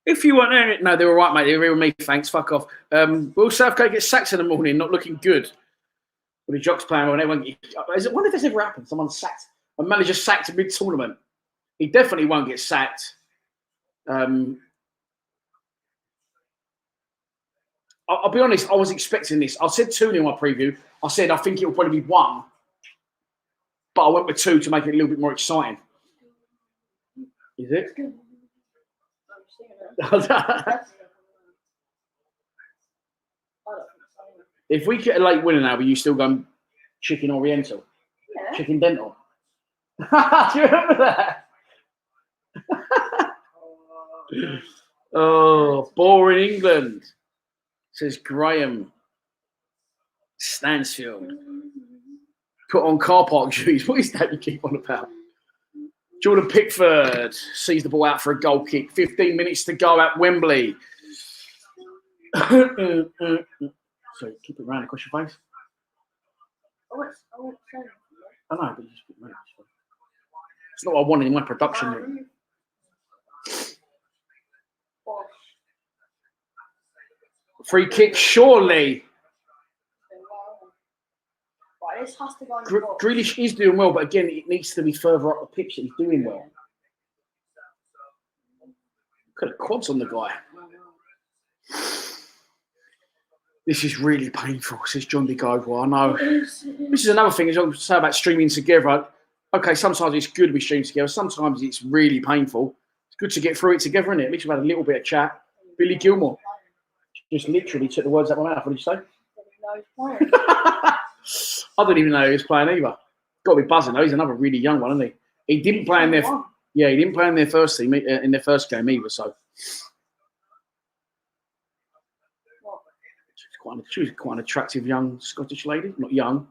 If you weren't there, no, they were right, mate. They were with me. Thanks. Fuck off. Will Southgate get sacked in the morning? Not looking good. With the Jocks playing well, everyone. Is it? Wonder if this ever happened? Someone sacked a manager sacked mid-tournament. He definitely won't get sacked. I'll be honest. I was expecting this. I said 2 in my preview. I said I think it will probably be 1, but I went with 2 to make it a little bit more exciting. Is it? If we get a late winner now, will you still go chicken oriental? Yeah. Chicken dental? Do you remember that? Oh, boring England, says Graham Stansfield. Put on car park shoes. What is that you keep on about? Jordan Pickford sees the ball out for a goal kick. 15 minutes to go at Wembley. Sorry, keep it round across your face. I know, but you just keep it round. It's not what I wanted in my production room. Free kick, surely. This has to go in Grealish is doing well, but again, it needs to be further up the pitch that he's doing well. Look at the quads on the guy. This is really painful, says John DeGover. I know. This is another thing as well to say about streaming together. Okay, sometimes it's good we stream together. Sometimes it's really painful. It's good to get through it together, isn't it? At least we've had a little bit of chat. Billy Gilmore just literally took the words out of my mouth. What did you say? I didn't even know he was playing either. Got to be buzzing though. He's another really young one, isn't he? He didn't play in their he didn't play in their first team in their first game either. So she was quite an attractive young Scottish lady. Not young.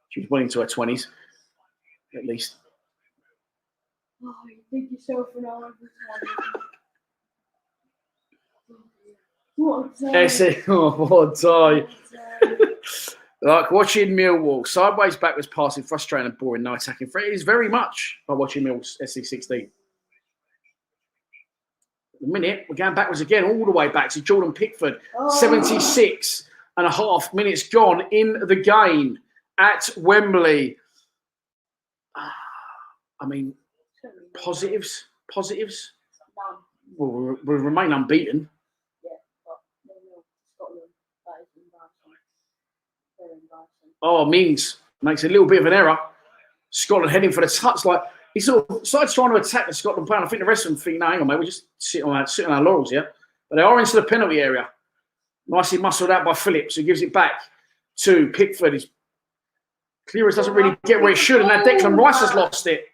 She was well into her 20s, at least. Oh, you think yourself an hour What a tie. Like watching Millwall, sideways backwards passing, frustrating and boring, no attacking. It is very much like watching Millwall's SC16. The minute, we're going backwards again, all the way back to Jordan Pickford. 76 and a half minutes gone in the game at Wembley. I mean, positives. We'll remain unbeaten. Oh, Mings makes a little bit of an error. Scotland heading for the touch. Like, he sort of started trying to attack the Scotland player. I think the rest of them think, no, hang on, mate, we're just sitting on our laurels here. But they are into the penalty area. Nicely muscled out by Phillips, who gives it back to Pickford. His clearance doesn't really get where it should, and now Declan Rice has lost it.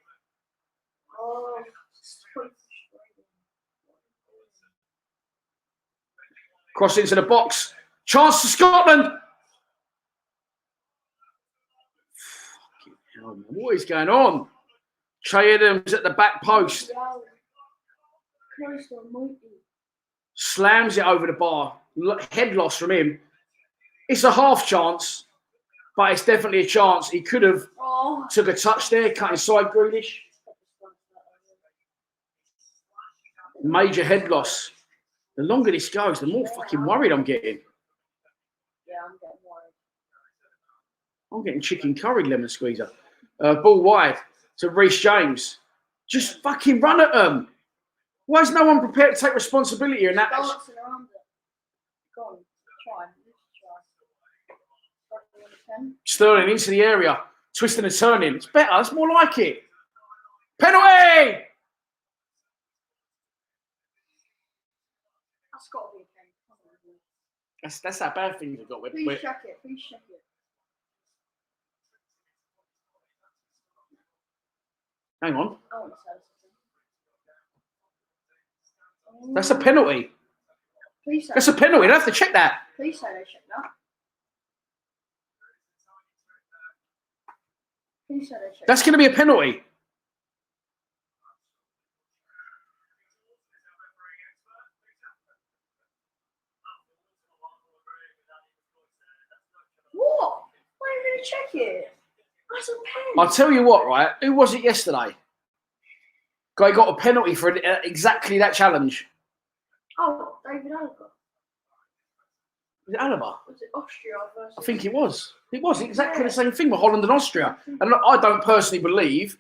Cross into the box. Chance to Scotland. Fucking hell, man. What is going on? Che Adams at the back post. Slams it over the bar. Head loss from him. It's a half chance, but it's definitely a chance. He could have took a touch there, cut inside Grealish. Major head loss. The longer this goes, the more fucking worried I'm getting. Yeah, I'm getting worried. I'm getting chicken curry lemon squeezer. Ball wide to Reece James. Just fucking run at them. Why is no one prepared to take responsibility in that? Dancing around it. Go on, try. Sterling into the area, twisting and turning. It's better. It's more like it. Penalty! That's got to be a penalty. That's that bad thing you've got with. Please check it. Hang on. Oh, That's a penalty. Please say That's a penalty. They have to check that. Please say they check that. Please say they check That's going to be a penalty. What? Why are you going to check it? That's a pen. I'll tell you what, right? Who was it yesterday? Guy got a penalty for exactly that challenge. Oh, David Alaba. Was it Alaba? Was it Austria versus? I think it was. It was exactly the same thing with Holland and Austria. And look, I don't personally believe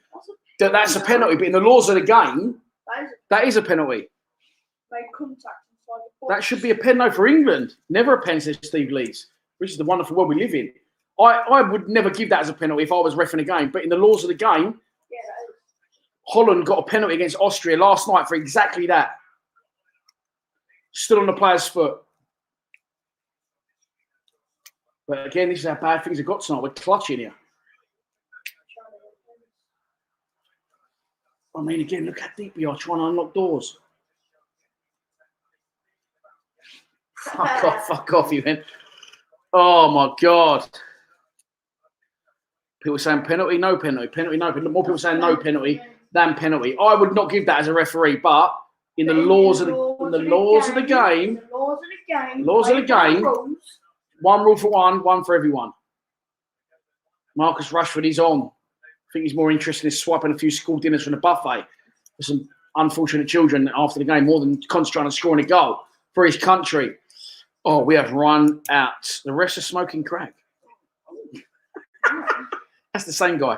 that that's a penalty, but in the laws of the game, that is a penalty. Made contact inside the box. That should be a pen, though, for England. Never a pen, says Steve Lees, which is the wonderful world we live in. I would never give that as a penalty if I was reffing a game, but in the laws of the game, Yeah, that is. Holland got a penalty against Austria last night for exactly that. Stood on the player's foot. But again, this is how bad things have got tonight. We're clutching here. I mean, again, look how deep we are trying to unlock doors. Fuck off, you man. Oh, my God. People saying penalty, no penalty, penalty, no penalty. More people saying no penalty than penalty. I would not give that as a referee, but in the laws of the game, one rule for one for everyone. Marcus Rashford is on. I think he's more interested in swiping a few school dinners from the buffet for some unfortunate children after the game, more than concentrating on scoring a goal for his country. Oh, we have run out. The rest are smoking crack. That's the same guy.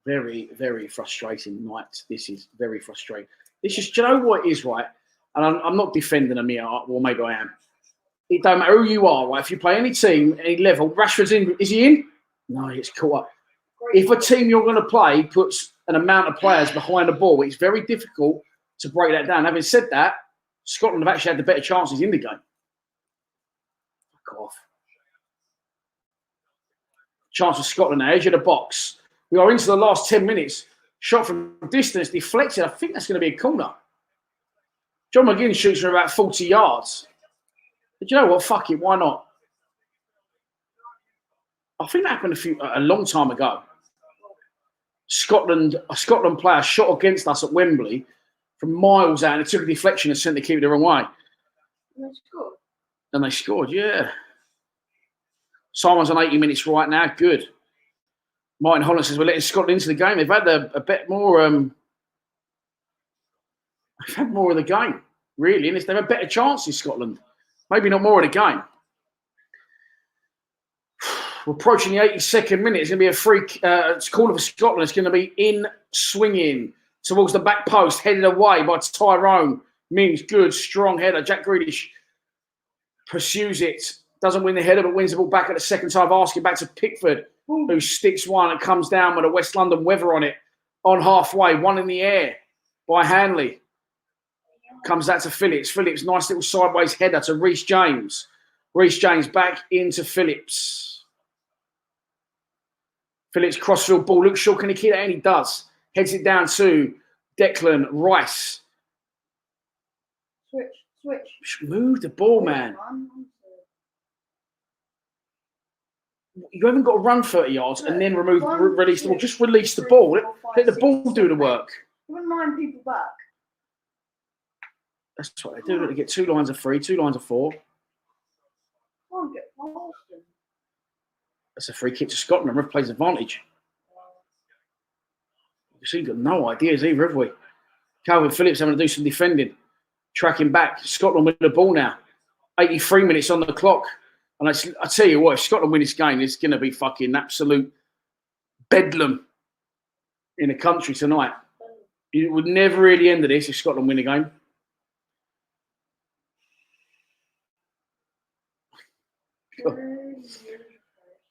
Very, very frustrating night. This is very frustrating. It's just, do you know what it is, right? And I'm not defending him here, or maybe I am. It don't matter who you are, right? If you play any team, any level, Rashford's in. Is he in? No, he gets caught up. If a team you're going to play puts an amount of players behind the ball, it's very difficult to break that down. Having said that, Scotland have actually had the better chances in the game. Fuck off. Chance for Scotland now, edge of the box. We are into the last 10 minutes. Shot from distance, deflected. I think that's going to be a corner. John McGinn shoots from about 40 yards. But you know what? Fuck it. Why not? I think that happened a long time ago. A Scotland player shot against us at Wembley from miles out, and it took a deflection and sent the keeper the wrong way. And they scored, yeah. Simon's on 80 minutes right now. Good. Martin Holland says we're letting Scotland into the game. They've had a bit more. They've had more of the game, really, and they've had better chances. Scotland, maybe not more of the game. We're approaching the 82nd minute. It's going to be a free corner for Scotland. It's going to be in swinging towards the back post, headed away by Tyrone Mings. Good, strong header. Jack Grealish pursues it. Doesn't win the header, but wins the ball back at the second time. Asking back to Pickford. who sticks one and comes down with a West London weather on it on halfway, one in the air by Hanley. Comes out to Phillips. Phillips, nice little sideways header to Reece James. Reece James back into Phillips. Phillips crossfield ball. Luke Shaw, can he keep that? And he does. Heads it down to Declan Rice. Switch. Move the ball, man. You haven't got to run 30 yards and then release the ball. Just release the ball. Let the ball do the work. You wouldn't mind people back. That's what they do. They get 2 lines of 3, 2 lines of 4. Can't get past them. That's a free kick to Scotland. Ref plays advantage. You see, got no ideas either, have we? Calvin Phillips having to do some defending. Tracking back. Scotland with the ball now. 83 minutes on the clock. And I tell you what, if Scotland win this game, it's going to be fucking absolute bedlam in the country tonight. It would never really end of this if Scotland win the game.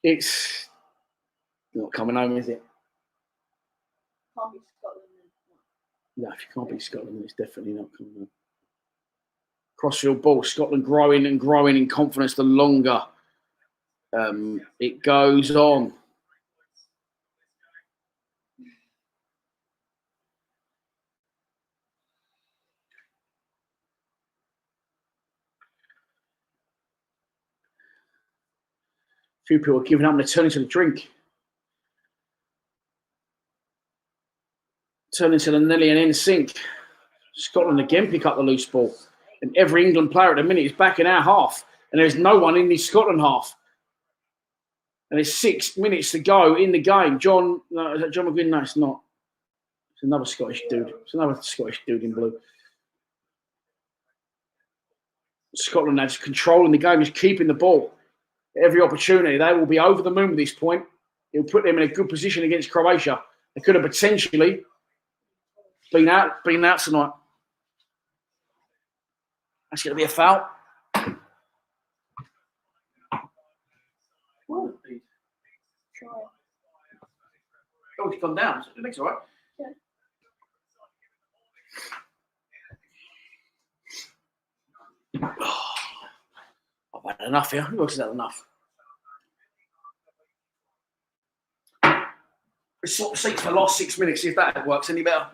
It's not coming home, is it? Can't be Scotland. No, if you can't beat Scotland, then it's definitely not coming home. Crossfield ball, Scotland growing and growing in confidence the longer it goes on. A few people are giving up and they're turning to the drink. Turning to the Nelly and NSYNC. Scotland again pick up the loose ball. And every England player at the minute is back in our half. And there's no one in the Scotland half. And there's 6 minutes to go in the game. John McGuinn? No, it's not. It's another Scottish dude. It's another Scottish dude in blue. Scotland now just controlling the game, just keeping the ball. Every opportunity, they will be over the moon at this point. It'll put them in a good position against Croatia. They could have potentially been out tonight. That's going to be a foul. Oh, he's gone down. The leg's all right. Yeah. I've had enough here. Who else has had enough? Let's swap seats for the last 6 minutes, see if that works any better.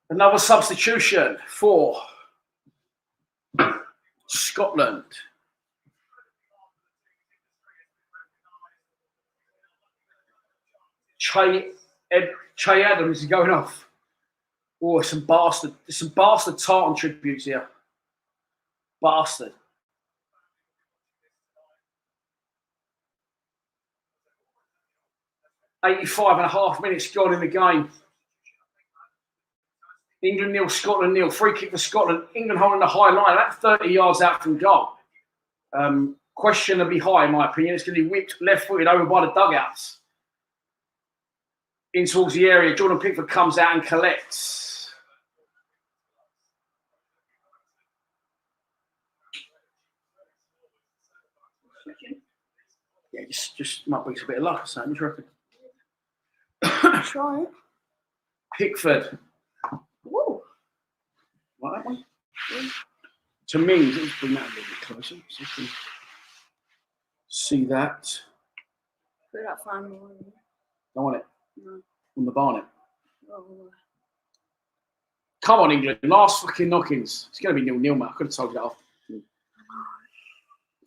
Another substitution for Scotland. Che Adams is going off. Oh, some bastard tartan tributes here. Bastard. .85.5 minutes gone in the game. England 0, Scotland 0. Free kick for Scotland. England holding the high line, about 30 yards out from goal. Questionably high, in my opinion. It's going to be whipped left-footed over by the dugouts. In towards the area. Jordan Pickford comes out and collects. Yeah, just might be a bit of luck or something. What do you reckon? Try it. Pickford. Woo. Like that one? Yeah. To me, let's bring that a little bit closer so you can see that. Put that family on. Don't want it? No. On the Barnet. Oh. Come on, England. Last fucking knockings. It's going to be 0-0, mate. I could have told you that off.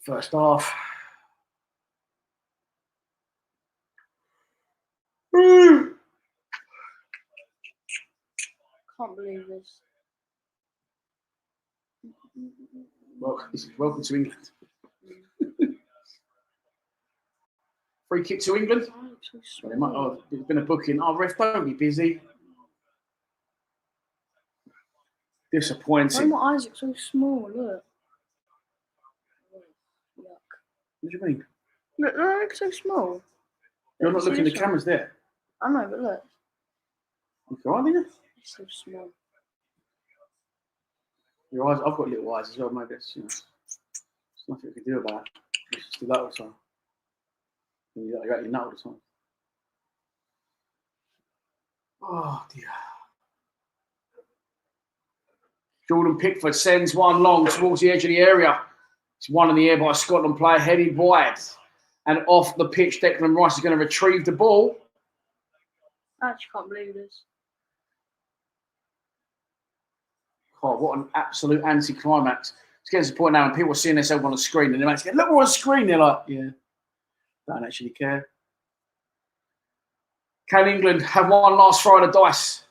First half. Can't believe this. Welcome to England. Free kick to England. It's been a booking. Oh, ref, don't be busy. Disappointing. Why are my eyes so small? Look. Yuck. What do you mean? Look, they look so small. You're not looking at the cameras there. I know, but look. You all right, It's so small. Your eyes, I've got little eyes as well, maybe it's, there's nothing you can do about it. You just do that all the time. You got your nut all the time. Oh dear. Jordan Pickford sends one long towards the edge of the area. It's one in the air by a Scotland player heading wide. And off the pitch, Declan Rice is going to retrieve the ball. I actually can't believe this. Oh, what an absolute anticlimax. It's getting to the point now when people are seeing themselves on the screen and they're actually going, look, we're on the screen. They're like, yeah, don't actually care. Can England have one last throw of the dice?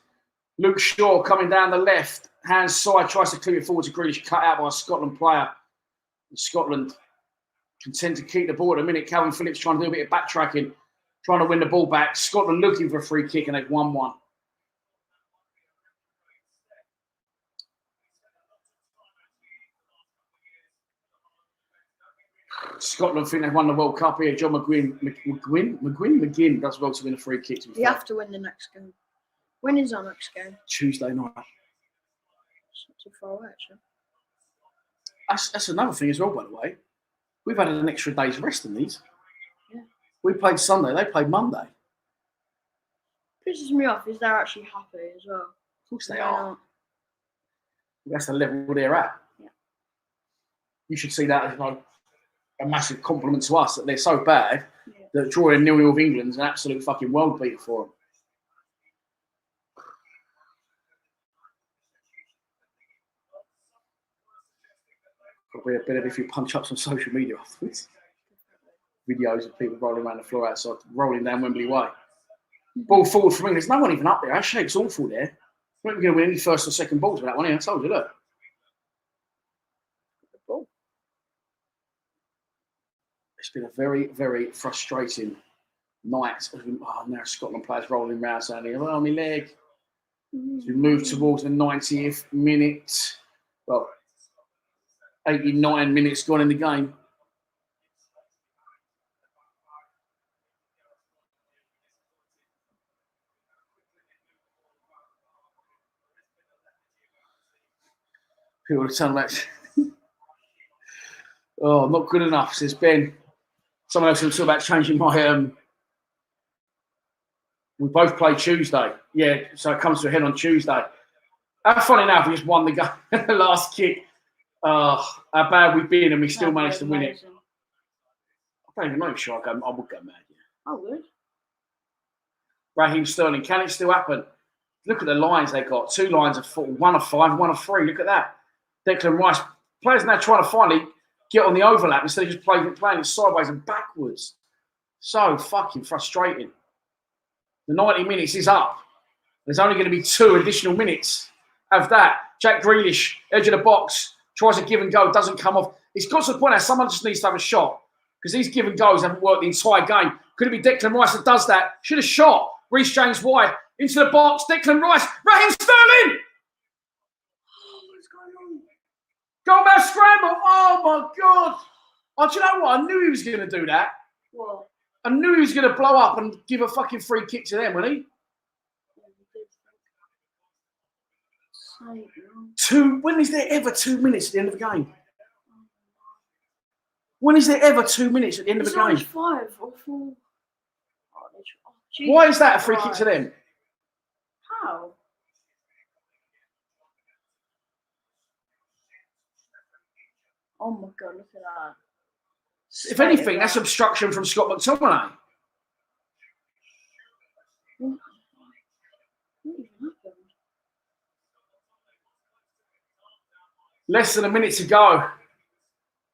Luke Shaw coming down the left, hand side, tries to clear it forward to Grealish, cut out by a Scotland player. And Scotland content to keep the ball at a minute. Calvin Phillips trying to do a bit of backtracking, trying to win the ball back. Scotland looking for a free kick and they've won one. Scotland think they've won the World Cup here. John McGinn does well to win a free kick. You have to win the next game. When is our next game? Tuesday night. It's not too far away, actually. That's another thing as well, by the way. We've had an extra day's rest in these. Yeah. We played Sunday, they played Monday. Pisses me off is they're actually happy as well. Of course they are. That's the level they're at. Yeah. You should see that as like a massive compliment to us that they're so bad that drawing 0-0 with England is an absolute fucking world beater for them. Probably a bit of if you punch up some social media afterwards. Videos of people rolling around the floor outside, rolling down Wembley Way. Ball forward from England. There's no one even up there. That shape's awful there. We're not going to win any first or second balls with that one here. I told you, look. It's been a very, very frustrating night. Oh, now Scotland players rolling around saying, oh, my leg. As we move towards the 90th minute. Well, 89 minutes gone in the game. People are telling that. Oh, not good enough, says Ben. Someone else will talk about changing my. We both play Tuesday. Yeah, so it comes to a head on Tuesday. How funny now if we just won the game, the last kick. How bad we've been and we still managed to win it. I'm not even sure I would go mad. Yeah. I would. Raheem Sterling, can it still happen? Look at the lines they got. 2 lines of 4, 1 of 5, 1 of 3. Look at that. Declan Rice. Players now trying to finally get on the overlap instead of just playing it sideways and backwards. So fucking frustrating. The 90 minutes is up. There's only going to be 2 additional minutes of that. Jack Grealish, edge of the box, tries a give and go, doesn't come off. It's got to the point now someone just needs to have a shot because these give and goes haven't worked the entire game. Could it be Declan Rice that does that? Should have shot. Reece James wide into the box. Declan Rice, Raheem Sterling. What's going on? Go back, scramble. Oh my God. Oh, do you know what? I knew he was going to do that. What? I knew he was going to blow up and give a fucking free kick to them, wasn't he? When is there ever 2 minutes at the end of the game? When is there ever 2 minutes at the end of the game? 5 or 4. Why is that a free kick to them? How? Oh my God, look at that. If anything, that's obstruction from Scott McTominay. What even happened? Less than a minute to go.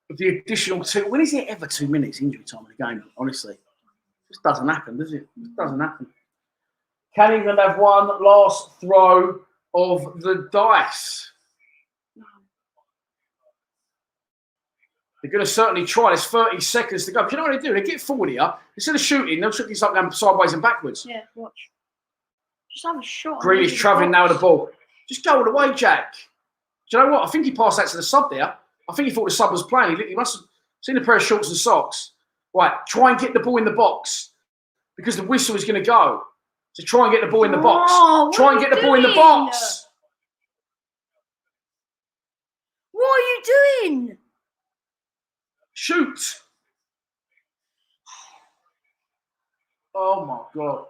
With the additional 2. When is there ever 2 minutes injury time in the game? Honestly, it just doesn't happen, does it? It doesn't happen. Can England have one last throw of the dice? They're going to certainly try. There's 30 seconds to go. But you know what they do? They get forward here. Instead of shooting, they'll shoot these up going sideways and backwards. Yeah, watch. Just have a shot. Grealish travelling now with the ball. Just go all the way, Jack. Do you know what? I think he passed that to the sub there. I think he thought the sub was playing. He must have seen a pair of shorts and socks. Right, try and get the ball in the box because the whistle is going to go. So try and get the ball in the box. Try and get the ball in the box. you doing? Shoot. Oh my God.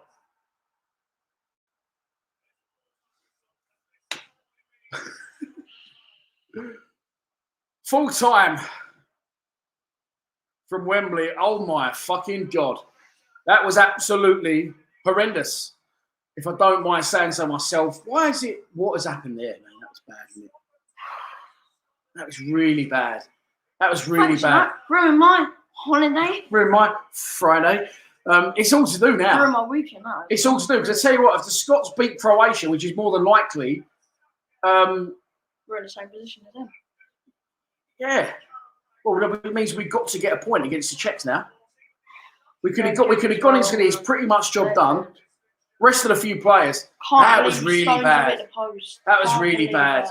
Full time from Wembley. Oh my fucking God. That was absolutely horrendous. If I don't mind saying so myself, what has happened there, man? That was bad, isn't it? That was really bad. That was really bad. Ruined my holiday. Ruined my Friday. It's all to do now. Ruined my weekend now. It's all to do, because I tell you what, if the Scots beat Croatia, which is more than likely, we're in the same position as them. Yeah. Well, it means we've got to get a point against the Czechs now. We could have gone into this pretty much job done. Rested a few players. That was really bad. That was really bad.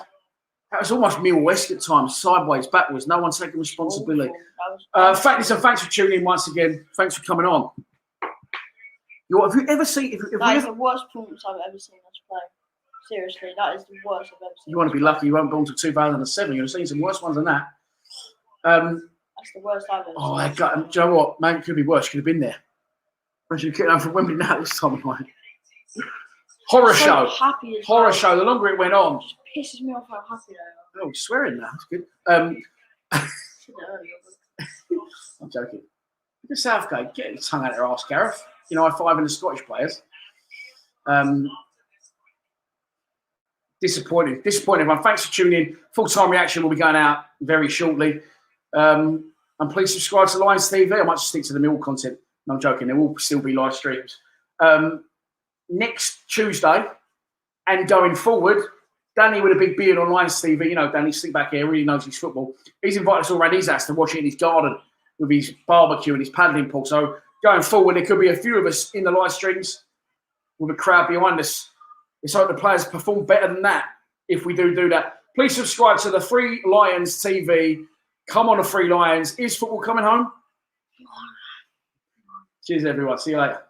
That was almost Mill West at times, sideways, backwards. No one taking responsibility. Thanks for tuning in once again. Thanks for coming on. Have you ever seen? That is the worst performance I've ever seen us play. Seriously, that is the worst I've ever seen. You want to be lucky you weren't born to 2007. You've seen some worse ones than that. That's the worst I've ever seen. Do you know what? Man, it could be worse. Could have been there. I should get down from Wembley now this time of night. Horror show. Horror show. The longer it went on. It just pisses me off how happy they are. Oh, swearing now. That's good. I'm joking. Look at Southgate. Get your tongue out of their arse, Gareth. High-fiving the Scottish players. Disappointed, everyone. Thanks for tuning in. Full-time reaction will be going out very shortly. And please subscribe to Lions TV. I might just stick to the Mill content. No, I'm joking. There will still be live streams. Next Tuesday and going forward, Danny with a big beard on Lions TV. Danny, sit back here, really knows his football. He's invited us all around his house to watch it in his garden with his barbecue and his paddling pool. So going forward, there could be a few of us in the live streams with a crowd behind us. Let's hope the players perform better than that if we do that. Please subscribe to the Free Lions TV. Come on, the Free Lions. Is football coming home? Cheers, everyone. See you later.